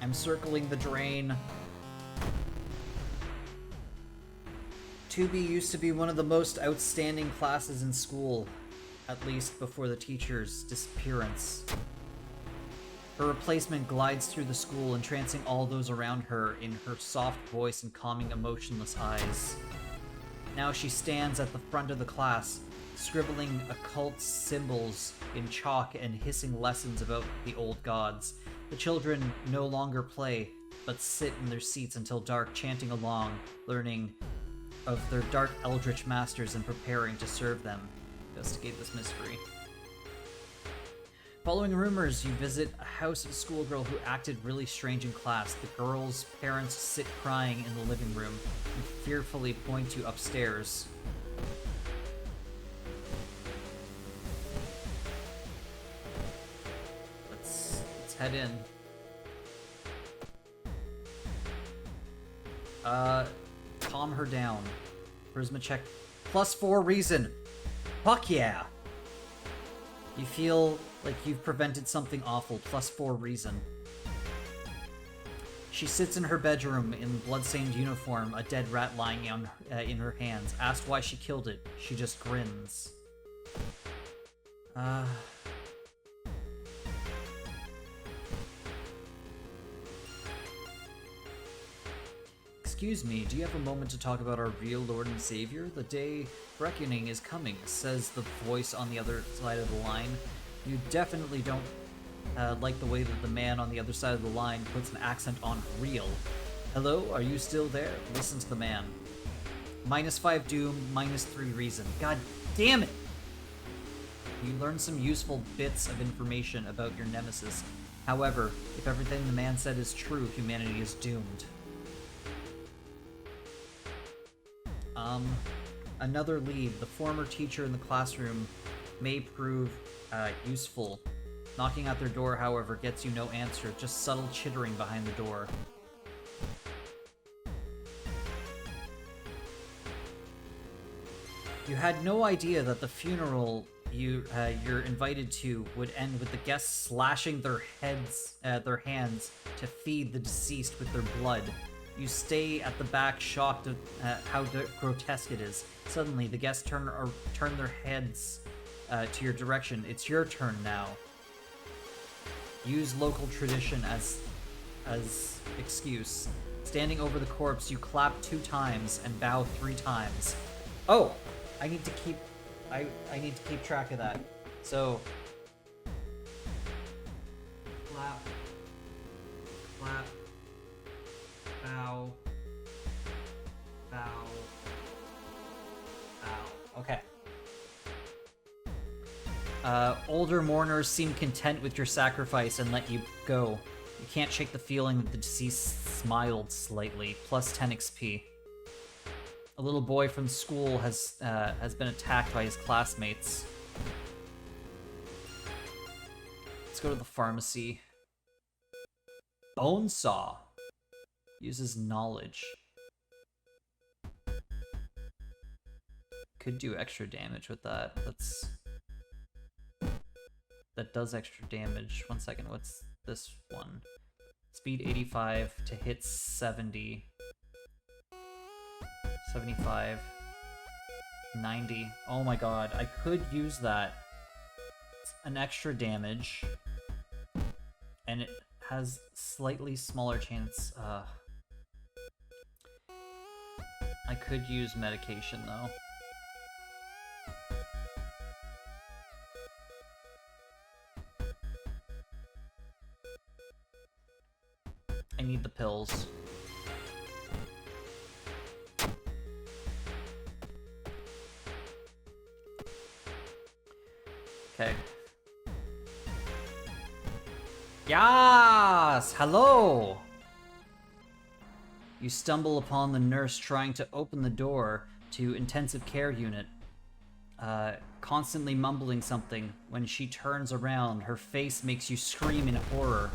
I'm circling the drain. 2B used to be one of the most outstanding classes in school, at least before the teacher's disappearance. Her replacement glides through the school, entrancing all those around her in her soft voice and calming, emotionless eyes. Now she stands at the front of the class, scribbling occult symbols in chalk and hissing lessons about the old gods. The children no longer play, but sit in their seats until dark, chanting along, learning of their dark eldritch masters and preparing to serve them. Investigate this mystery. Following rumors, you visit a house of a schoolgirl who acted really strange in class. The girl's parents sit crying in the living room and fearfully point you upstairs. Let's head in. Calm her down. Charisma check. Plus 4 reason. Fuck yeah! You feel like you've prevented something awful. Plus 4 reason. She sits in her bedroom in blood-stained uniform, a dead rat lying in her hands. Asked why she killed it, she just grins. Excuse me, do you have a moment to talk about our real Lord and Savior? The day of reckoning is coming, says the voice on the other side of the line. You definitely don't like the way that the man on the other side of the line puts an accent on real. Hello, are you still there? Listen to the man. Minus 5 Doom, minus 3 Reason. God damn it! You learn some useful bits of information about your nemesis. However, if everything the man said is true, humanity is doomed. Another lead. The former teacher in the classroom may prove useful. Knocking at their door, however, gets you no answer, just subtle chittering behind the door. You had no idea that the funeral you're invited to would end with the guests slashing their hands to feed the deceased with their blood. You stay at the back, shocked at how grotesque it is. Suddenly, the guests turn their heads to your direction. It's your turn now. Use local tradition as excuse. Standing over the corpse, you clap 2 times and bow 3 times. Oh, I need to keep track of that. So clap, bow, bow. Okay. Older mourners seem content with your sacrifice and let you go. You can't shake the feeling that the deceased smiled slightly. Plus 10 XP. A little boy from school has been attacked by his classmates. Let's go to the pharmacy. Bonesaw uses knowledge. Could do extra damage with that. That does extra damage. 1 second, what's this one? Speed 85 to hit 70. 75. 90. Oh my god, I could use that. It's an extra damage. And it has slightly smaller chance. I could use medication though. I need the pills. Okay. Yes! Hello! You stumble upon the nurse trying to open the door to intensive care unit. Constantly mumbling something. When she turns around, her face makes you scream in horror.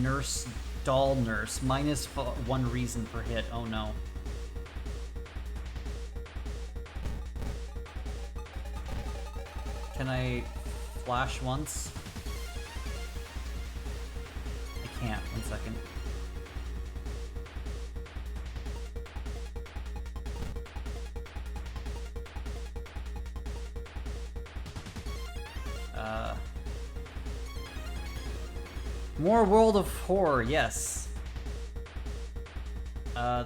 Nurse, doll nurse, minus 1 reason per hit. Oh no. Can I flash once? I can't. 1 second. More World of Horror, yes.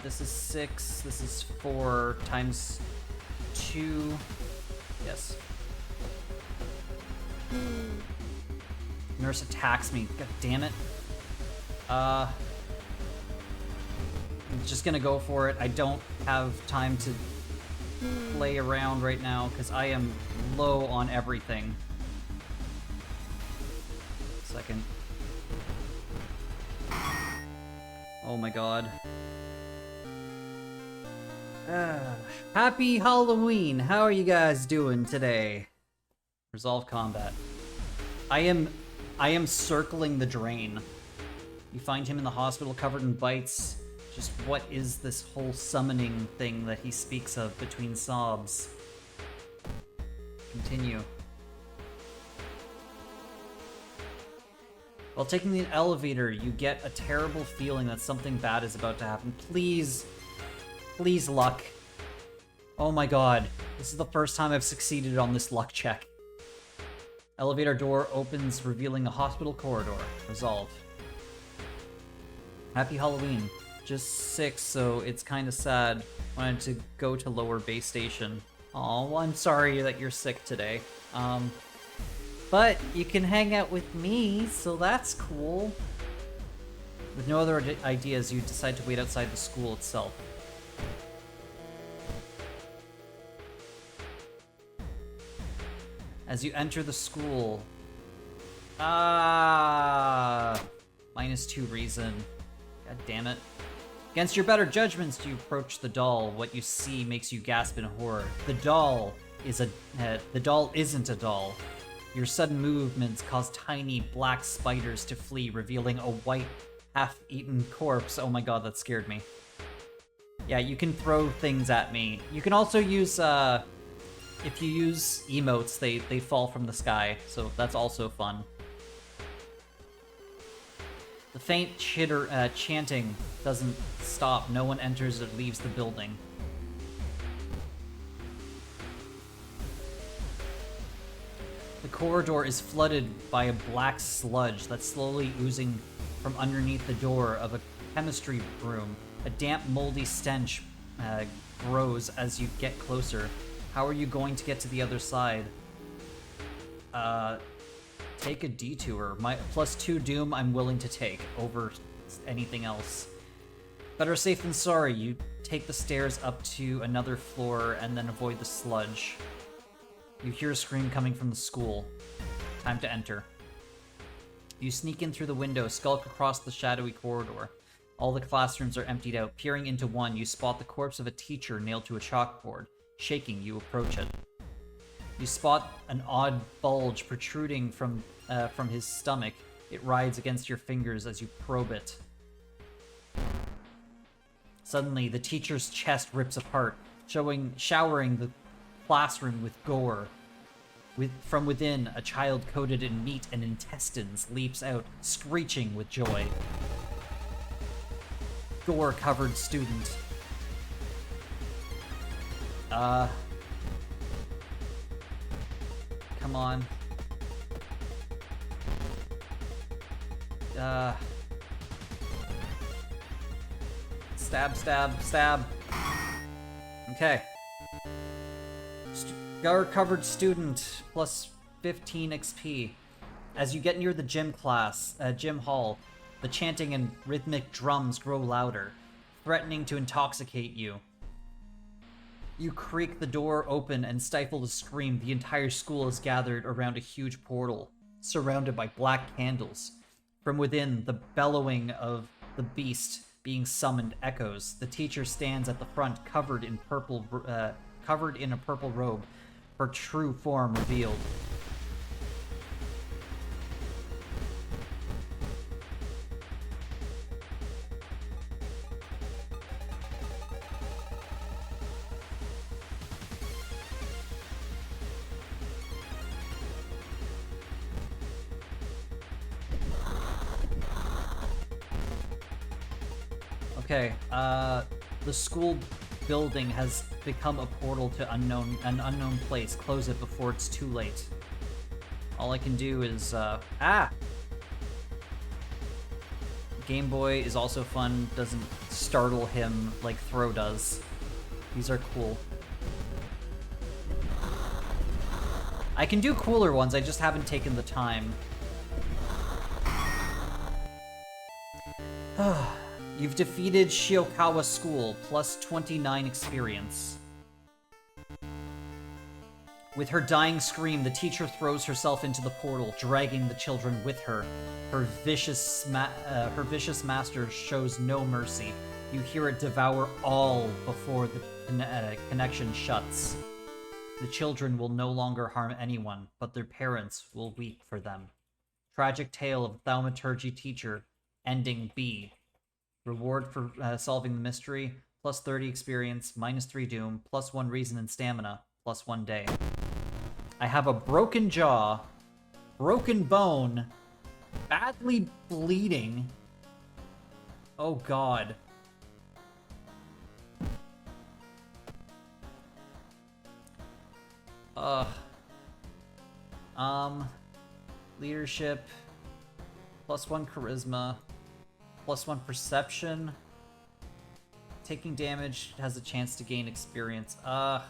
This is 6, this is 4 times 2. Yes. Nurse attacks me. God damn it. I'm just gonna go for it. I don't have time to play around right now because I am low on everything. Second. Oh my god. Happy Halloween! How are you guys doing today? Resolve combat. I am circling the drain. You find him in the hospital covered in bites. Just what is this whole summoning thing that he speaks of between sobs? Continue. While taking the elevator, you get a terrible feeling that something bad is about to happen. Please. Please, luck. Oh my god. This is the first time I've succeeded on this luck check. Elevator door opens, revealing a hospital corridor. Resolve. Happy Halloween. Just 6, so it's kind of sad. Wanted to go to Lower Bay Station. Aw, well, I'm sorry that you're sick today. But you can hang out with me, so that's cool. With no other ideas, you decide to wait outside the school itself. As you enter the school... minus 2 reason. God damn it. Against your better judgments, you approach the doll. What you see makes you gasp in horror. The doll isn't a doll. Your sudden movements cause tiny black spiders to flee, revealing a white, half-eaten corpse. Oh my god, that scared me. Yeah, you can throw things at me. You can also use If you use emotes, they fall from the sky, so that's also fun. The faint chanting doesn't stop. No one enters or leaves the building. The corridor is flooded by a black sludge that's slowly oozing from underneath the door of a chemistry room. A damp, moldy stench grows as you get closer. How are you going to get to the other side? Take a detour. My +2 doom I'm willing to take over anything else. Better safe than sorry. You take the stairs up to another floor and then avoid the sludge. You hear a scream coming from the school. Time to enter. You sneak in through the window, skulk across the shadowy corridor. All the classrooms are emptied out. Peering into one, you spot the corpse of a teacher nailed to a chalkboard. Shaking, you approach it. You spot an odd bulge protruding from his stomach. It rides against your fingers as you probe it. Suddenly, the teacher's chest rips apart, showering the classroom with gore. From within, a child coated in meat and intestines leaps out, screeching with joy. Gore-covered student. Come on. Stab, stab, stab. Okay. Gore-covered student, plus 15 XP. As you get near the gym hall, the chanting and rhythmic drums grow louder, threatening to intoxicate you. You creak the door open and stifle a scream. The entire school is gathered around a huge portal, surrounded by black candles. From within, the bellowing of the beast being summoned echoes. The teacher stands at the front, covered in a purple robe, her true form revealed. Okay, the school building has become a portal to an unknown place. Close it before it's too late. All I can do is, Game Boy is also fun, doesn't startle him like Throw does. These are cool. I can do cooler ones, I just haven't taken the time. You've defeated Shiokawa School, plus 29 experience. With her dying scream, the teacher throws herself into the portal, dragging the children with her. Her vicious master shows no mercy. You hear it devour all before the connection shuts. The children will no longer harm anyone, but their parents will weep for them. Tragic tale of thaumaturgy teacher, ending B. Reward for solving the mystery, plus 30 experience, minus 3 doom, plus 1 reason and stamina, plus 1 day. I have a broken jaw, broken bone, badly bleeding. Oh god. Leadership, plus 1 charisma, plus 1 perception. Taking damage has a chance to gain experience. I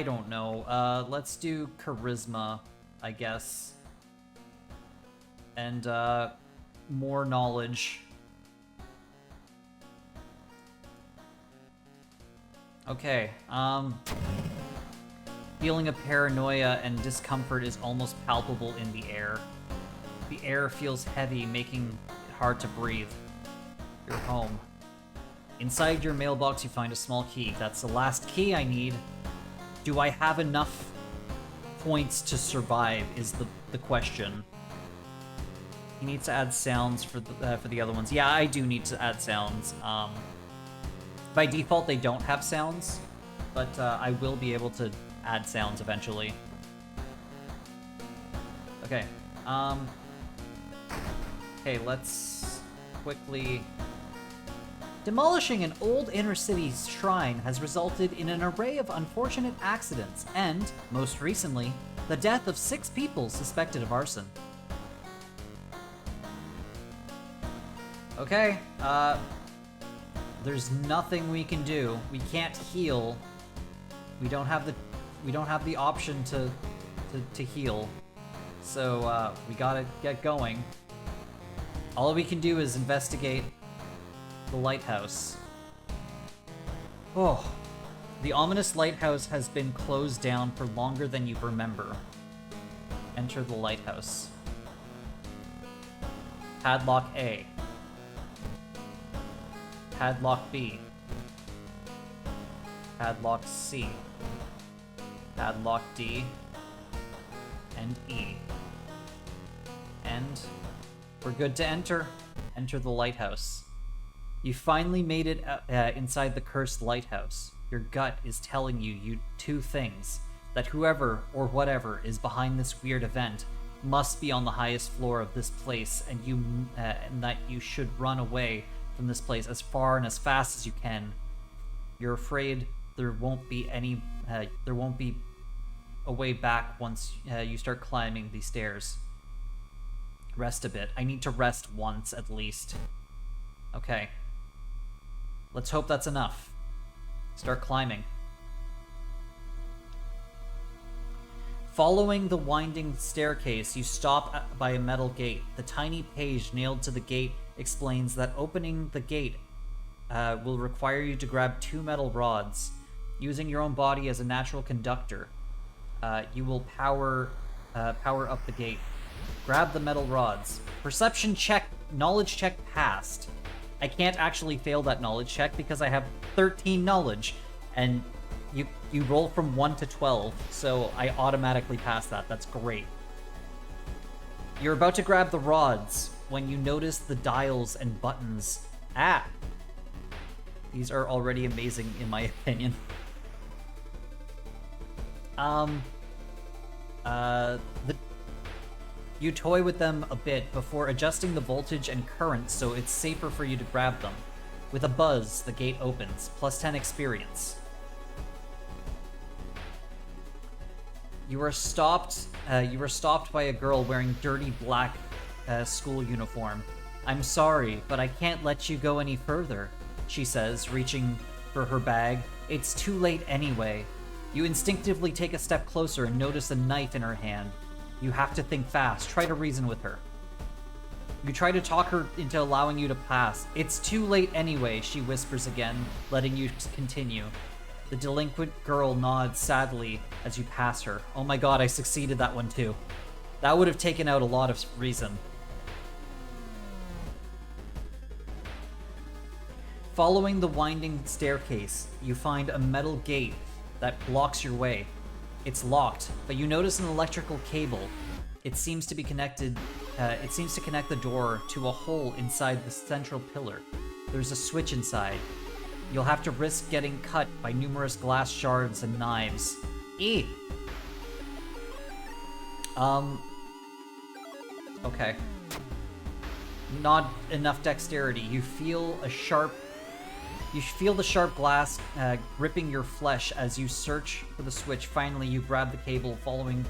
don't know. Let's do charisma, I guess. And, more knowledge. Okay, feeling of paranoia and discomfort is almost palpable in the air. The air feels heavy, making it hard to breathe. You're home. Inside your mailbox, you find a small key. That's the last key I need. Do I have enough points to survive is the question. He needs to add sounds for the other ones. Yeah, I do need to add sounds. By default, they don't have sounds. but I will be able to add sounds eventually. Okay, okay, let's quickly... Demolishing an old inner-city shrine has resulted in an array of unfortunate accidents and, most recently, the death of 6 people suspected of arson. Okay, there's nothing we can do. We can't heal. We don't have the option to heal. So, we gotta get going. All we can do is investigate the lighthouse. Oh, the ominous lighthouse has been closed down for longer than you remember. Enter the lighthouse. Padlock A. Padlock B. Padlock C. Padlock D. And E. And we're good to enter. Enter the lighthouse. You finally made it inside the cursed lighthouse. Your gut is telling you 2 things. That whoever or whatever is behind this weird event must be on the highest floor of this place, and that you should run away from this place as far and as fast as you can. You're afraid there won't be a way back once you start climbing these stairs. Rest a bit. I need to rest once at least. Okay. Let's hope that's enough. Start climbing. Following the winding staircase, you stop by a metal gate. The tiny page nailed to the gate explains that opening the gate will require you to grab 2 metal rods. Using your own body as a natural conductor, you will power up the gate. Grab the metal rods. Perception check, knowledge check passed. I can't actually fail that knowledge check because I have 13 knowledge, and you roll from 1 to 12, so I automatically pass that. That's great. You're about to grab the rods when you notice the dials and buttons. These are already amazing in my opinion. You toy with them a bit before adjusting the voltage and current so it's safer for you to grab them. With a buzz, the gate opens, plus 10 experience. You were stopped by a girl wearing dirty black school uniform. I'm sorry, but I can't let you go any further, she says, reaching for her bag. It's too late anyway. You instinctively take a step closer and notice a knife in her hand. You have to think fast. Try to reason with her. You try to talk her into allowing you to pass. It's too late anyway, she whispers again, letting you continue. The delinquent girl nods sadly as you pass her. Oh my god, I succeeded that one too. That would have taken out a lot of reason. Following the winding staircase, you find a metal gate that blocks your way. It's locked, but you notice an electrical cable. It seems to connect the door to a hole inside the central pillar. There's a switch inside. You'll have to risk getting cut by numerous glass shards and knives. Okay. Not enough dexterity. You feel the sharp glass gripping your flesh as you search for the switch. Finally, you grab the cable, following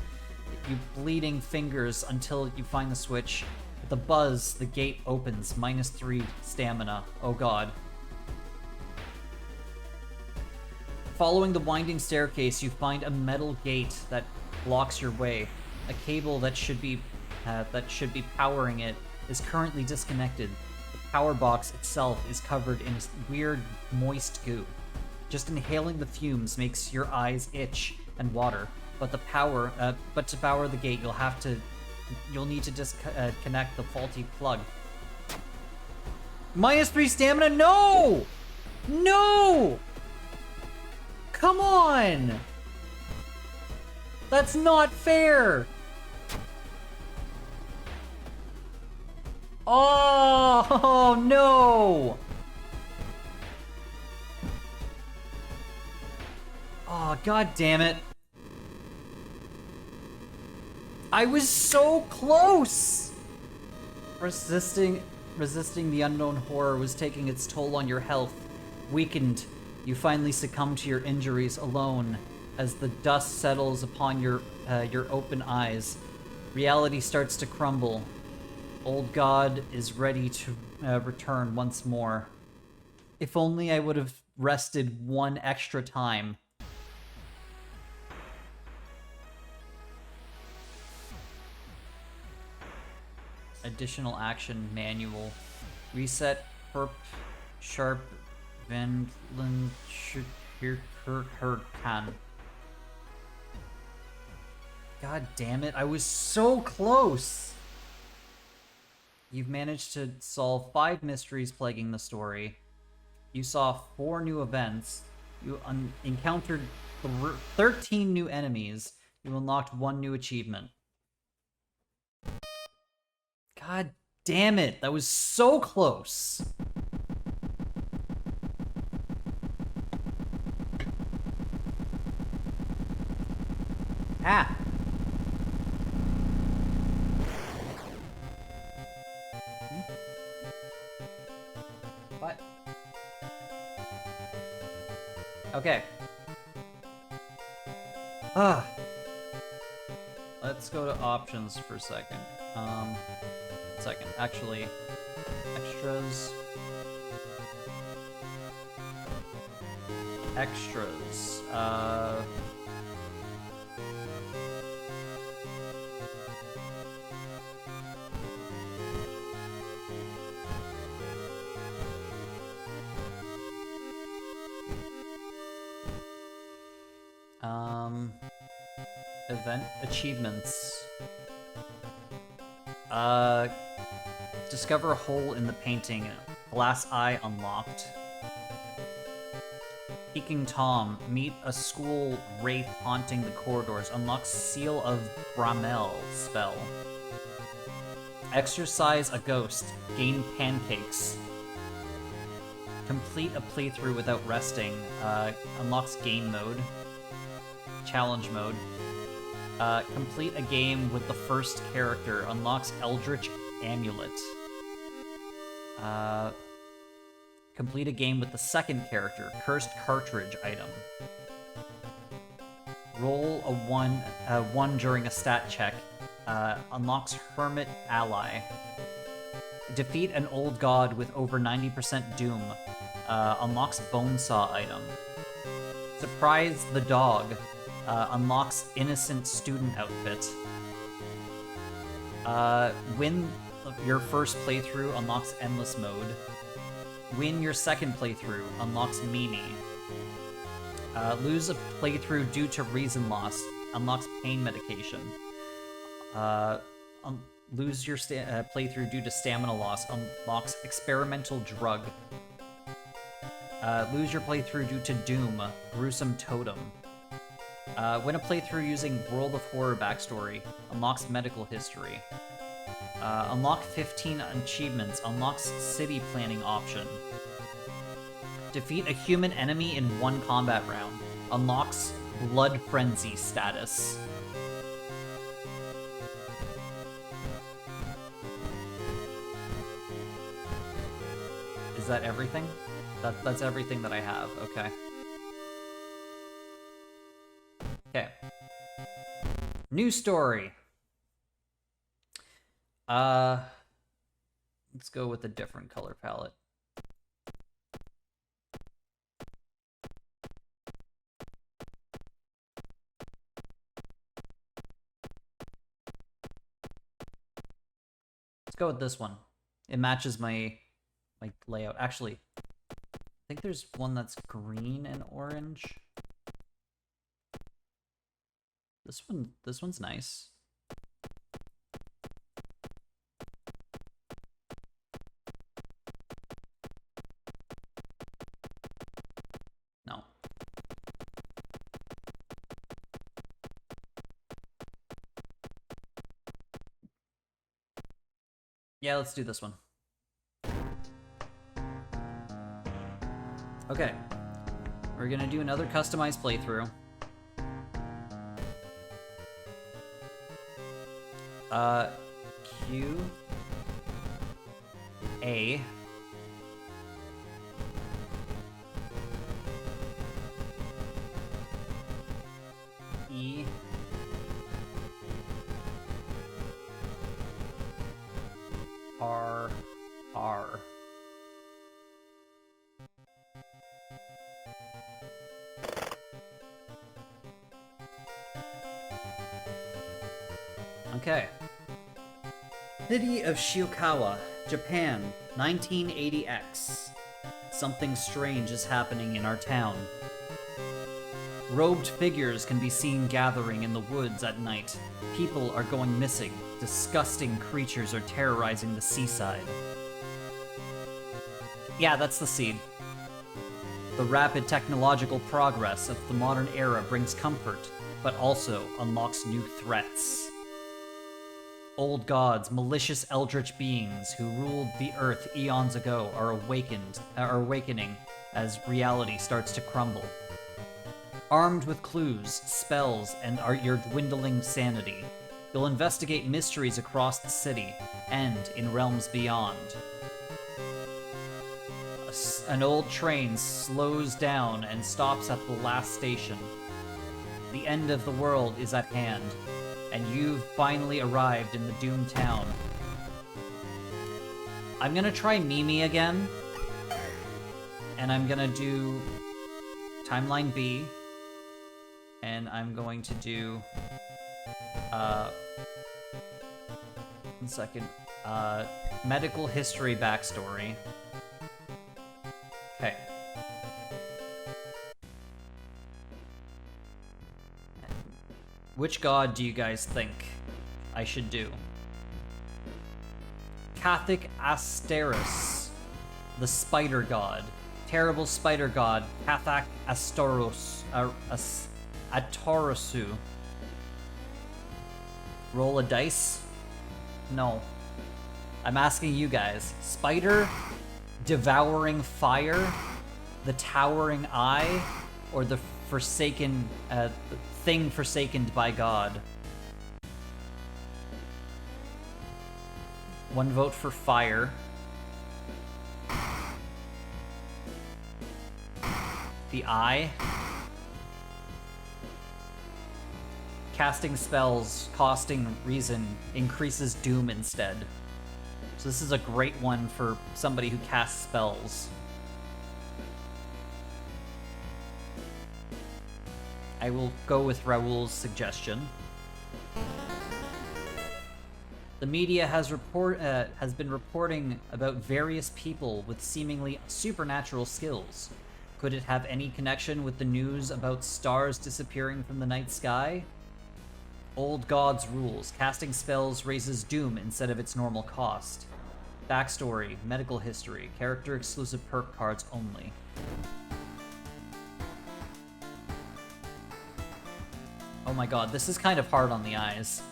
you bleeding fingers until you find the switch. With a buzz, the gate opens, -3 stamina. Oh god. Following the winding staircase, you find a metal gate that blocks your way. A cable that should be powering it is currently disconnected. The power box itself is covered in weird, moist goo. Just inhaling the fumes makes your eyes itch and water. But to power the gate, you'll need to disconnect the faulty plug. -3 stamina? No! No! Come on! That's not fair! Oh no! Oh, god damn it. I was so close! Resisting the unknown horror was taking its toll on your health. Weakened, you finally succumb to your injuries alone as the dust settles upon your open eyes. Reality starts to crumble. Old God is ready to return once more. If only I would have rested one extra time. Additional action manual. Reset perp sharp Vandland can. God damn it, I was so close! You've managed to solve 5 mysteries plaguing the story. You saw 4 new events. You encountered 13 new enemies. You unlocked 1 new achievement. God damn it, that was so close! Ah! What? Okay. Let's go to options for a second. Actually, extras. Event achievements. Discover a hole in the painting. Glass eye unlocked. Peking Tom. Meet a school wraith haunting the corridors. Unlocks Seal of Bramel spell. Exercise a ghost. Gain pancakes. Complete a playthrough without resting. Unlocks game mode. Challenge mode. Complete a game with the first character. Unlocks Eldritch Amulet. Complete a game with the second character. Cursed Cartridge item. Roll a 1 during a stat check. Unlocks Hermit Ally. Defeat an old god with over 90% doom. Unlocks Bonesaw item. Surprise the dog. Unlocks Innocent Student outfit. Win your first playthrough, unlocks Endless mode. Win your second playthrough, unlocks Mimi. Lose a playthrough due to reason loss, unlocks pain medication. Lose your playthrough due to stamina loss, unlocks experimental drug. Lose your playthrough due to doom, gruesome totem. Win a playthrough using World of Horror backstory, unlocks medical history. Unlock 15 achievements, unlocks city planning option. Defeat a human enemy in 1 combat round, unlocks Blood Frenzy status. Is that everything? That's everything that I have, okay. Okay. New story. Let's go with a different color palette. Let's go with this one. It matches my layout. Actually, I think there's one that's green and orange. This one's nice. No. Yeah, let's do this one. Okay. We're gonna do another customized playthrough. Q A E R R. Okay. City of Shiokawa, Japan, 1980X. Something strange is happening in our town. Robed figures can be seen gathering in the woods at night. People are going missing. Disgusting creatures are terrorizing the seaside. Yeah, that's the seed. The rapid technological progress of the modern era brings comfort, but also unlocks new threats. Old gods, malicious eldritch beings who ruled the earth eons ago are awakening as reality starts to crumble. Armed with clues, spells, and your dwindling sanity, you'll investigate mysteries across the city and in realms beyond. An old train slows down and stops at the last station. The end of the world is at hand, and you've finally arrived in the doomed town. I'm gonna try Mimi again, and I'm gonna do Timeline B, and I'm going to do, 1 second, medical history backstory. Okay. Which god do you guys think I should do? Kathik Asteris, the spider god. Terrible spider god, Kathak Atorosu. Roll a dice? No. I'm asking you guys. Spider, devouring fire, the towering eye, or the forsaken, thing forsaken by God? One vote for fire. The eye. Casting spells, costing reason, increases doom instead. So this is a great one for somebody who casts spells. I will go with Raoul's suggestion. The media has been reporting about various people with seemingly supernatural skills. Could it have any connection with the news about stars disappearing from the night sky? Old Gods rules. Casting spells raises doom instead of its normal cost. Backstory, medical history, character exclusive perk cards only. Oh my god, this is kind of hard on the eyes.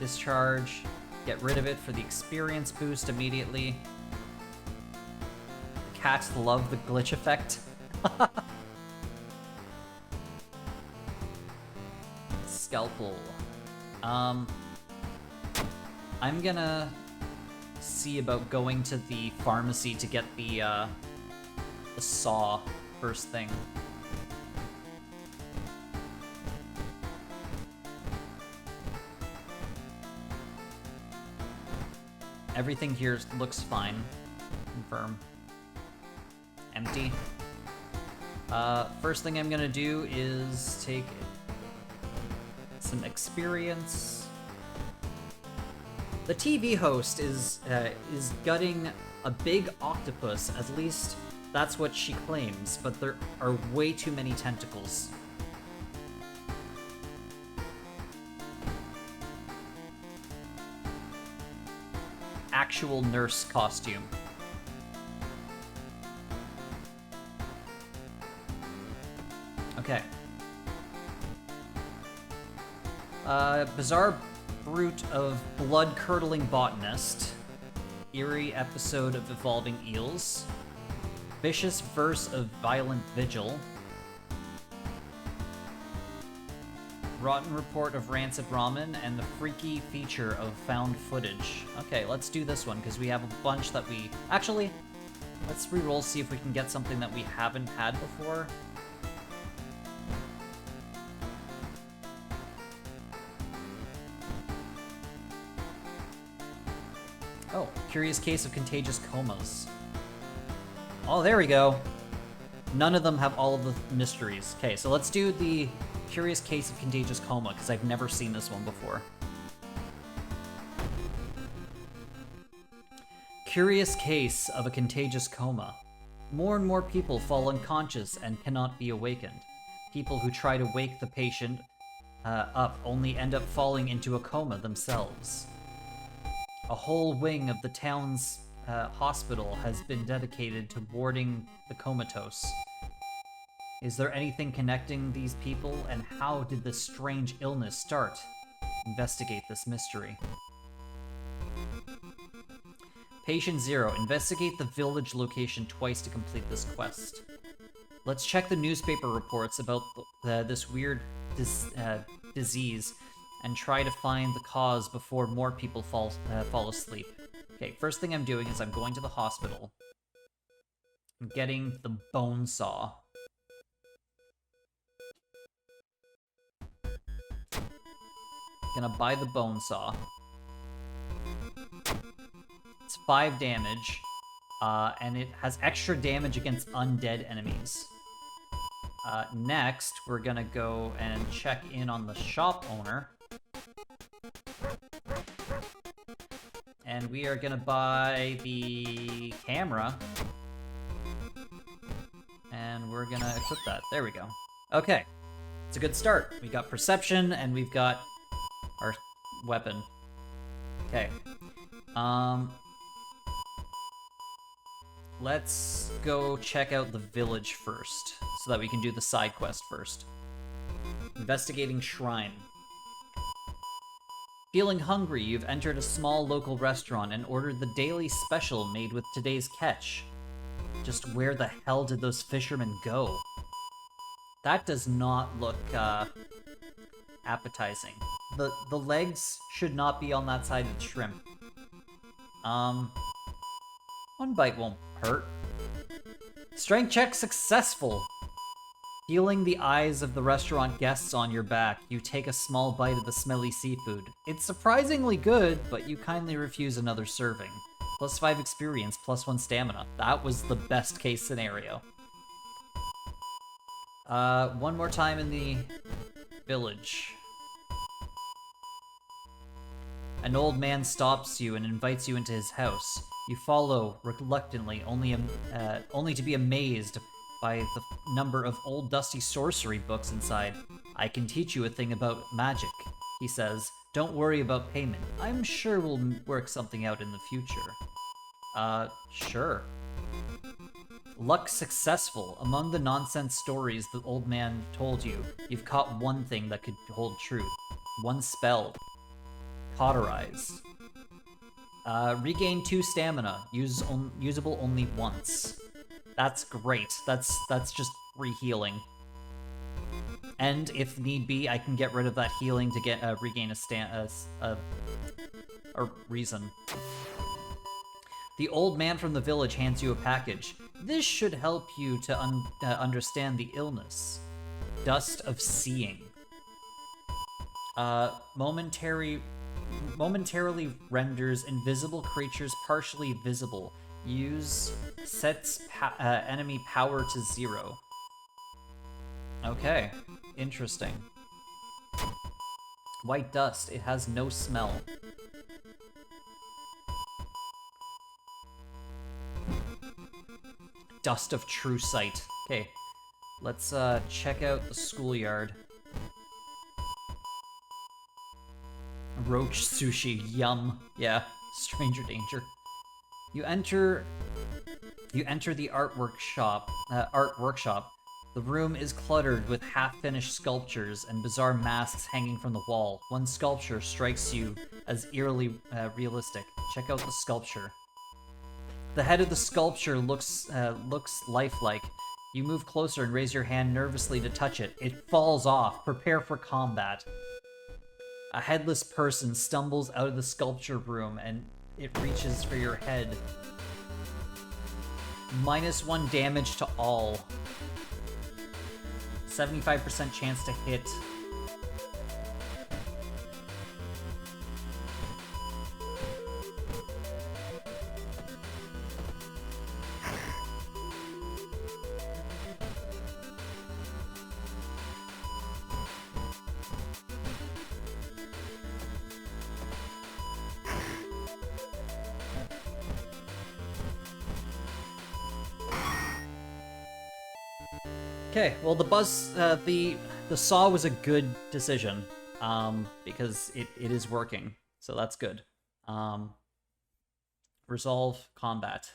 Discharge. Get rid of it for the experience boost immediately. Cats love the glitch effect. Scalpel. I'm gonna see about going to the pharmacy to get the saw first thing. Everything here looks fine. Confirm. Empty. First thing I'm gonna do is take some experience. The TV host is gutting a big octopus, at least that's what she claims, but there are way too many tentacles. Actual nurse costume. Okay. Bizarre brute of blood-curdling botanist. Eerie episode of Evolving Eels. Vicious verse of violent vigil. rotten report of rancid ramen, and the freaky feature of found footage. Okay, let's do this one, because we have a bunch that we... Actually, let's reroll, see if we can get something that we haven't had before. Oh, curious case of contagious comas. Oh, there we go. None of them have all of the mysteries. Okay, so let's do the curious case of contagious coma, because I've never seen this one before. Curious case of a contagious coma. More and more people fall unconscious and cannot be awakened. People who try to wake the patient up only end up falling into a coma themselves. A whole wing of the town's hospital has been dedicated to warding the comatose. Is there anything connecting these people, and how did this strange illness start? Investigate this mystery. Patient 0, investigate the village location twice to complete this quest. Let's check the newspaper reports about this weird disease and try to find the cause before more people fall asleep. Okay, first thing I'm doing is I'm going to the hospital. I'm getting the bone saw. Gonna buy the bone saw. It's 5 damage, and it has extra damage against undead enemies. Next, we're gonna go and check in on the shop owner. And we are gonna buy the camera. And we're gonna equip that. There we go. Okay. It's a good start. We got perception, and we've got our weapon. Okay. Let's go check out the village first, so that we can do the side quest first. Investigating shrine. Feeling hungry, you've entered a small local restaurant and ordered the daily special made with today's catch. Just where the hell did those fishermen go? That does not look, appetizing. The legs should not be on that side of the shrimp. One bite won't hurt. Strength check successful! Feeling the eyes of the restaurant guests on your back, you take a small bite of the smelly seafood. It's surprisingly good, but you kindly refuse another serving. Plus 5 experience, plus 1 stamina. That was the best case scenario. One more time in the village. An old man stops you and invites you into his house. You follow reluctantly, only to be amazed by the number of old dusty sorcery books inside. I can teach you a thing about magic, he says. Don't worry about payment. I'm sure we'll work something out in the future. Sure. Luck successful. Among the nonsense stories the old man told you, you've caught one thing that could hold true. One spell. Cauterize. Regain 2 stamina. Usable only once. That's great. That's just re-healing. And if need be, I can get rid of that healing to get regain a reason. The old man from the village hands you a package. This should help you to understand the illness. Dust of seeing. Momentarily renders invisible creatures partially visible. Sets enemy power to 0. Okay, interesting. White dust, it has no smell. Dust of true sight. Okay, let's check out the schoolyard. Roach sushi, yum. Yeah, stranger danger. You enter the art workshop. The room is cluttered with half-finished sculptures and bizarre masks hanging from the wall. One sculpture strikes you as eerily realistic. Check out the sculpture. The head of the sculpture looks lifelike. You move closer and raise your hand nervously to touch it. It falls off. Prepare for combat. A headless person stumbles out of the sculpture room and it reaches for your head. -1 damage to all. 75% chance to hit. Okay, well the saw was a good decision, because it is working, so that's good. Resolve combat.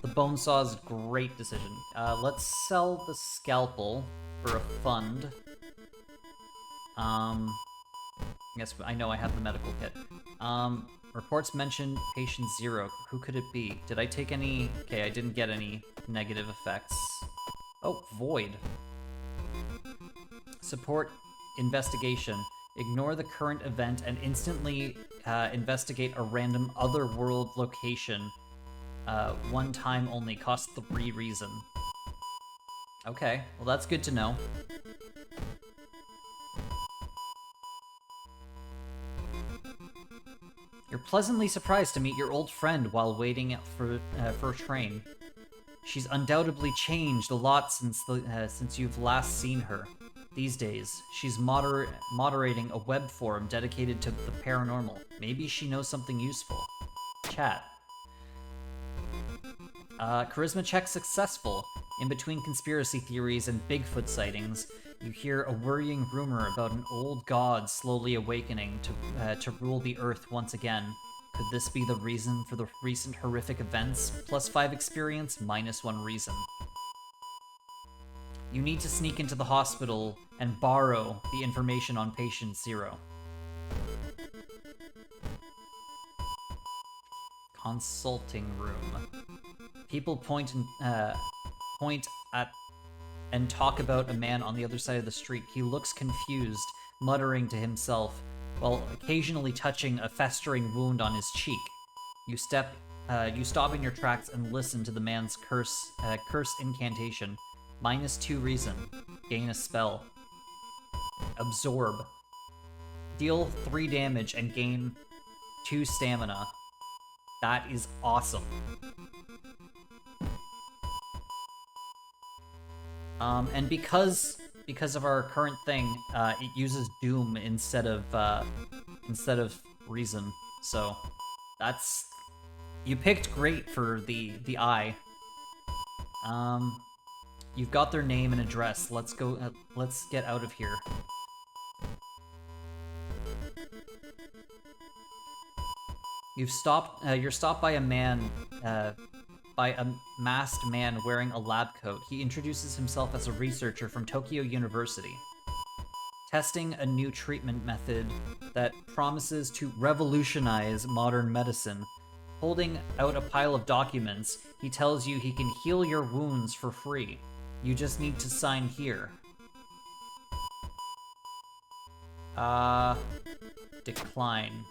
The bone saw is a great decision. Let's sell the scalpel for a fund. Yes, I know I have the medical kit. Reports mention patient 0. Who could it be? Did I take any... Okay, I didn't get any negative effects. Oh, void. Support investigation. Ignore the current event and instantly investigate a random otherworld location. 1 time only. Costs 3 reason. Okay, well that's good to know. You're pleasantly surprised to meet your old friend while waiting for a train. She's undoubtedly changed a lot since you've last seen her. These days, she's moderating a web forum dedicated to the paranormal. Maybe she knows something useful. Chat. Charisma check successful. In between conspiracy theories and Bigfoot sightings, you hear a worrying rumor about an old god slowly awakening to rule the Earth once again. Could this be the reason for the recent horrific events? +5 experience, -1 reason. You need to sneak into the hospital and borrow the information on patient 0. Consulting room. People point at and talk about a man on the other side of the street. He looks confused, muttering to himself, while occasionally touching a festering wound on his cheek. You stop in your tracks and listen to the man's curse incantation. -2 reason. Gain a spell. Absorb. Deal 3 damage and gain 2 stamina. That is awesome. And because of our current thing, it uses Doom instead of Reason. So that's... You picked great for the eye. You've got their name and address. Let's go. Let's get out of here. You're stopped by a man, by a masked man wearing a lab coat. He introduces himself as a researcher from Tokyo University, testing a new treatment method that promises to revolutionize modern medicine. Holding out a pile of documents, he tells you he can heal your wounds for free. You just need to sign here. Decline.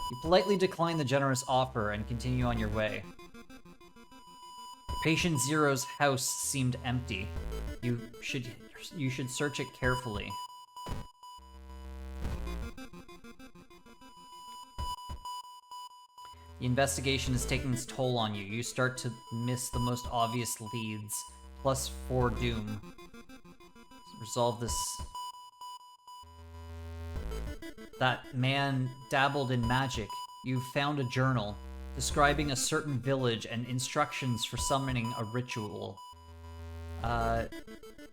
You politely decline the generous offer and continue on your way. Patient Zero's house seemed empty. You should search it carefully. The investigation is taking its toll on you. You start to miss the most obvious leads. +4 Doom. Resolve this. That man dabbled in magic. You found a journal describing a certain village and instructions for summoning a ritual.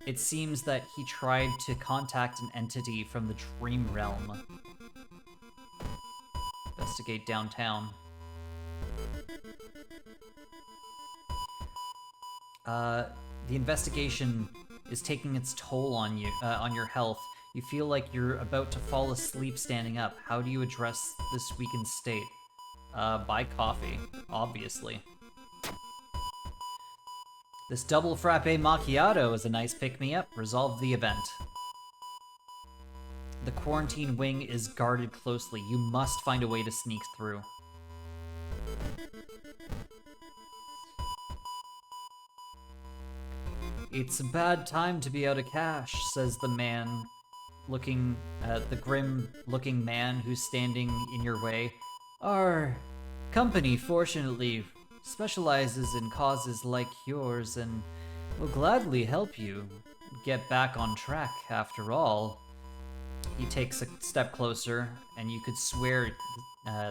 It seems that he tried to contact an entity from the Dream Realm. Investigate downtown. The investigation is taking its toll on you, on your health. You feel like you're about to fall asleep standing up. How do you address this weakened state? Buy coffee, obviously. This double frappe macchiato is a nice pick-me-up. Resolve the event. The quarantine wing is guarded closely. You must find a way to sneak through. It's a bad time to be out of cash, says the man, the grim-looking man who's standing in your way. Our company, fortunately, specializes in causes like yours and will gladly help you get back on track after all. He takes a step closer, and you could swear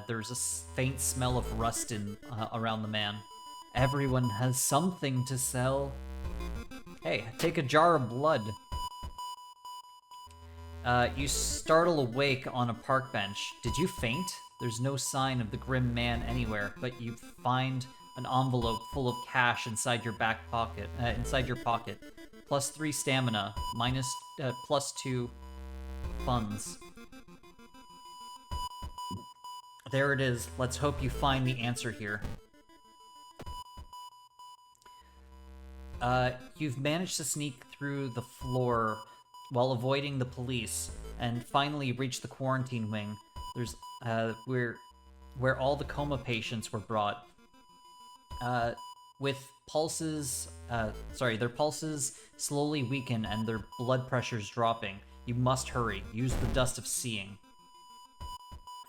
there's a faint smell of rust around the man. Everyone has something to sell. Hey, take a jar of blood. You startle awake on a park bench. Did you faint? There's no sign of the grim man anywhere, but you find an envelope full of cash inside your back pocket. +3 stamina, +2 funds. There it is. Let's hope you find the answer here. You've managed to sneak through the floor while avoiding the police, and finally reach the quarantine wing. There's where all the coma patients were brought. With pulses, their pulses slowly weaken and their blood pressure's dropping. You must hurry. Use the Dust of Seeing.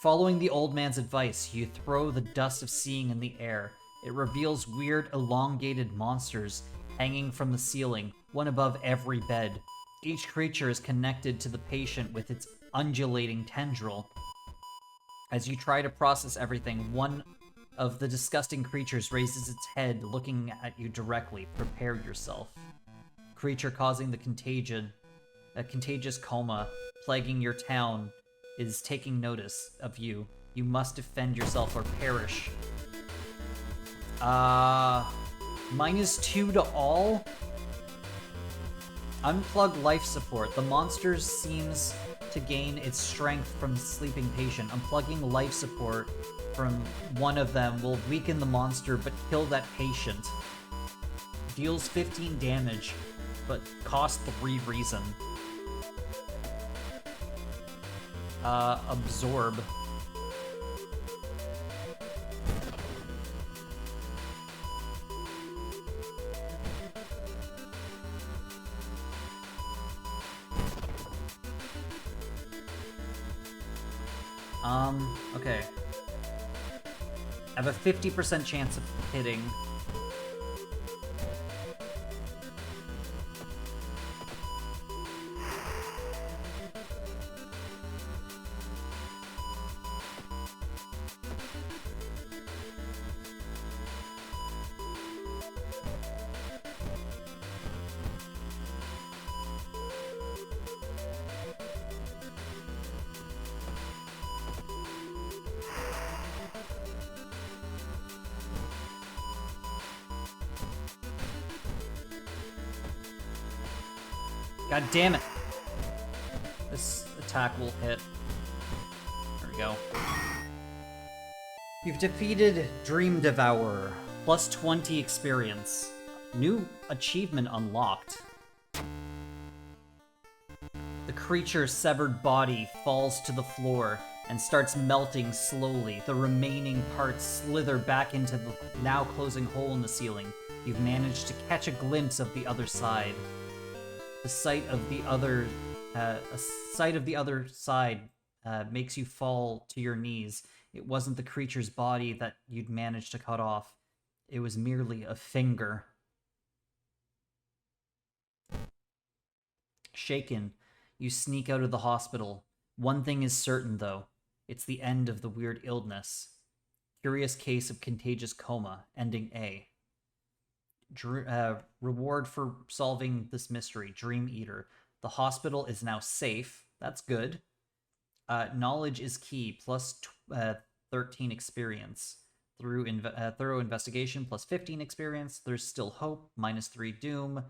Following the old man's advice, you throw the Dust of Seeing in the air. It reveals weird, elongated monsters hanging from the ceiling, one above every bed. Each creature is connected to the patient with its undulating tendril. As you try to process everything, one of the disgusting creatures raises its head, looking at you directly. Prepare yourself. Creature causing the contagious coma plaguing your town is taking notice of you. You must defend yourself or perish. -2 to all? Unplug life support. The monster seems to gain its strength from the sleeping patient. Unplugging life support from one of them will weaken the monster but kill that patient. Deals 15 damage, but costs 3 reason. Absorb. Okay. I have a 50% chance of hitting. God damn it. This attack will hit. There we go. You've defeated Dream Devourer. +20 experience. New achievement unlocked. The creature's severed body falls to the floor and starts melting slowly. The remaining parts slither back into the now closing hole in the ceiling. You've managed to catch a glimpse of the other side. The sight of the other side makes you fall to your knees. It wasn't the creature's body that you'd managed to cut off. It was merely a finger. Shaken, you sneak out of the hospital. One thing is certain, though. It's the end of the weird illness. Curious case of contagious coma, ending A. Reward for solving this mystery, Dream Eater. The hospital is now safe. That's good. Knowledge is key, +13 experience. Thorough investigation, +15 experience. There's still hope, -3 doom.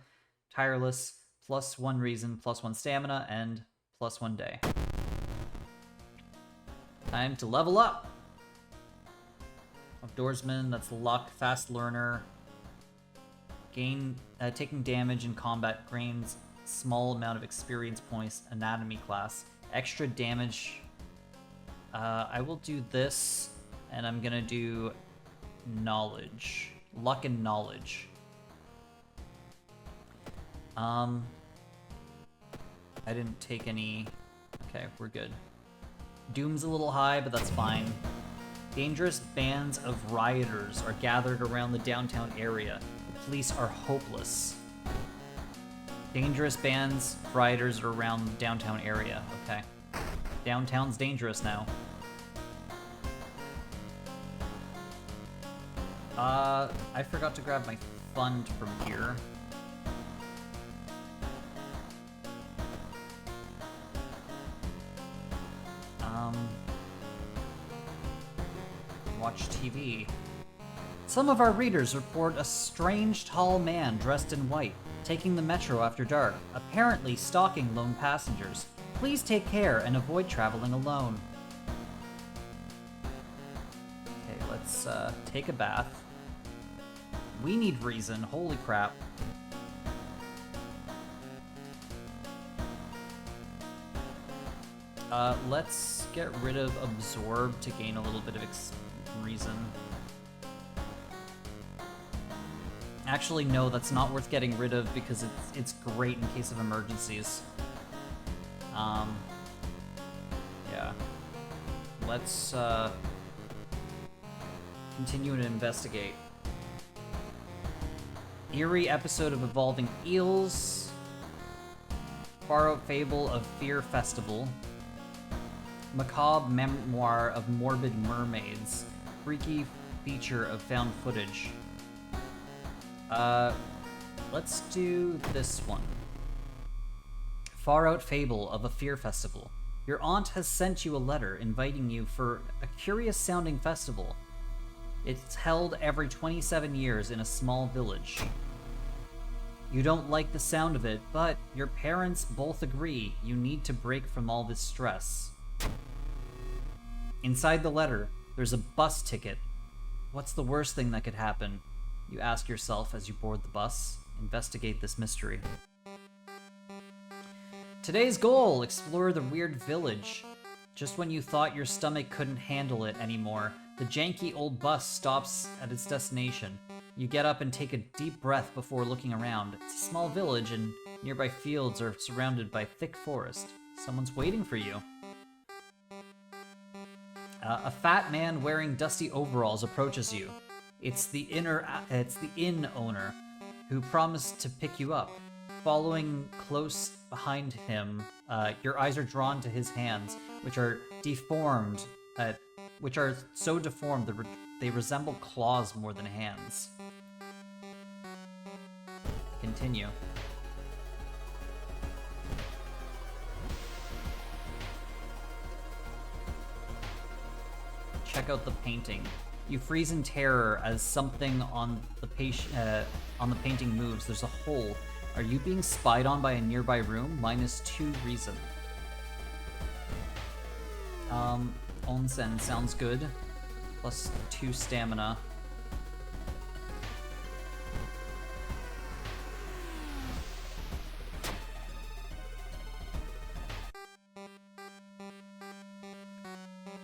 Tireless, +1 reason, +1 stamina, and +1 day. Time to level up. Outdoorsman, that's luck. Fast learner. Taking damage in combat gains small amount of experience points. Anatomy class. Extra damage. I will do this, and I'm gonna do knowledge. Luck and knowledge. I didn't take any... Okay, we're good. Doom's a little high, but that's fine. Dangerous bands of rioters are gathered around the downtown area. The police are hopeless. Dangerous bands of rioters are around the downtown area. Okay. Downtown's dangerous now. I forgot to grab my fund from here. Watch TV. Some of our readers report a strange tall man dressed in white, taking the metro after dark, apparently stalking lone passengers. Please take care and avoid traveling alone. Okay, let's take a bath. We need reason, holy crap. Let's get rid of Absorb to gain a little bit of reason. Actually, no, that's not worth getting rid of because it's great in case of emergencies. Yeah. Let's, continue to investigate. Eerie episode of Evolving Eels. Far Out Fable of Fear Festival. Macabre memoir of morbid mermaids. Freaky feature of found footage. Let's do this one. Far Out Fable of a Fear Festival. Your aunt has sent you a letter inviting you for a curious-sounding festival. It's held every 27 years in a small village. You don't like the sound of it, but your parents both agree you need to break from all this stress. Inside the letter, there's a bus ticket. What's the worst thing that could happen? You ask yourself as you board the bus. Investigate this mystery. Today's goal, explore the weird village. Just when you thought your stomach couldn't handle it anymore, the janky old bus stops at its destination. You get up and take a deep breath before looking around. It's a small village and nearby fields are surrounded by thick forest. Someone's waiting for you. A fat man wearing dusty overalls approaches you. It's the inn owner, who promised to pick you up. Following close behind him, your eyes are drawn to his hands, which are deformed, which are so deformed that they resemble claws more than hands. Continue. Check out the painting. You freeze in terror as something on the painting moves. There's a hole. Are you being spied on by a nearby room? -2 reason. Onsen sounds good. +2 stamina.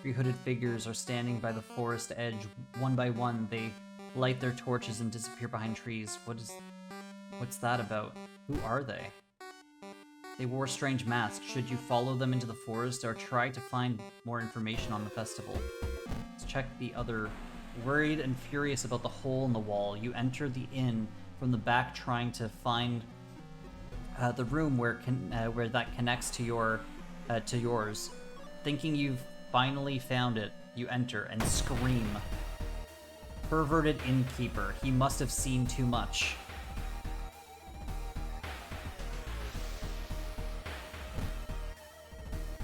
Three hooded figures are standing by the forest edge. One by one, they light their torches and disappear behind trees. What's that about? Who are they? They wore strange masks. Should you follow them into the forest or try to find more information on the festival? Let's check the other. Worried and furious about the hole in the wall, you enter the inn from the back, trying to find the room where that connects to yours. Thinking you've finally found it, you enter and scream. Perverted innkeeper. He must have seen too much.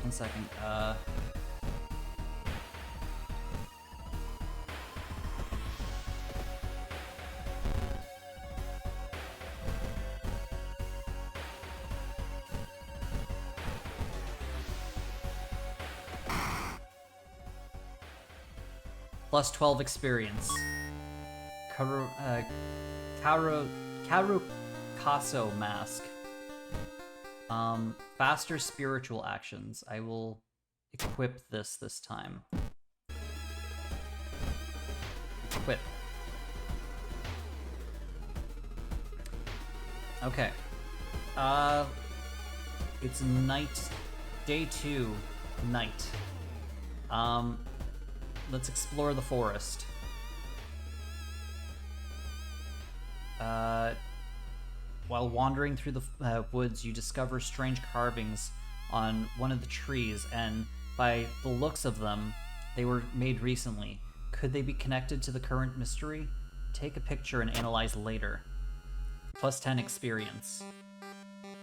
One second. +12 experience. Karukaso Mask. Faster spiritual actions. I will equip this time. Equip. Okay. It's night. Day 2, night. Let's explore the forest. While wandering through the woods, you discover strange carvings on one of the trees, and by the looks of them, they were made recently. Could they be connected to the current mystery? Take a picture and analyze later. Plus 10 experience.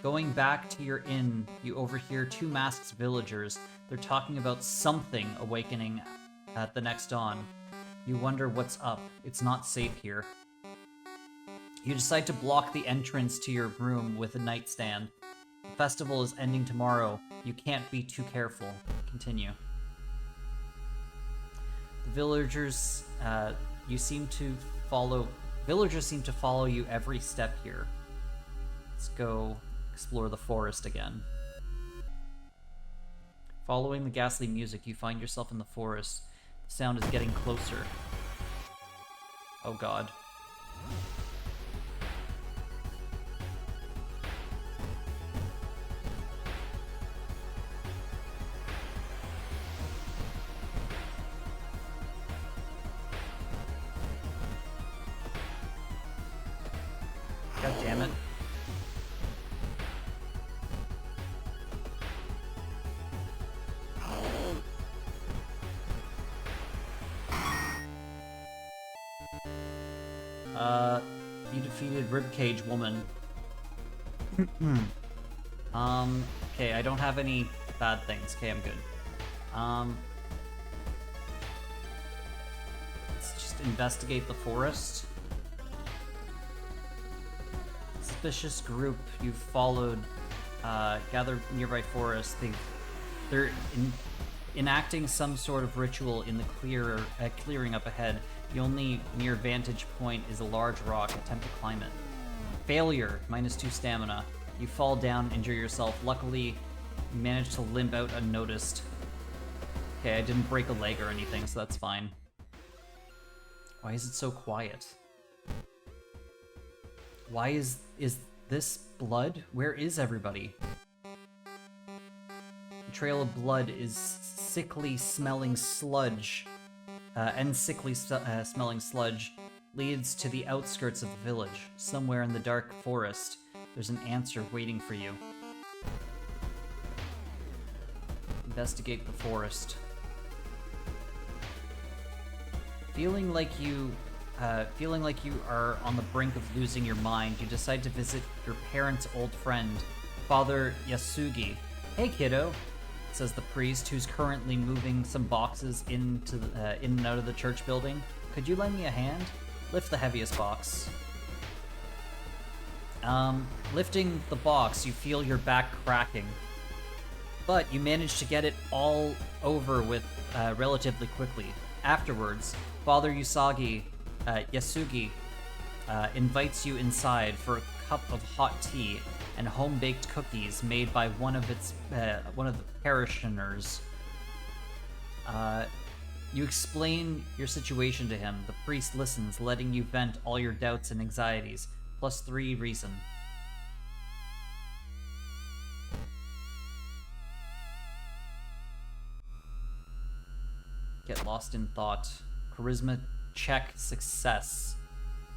Going back to your inn, you overhear 2 masked villagers. They're talking about something awakening at the next dawn. You wonder what's up. It's not safe here. You decide to block the entrance to your room with a nightstand. The festival is ending tomorrow. You can't be too careful. Continue. The villagers, Villagers seem to follow you every step here. Let's go explore the forest again. Following the ghastly music, you find yourself in the forest. The sound is getting closer. Oh god. God damn it. You defeated Ribcage Woman. Okay, I don't have any bad things. Okay, I'm good. Let's just investigate the forest. Suspicious group you've followed gather nearby forest. They're enacting some sort of ritual in the clearing up ahead. The only near vantage point is a large rock. Attempt to climb it. Failure. -2 stamina. You fall down, injure yourself. Luckily, you manage to limp out unnoticed. Okay, I didn't break a leg or anything, so that's fine. Why is it so quiet? Why is this blood? Where is everybody? The trail of blood is sickly smelling sludge, smelling sludge leads to the outskirts of the village. Somewhere in the dark forest, there's an answer waiting for you. Investigate the forest. Feeling like you are on the brink of losing your mind, you decide to visit your parents' old friend, Father Yasugi. Hey kiddo, says the priest, who's currently moving some boxes in and out of the church building. Could you lend me a hand? Lift the heaviest box. Lifting the box, you feel your back cracking. But you manage to get it all over with relatively quickly. Afterwards, Father Yasugi invites you inside for a cup of hot tea and home-baked cookies made by one of the parishioners. You explain your situation to him. The priest listens, letting you vent all your doubts and anxieties. +3 reason. Get lost in thought. Charisma check success.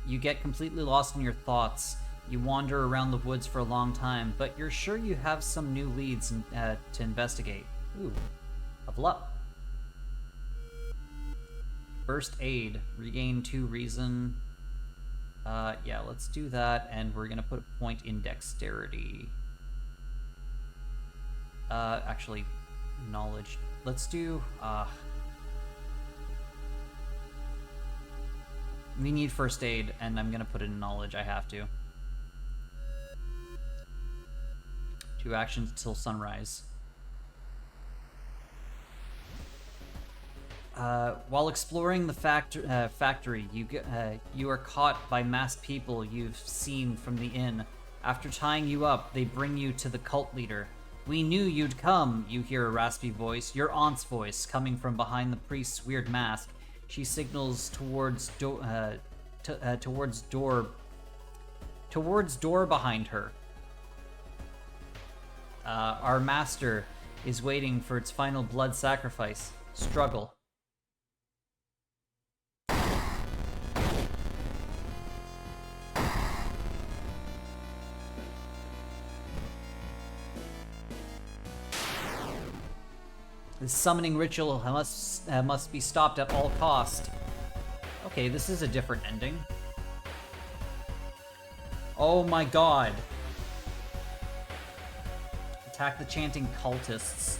You get completely lost in your thoughts. You wander around the woods for a long time, but you're sure you have some new leads to investigate. Ooh, level up. First aid, regain 2 reason. Yeah, let's do that, and we're gonna put a point in dexterity. Actually, knowledge. Let's do, we need first aid, and I'm gonna put it in knowledge, I have to. 2 actions till sunrise. While exploring the factory, you are caught by masked people you've seen from the inn. After tying you up, they bring you to the cult leader. "We knew you'd come," you hear a raspy voice, your aunt's voice, coming from behind the priest's weird mask. She signals towards door behind her. Our master is waiting for its final blood sacrifice. Struggle. The summoning ritual must be stopped at all cost. Okay, this is a different ending. Oh my god. Attack the chanting cultists.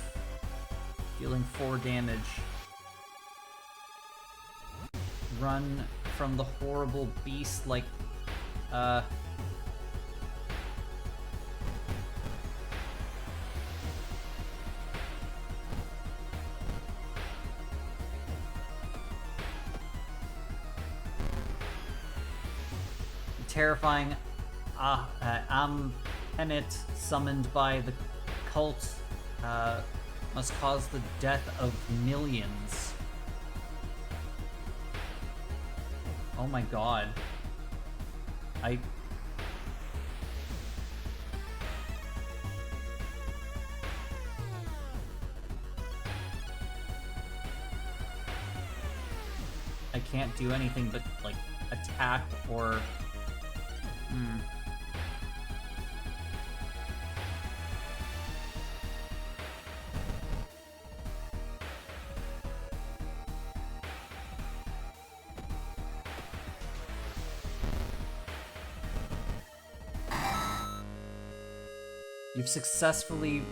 Dealing 4 damage. Run from the horrible beast like... terrifying Ampenet summoned by the cult must cause the death of millions. Oh my god. I can't do anything but, like, attack or... You've successfully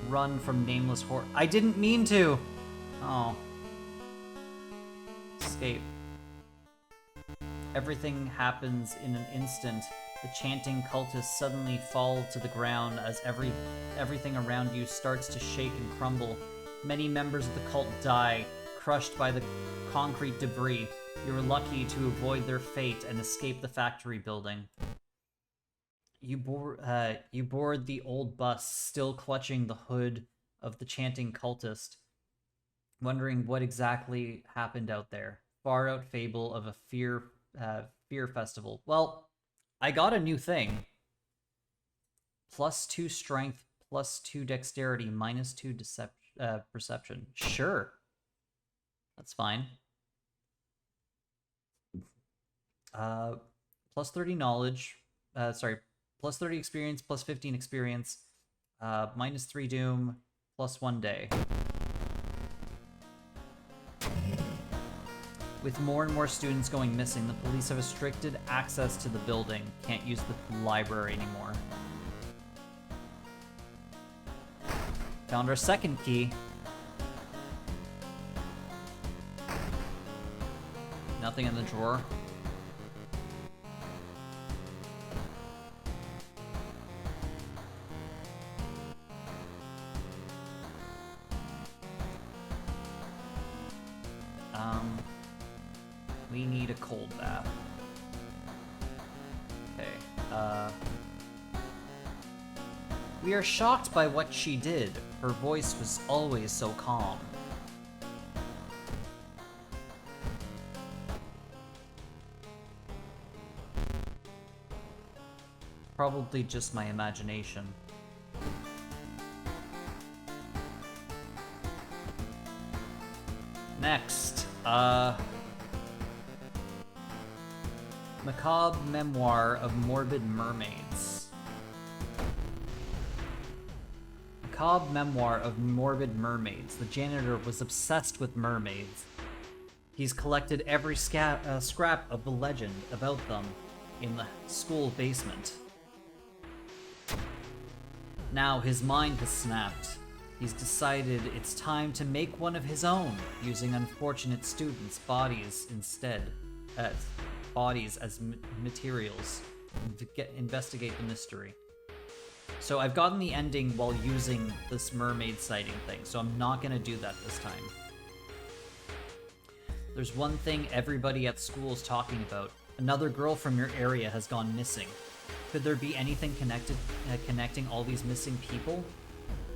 run from nameless horror. I didn't mean to! Oh. Escape. Everything happens in an instant. The chanting cultists suddenly fall to the ground as everything around you starts to shake and crumble. Many members of the cult die, crushed by the concrete debris. You're lucky to avoid their fate and escape the factory building. You board the old bus, still clutching the hood of the chanting cultist, wondering what exactly happened out there. Far out fable of a fear festival. Well, I got a new thing. +2 strength, +2 dexterity, -2 perception. Sure. That's fine. +30 knowledge. +30 experience, +15 experience, -3 doom, +1 day. With more and more students going missing, the police have restricted access to the building. Can't use the library anymore. Found our second key. Nothing in the drawer. We need a cold bath. Okay, We are shocked by what she did. Her voice was always so calm. Probably just my imagination. Next, Macabre Memoir of Morbid Mermaids. Macabre Memoir of Morbid Mermaids. The janitor was obsessed with mermaids. He's collected every scrap of the legend about them in the school basement. Now his mind has snapped. He's decided it's time to make one of his own, using unfortunate students' bodies instead. Bodies as materials to investigate the mystery. So I've gotten the ending while using this mermaid sighting thing, so I'm not gonna do that this time. There's one thing everybody at school is talking about. Another girl from your area has gone missing. Could there be anything connecting all these missing people?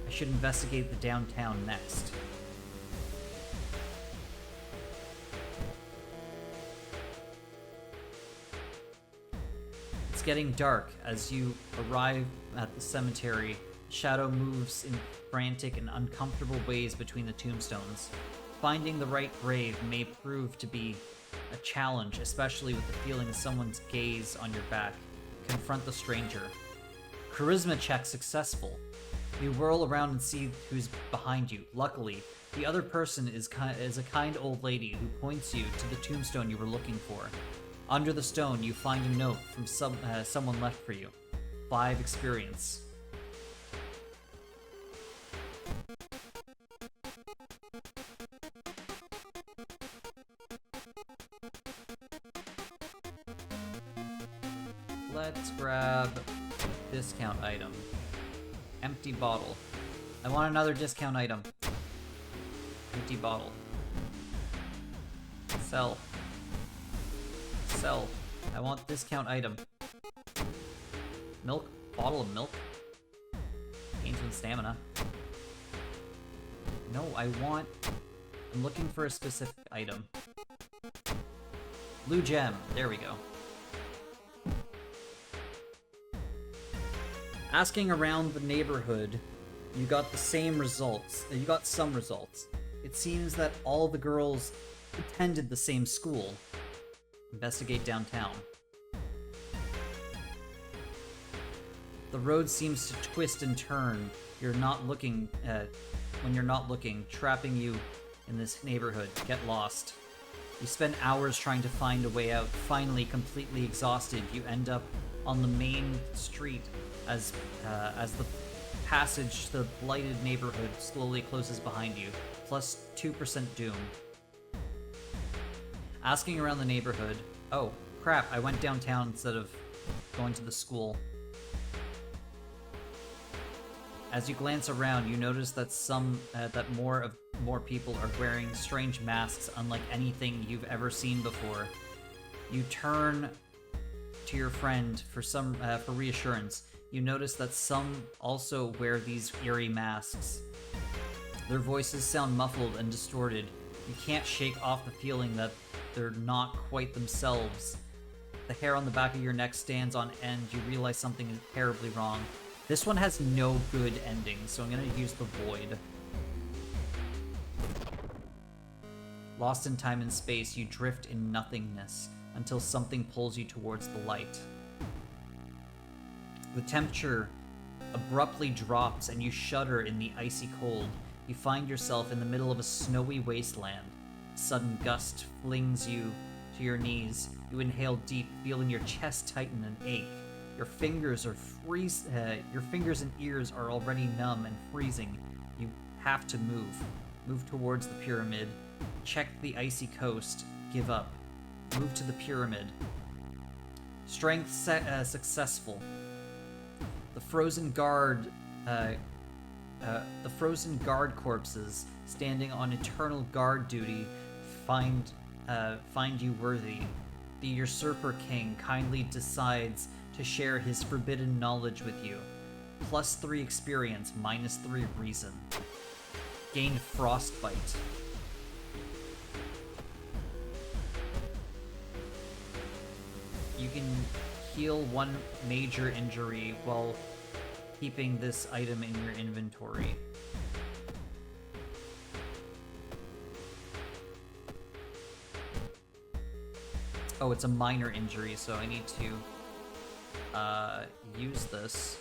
I should investigate the downtown next. It's getting dark as you arrive at the cemetery. Shadow moves in frantic and uncomfortable ways between the tombstones. Finding the right grave may prove to be a challenge, especially with the feeling of someone's gaze on your back. Confront the stranger. Charisma check successful. You whirl around and see who's behind you. Luckily, the other person is a kind old lady who points you to the tombstone you were looking for. Under the stone, you find a note from someone left for you. 5 experience. Let's grab discount item. Empty bottle. I want another discount item. Empty bottle. Sell. Sell. I want discount item. Milk. Bottle of milk. Gains 1 stamina. No, I'm looking for a specific item. Blue gem. There we go. Asking around the neighborhood, you got the same results. You got some results. It seems that all the girls attended the same school. Investigate downtown. The road seems to twist and turn. When you're not looking, trapping you in this neighborhood. Get lost. You spend hours trying to find a way out. Finally, completely exhausted, you end up on the main street as the passage to the blighted neighborhood slowly closes behind you. Plus 2% doom. Asking around the neighborhood. Oh, crap, I went downtown instead of going to the school. As you glance around, you notice that more people are wearing strange masks unlike anything you've ever seen before. You turn to your friend for reassurance. You notice that some also wear these eerie masks. Their voices sound muffled and distorted. You can't shake off the feeling that they're not quite themselves. The hair on the back of your neck stands on end. You realize something is terribly wrong. This one has no good ending, so I'm gonna use the void. Lost in time and space, you drift in nothingness until something pulls you towards the light. The temperature abruptly drops and you shudder in the icy cold. You find yourself in the middle of a snowy wasteland. A sudden gust flings you to your knees. You inhale deep, feeling your chest tighten and ache. Your fingers and ears are already numb and freezing. You have to move. Move towards the pyramid. Check the icy coast. Give up. Move to the pyramid. Strength successful. The frozen guard corpses standing on eternal guard duty find you worthy. The usurper king kindly decides to share his forbidden knowledge with you. Plus 3 experience, minus 3 reason. Gain frostbite. You can heal 1 major injury while keeping this item in your inventory. Oh, it's a minor injury, so I need to use this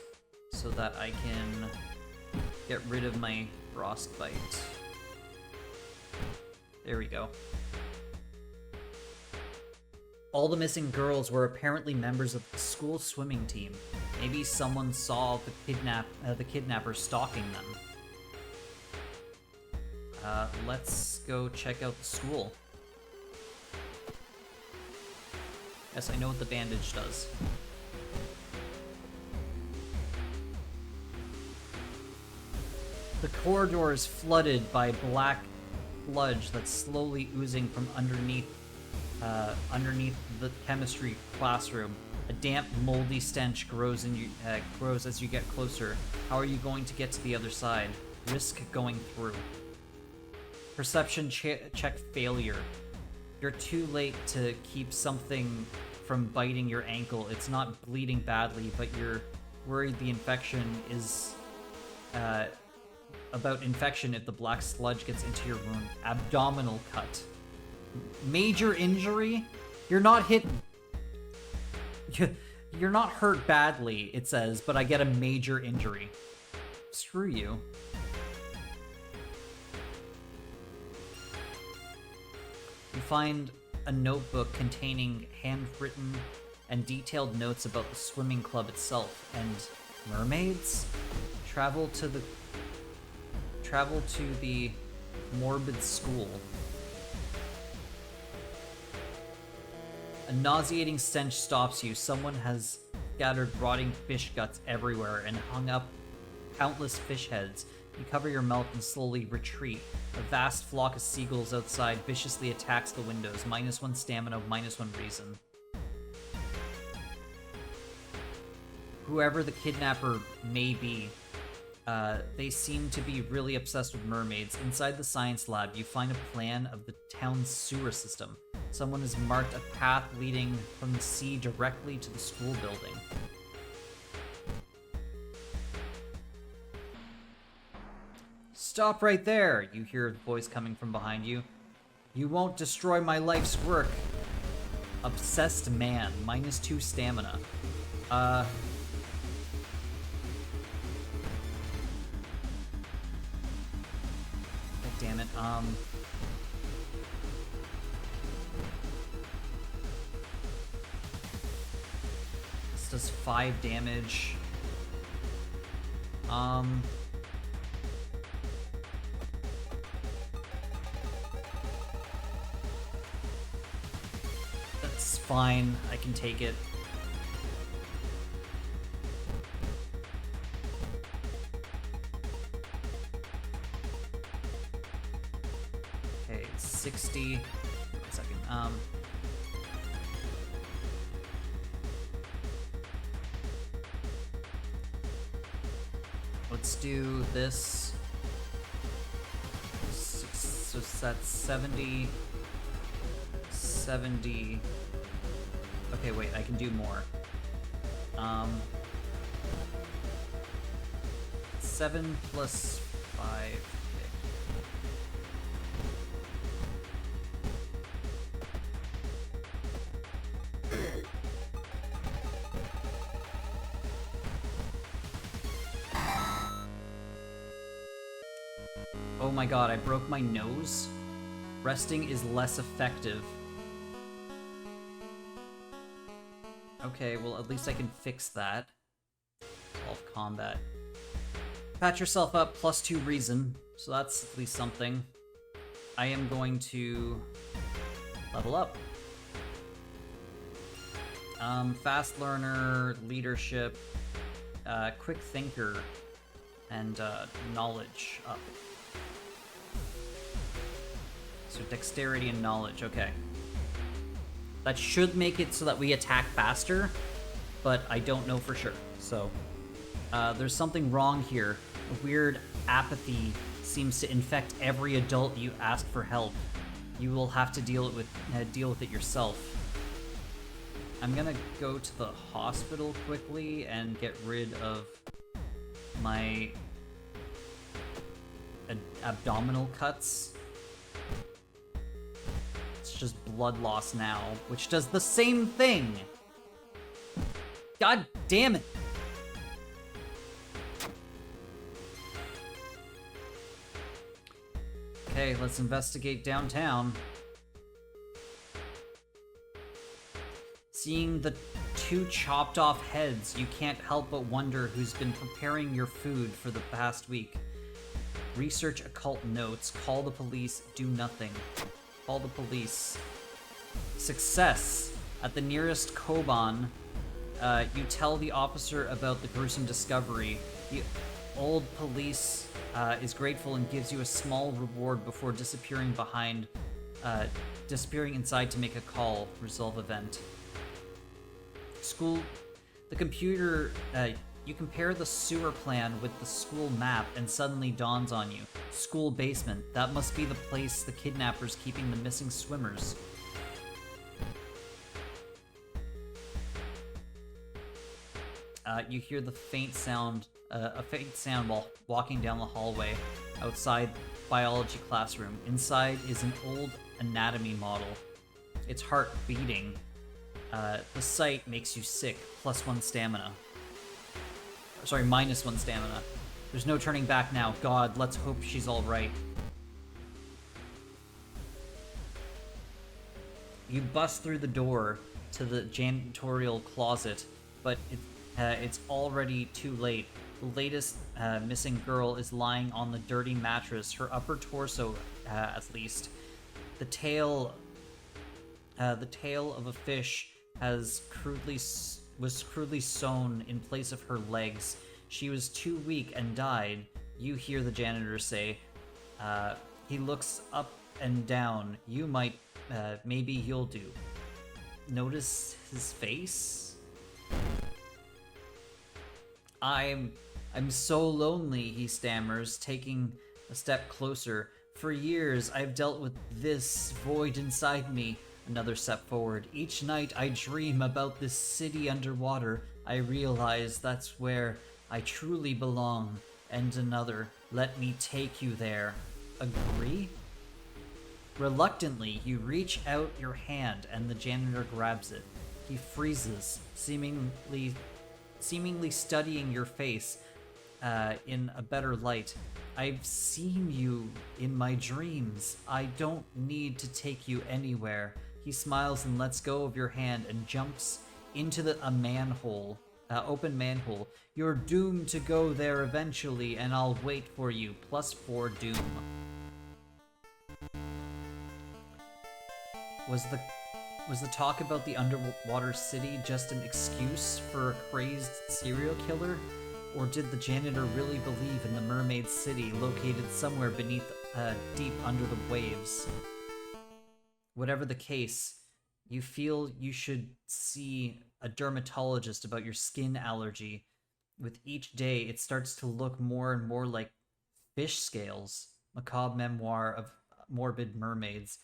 so that I can get rid of my frostbite. There we go. All the missing girls were apparently members of the school swimming team. Maybe someone saw the kidnapper stalking them. Let's go check out the school. Yes, I know what the bandage does. The corridor is flooded by black sludge that's slowly oozing from underneath the chemistry classroom. A damp, moldy stench grows as you get closer. How are you going to get to the other side? Risk going through. Perception check failure. You're too late to keep something from biting your ankle. It's not bleeding badly, but you're worried the infection is about infection if the black sludge gets into your wound. Abdominal cut. Major injury? You're not hit. You're not hurt badly, it says, but I get a major injury. Screw you. You find a notebook containing handwritten and detailed notes about the swimming club itself and mermaids. Travel to the morbid school. A nauseating stench stops you. Someone has scattered rotting fish guts everywhere and hung up countless fish heads. You cover your mouth and slowly retreat. A vast flock of seagulls outside viciously attacks the windows. -1 stamina, -1 reason. Whoever the kidnapper may be, they seem to be really obsessed with mermaids. Inside the science lab, you find a plan of the town's sewer system. Someone has marked a path leading from the sea directly to the school building. Stop right there! You hear a voice coming from behind you. You won't destroy my life's work. Obsessed man, -2 stamina. God damn it, This does 5 damage. That's fine. I can take it. Okay, 60. 1 second. Let's do this. So that's 70. 70. Okay, wait, I can do more. 7 plus 5. Oh my god, I broke my nose? Resting is less effective. Okay, well at least I can fix that. 12 combat. Patch yourself up, +2 reason, so that's at least something. I am going to level up. Fast learner, leadership, quick thinker, and knowledge up. So dexterity and knowledge, okay. That should make it so that we attack faster, but I don't know for sure. So there's something wrong here. A weird apathy seems to infect every adult you ask for help. You will have to deal with it yourself. I'm gonna go to the hospital quickly and get rid of my abdominal cuts. It's just blood loss now, which does the same thing. God damn it. Okay, let's investigate downtown. Seeing the 2 chopped off heads, you can't help but wonder who's been preparing your food for the past week. Research occult notes, call the police, do nothing. Call the police. Success. At the nearest Koban, you tell the officer about the gruesome discovery. The old police is grateful and gives you a small reward before disappearing inside to make a call. Resolve event. School. The computer. You compare the sewer plan with the school map, and suddenly dawns on you: school basement. That must be the place the kidnappers keeping the missing swimmers. You hear the faint sound, while walking down the hallway outside biology classroom. Inside is an old anatomy model, its heart beating. The sight makes you sick. +1 stamina. Sorry, -1 stamina. There's no turning back now. God, let's hope she's all right. You bust through the door to the janitorial closet, but it's already too late. The latest missing girl is lying on the dirty mattress, her upper torso, at least. The tail of a fish was crudely sewn in place of her legs. She was too weak and died. You hear the janitor say. He looks up and down. You might, maybe you'll do. Notice his face? I'm so lonely, he stammers, taking a step closer. For years, I've dealt with this void inside me. Another step forward. Each night I dream about this city underwater. I realize that's where I truly belong. And another. Let me take you there. Agree? Reluctantly, you reach out your hand and the janitor grabs it. He freezes, seemingly studying your face in a better light. I've seen you in my dreams. I don't need to take you anywhere. He smiles and lets go of your hand and jumps into a manhole, open manhole. You're doomed to go there eventually, and I'll wait for you. +4 doom. Was the talk about the underwater city just an excuse for a crazed serial killer? Or did the janitor really believe in the mermaid city located somewhere beneath, deep under the waves? Whatever the case, you feel you should see a dermatologist about your skin allergy. With each day, it starts to look more and more like fish scales. Macabre memoir of morbid mermaids.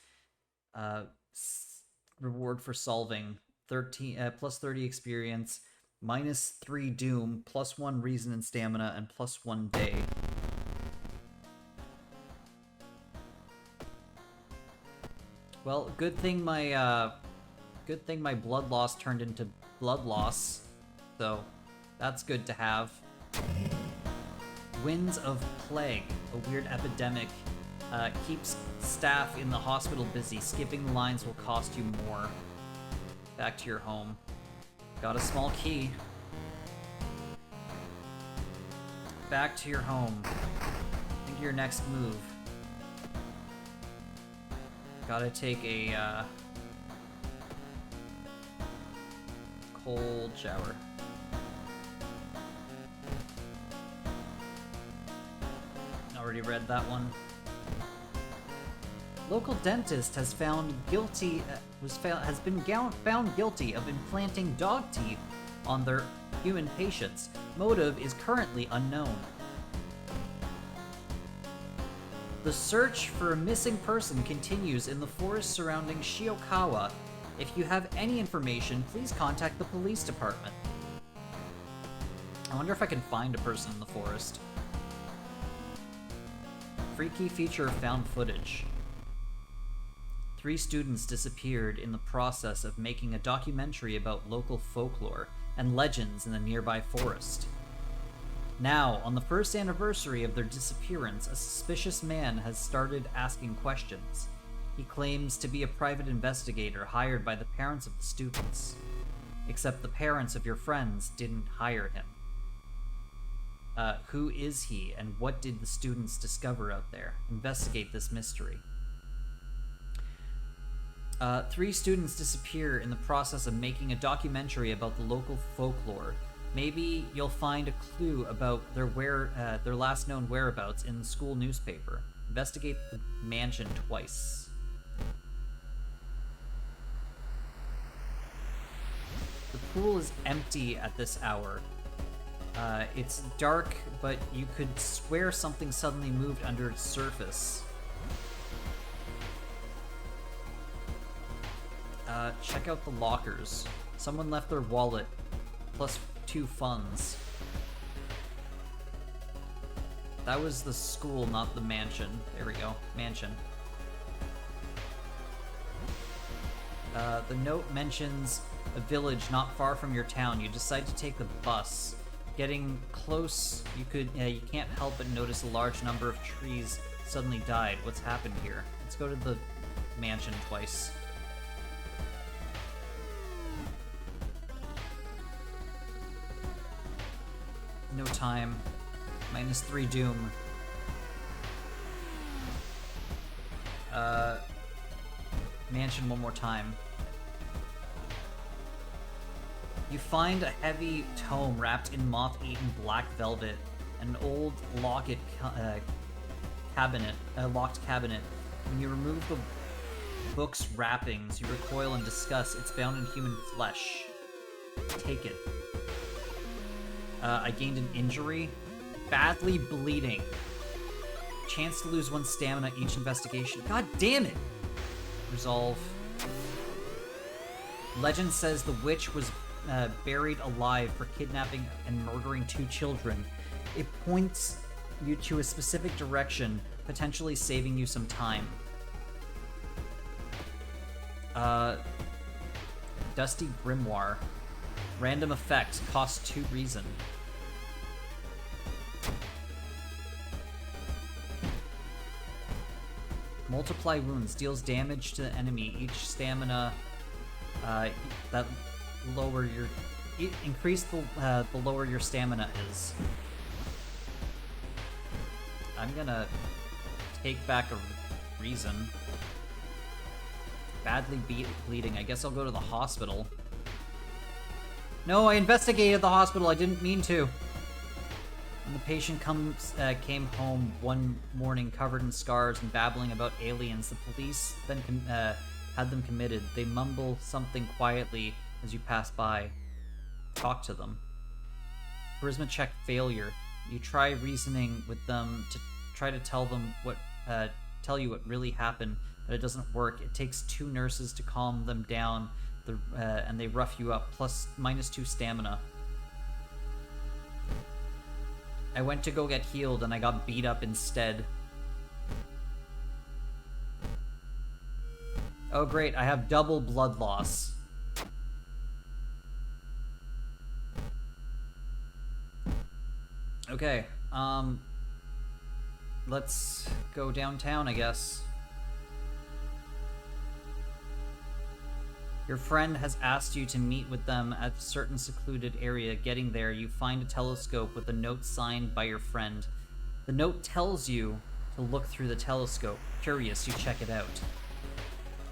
Reward for solving. +30 experience. -3 doom. +1 reason and stamina, and +1 day. Well, good thing my blood loss turned into blood loss, so that's good to have. Winds of Plague, a weird epidemic, keeps staff in the hospital busy. Skipping the lines will cost you more. Back to your home. Got a small key. Back to your home. Think of your next move. Gotta take a cold shower. Already read that one. Local dentist has been found guilty of implanting dog teeth on their human patients. Motive is currently unknown. The search for a missing person continues in the forest surrounding Shiokawa. If you have any information, please contact the police department. I wonder if I can find a person in the forest. Freaky feature of found footage. 3 students disappeared in the process of making a documentary about local folklore and legends in the nearby forest. Now, on the first anniversary of their disappearance, a suspicious man has started asking questions. He claims to be a private investigator hired by the parents of the students. Except the parents of your friends didn't hire him. Who is he, and what did the students discover out there? Investigate this mystery. 3 students disappear in the process of making a documentary about the local folklore. Maybe you'll find a clue about their last known whereabouts in the school newspaper. Investigate the mansion twice. The pool is empty at this hour. It's dark, but you could swear something suddenly moved under its surface. Check out the lockers. Someone left their wallet, plus 2 funds. That was the school, not the mansion. There we go, mansion. The note mentions a village not far from your town. You decide to take the bus. Getting close, you can't help but notice a large number of trees suddenly died. What's happened here? Let's go to the mansion twice. No time. -3 doom. Mansion one more time. You find a heavy tome wrapped in moth-eaten black velvet, an old locked cabinet. When you remove the book's wrappings, you recoil in disgust. It's bound in human flesh. Take it. I gained an injury. Badly bleeding. Chance to lose 1 stamina each investigation. God damn it! Resolve. Legend says the witch was buried alive for kidnapping and murdering 2 children. It points you to a specific direction, potentially saving you some time. Dusty Grimoire. Random effects. Cost 2 reason. Multiply wounds. Deals damage to the enemy. Each stamina that lower your... Increase the lower your stamina is. I'm gonna take back a reason. Badly bleeding. I guess I'll go to the hospital. No, I investigated the hospital. I didn't mean to. When the patient came home one morning covered in scars and babbling about aliens, the police then had them committed. They mumble something quietly as you pass by. Talk to them. Charisma check failure. You try reasoning with them to try to tell you what really happened, but it doesn't work. It takes 2 nurses to calm them down, and they rough you up, plus -2 stamina. I went to go get healed, and I got beat up instead. Oh great, I have double blood loss. Okay, let's go downtown, I guess. Your friend has asked you to meet with them at a certain secluded area. Getting there, you find a telescope with a note signed by your friend. The note tells you to look through the telescope. Curious, you check it out.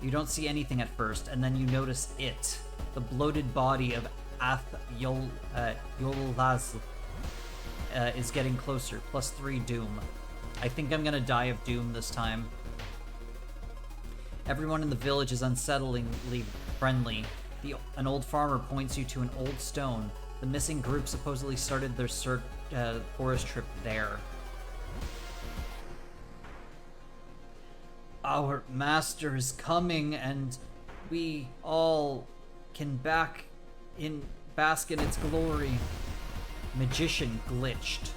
You don't see anything at first, and then you notice it. The bloated body of Yolaz is getting closer. +3 doom. I think I'm gonna die of doom this time. Everyone in the village is unsettlingly friendly. An old farmer points you to an old stone. The missing group supposedly started their forest trip there. Our master is coming, and we all can bask in its glory. Magician glitched.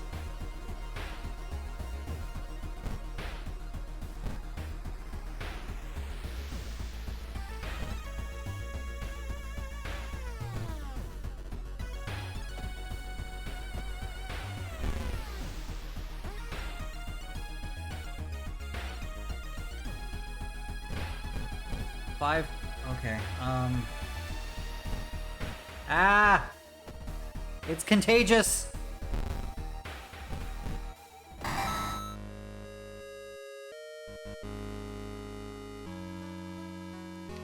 Okay, Ah! It's contagious!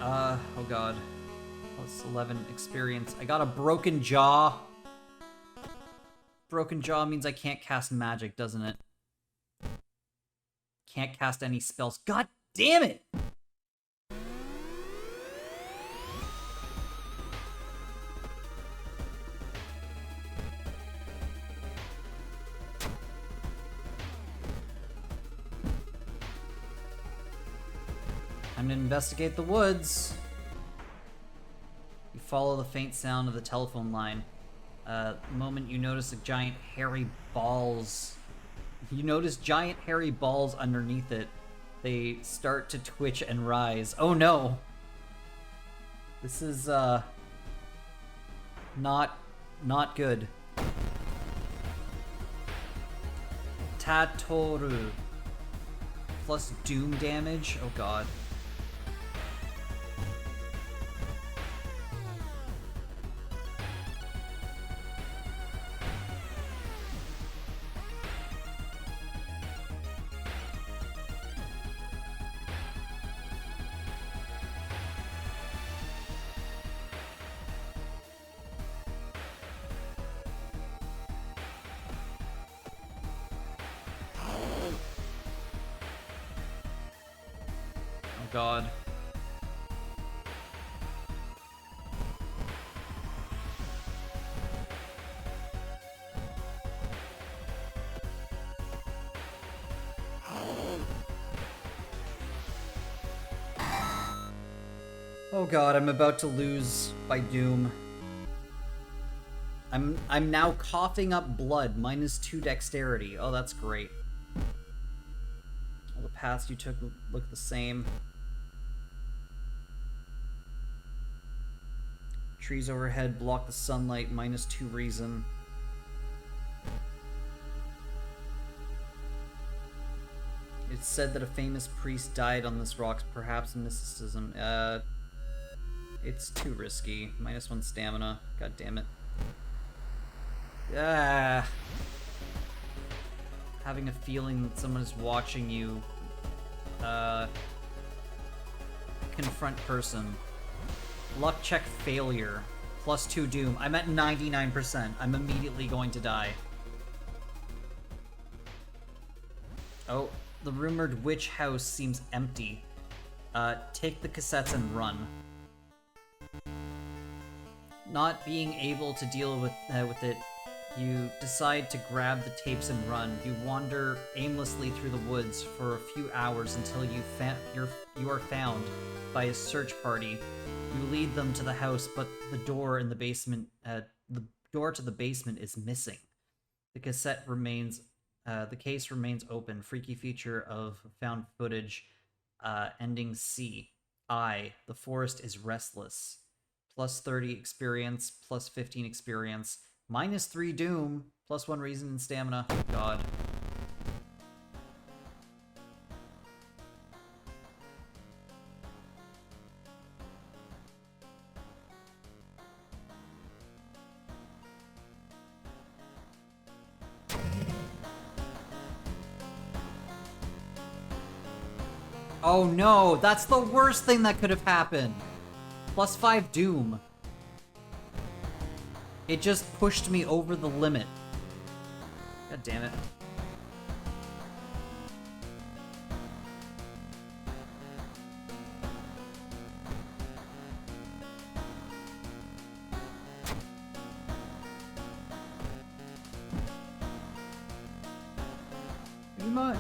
Oh god. +11 experience. I got a broken jaw. broken jaw means I can't cast magic, doesn't it? Can't cast any spells. God damn it! Time to investigate the woods. You follow the faint sound of the telephone line. The moment you notice giant hairy balls underneath it. They start to twitch and rise. Oh no! This is, not good. Tatoru. Plus doom damage? Oh god. God. Oh god, I'm about to lose by doom. I'm now coughing up blood, -2 dexterity. Oh, that's great. All the paths you took look the same. Trees overhead block the sunlight, -2 reason. It's said that a famous priest died on this rock, perhaps in mysticism. It's too risky. -1 stamina. God damn it. Having a feeling that someone is watching you. Confront person. Luck check failure. +2 doom. I'm at 99%. I'm immediately going to die. Oh, the rumored witch house seems empty. Take the cassettes and run. Not being able to deal with it, you decide to grab the tapes and run. You wander aimlessly through the woods for a few hours until you are found by a search party. You lead them to the house, but the door in the basement, the door to the basement is missing. The case remains open. Freaky feature of found footage, ending C. The forest is restless. +30 experience, +15 experience, -3 doom, +1 reason and stamina. God. Oh no, that's the worst thing that could have happened. +5 doom. It just pushed me over the limit. God damn it.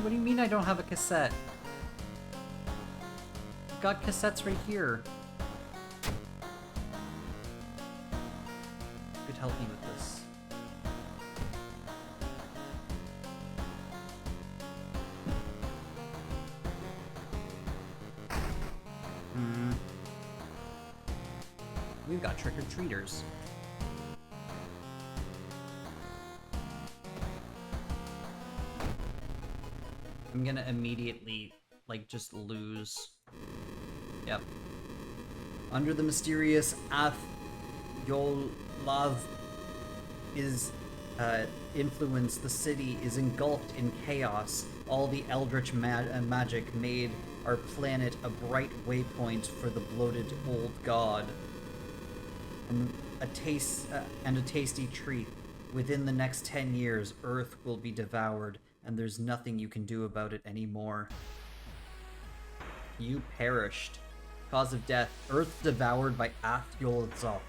What do you mean I don't have a cassette? I've got cassettes right here. Could help me with this. We've got trick-or-treaters. I'm gonna immediately, like, just lose. Yep. Under the mysterious Yolav is influence, the city is engulfed in chaos. All the eldritch magic made our planet a bright waypoint for the bloated old god. And a tasty treat. Within the next 10 years, Earth will be devoured, and there's nothing you can do about it anymore. You perished. Cause of death, Earth devoured by Ath-Yol-Zop.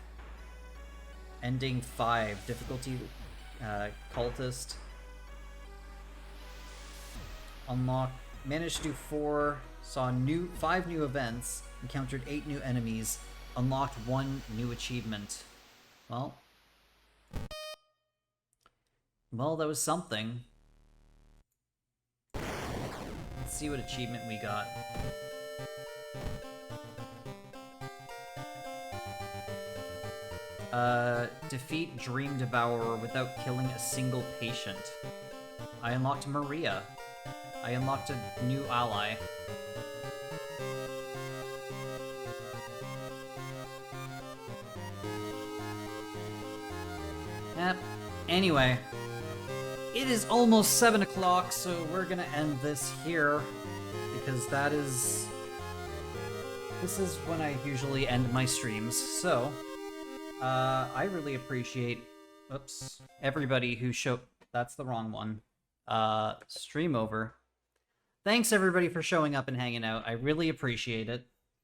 Ending 5. Difficulty, cultist. Unlock. Managed to do 4. Saw 5 new events. Encountered 8 new enemies. Unlocked 1 new achievement. Well, that was something. Let's see what achievement we got. Defeat Dream Devourer without killing a single patient. I unlocked Maria. I unlocked a new ally. Yep. Anyway, it is almost 7 o'clock, so we're gonna end this here, because this is when I usually end my streams, so, I really appreciate, everybody who that's the wrong one, stream over. Thanks everybody for showing up and hanging out, I really appreciate it.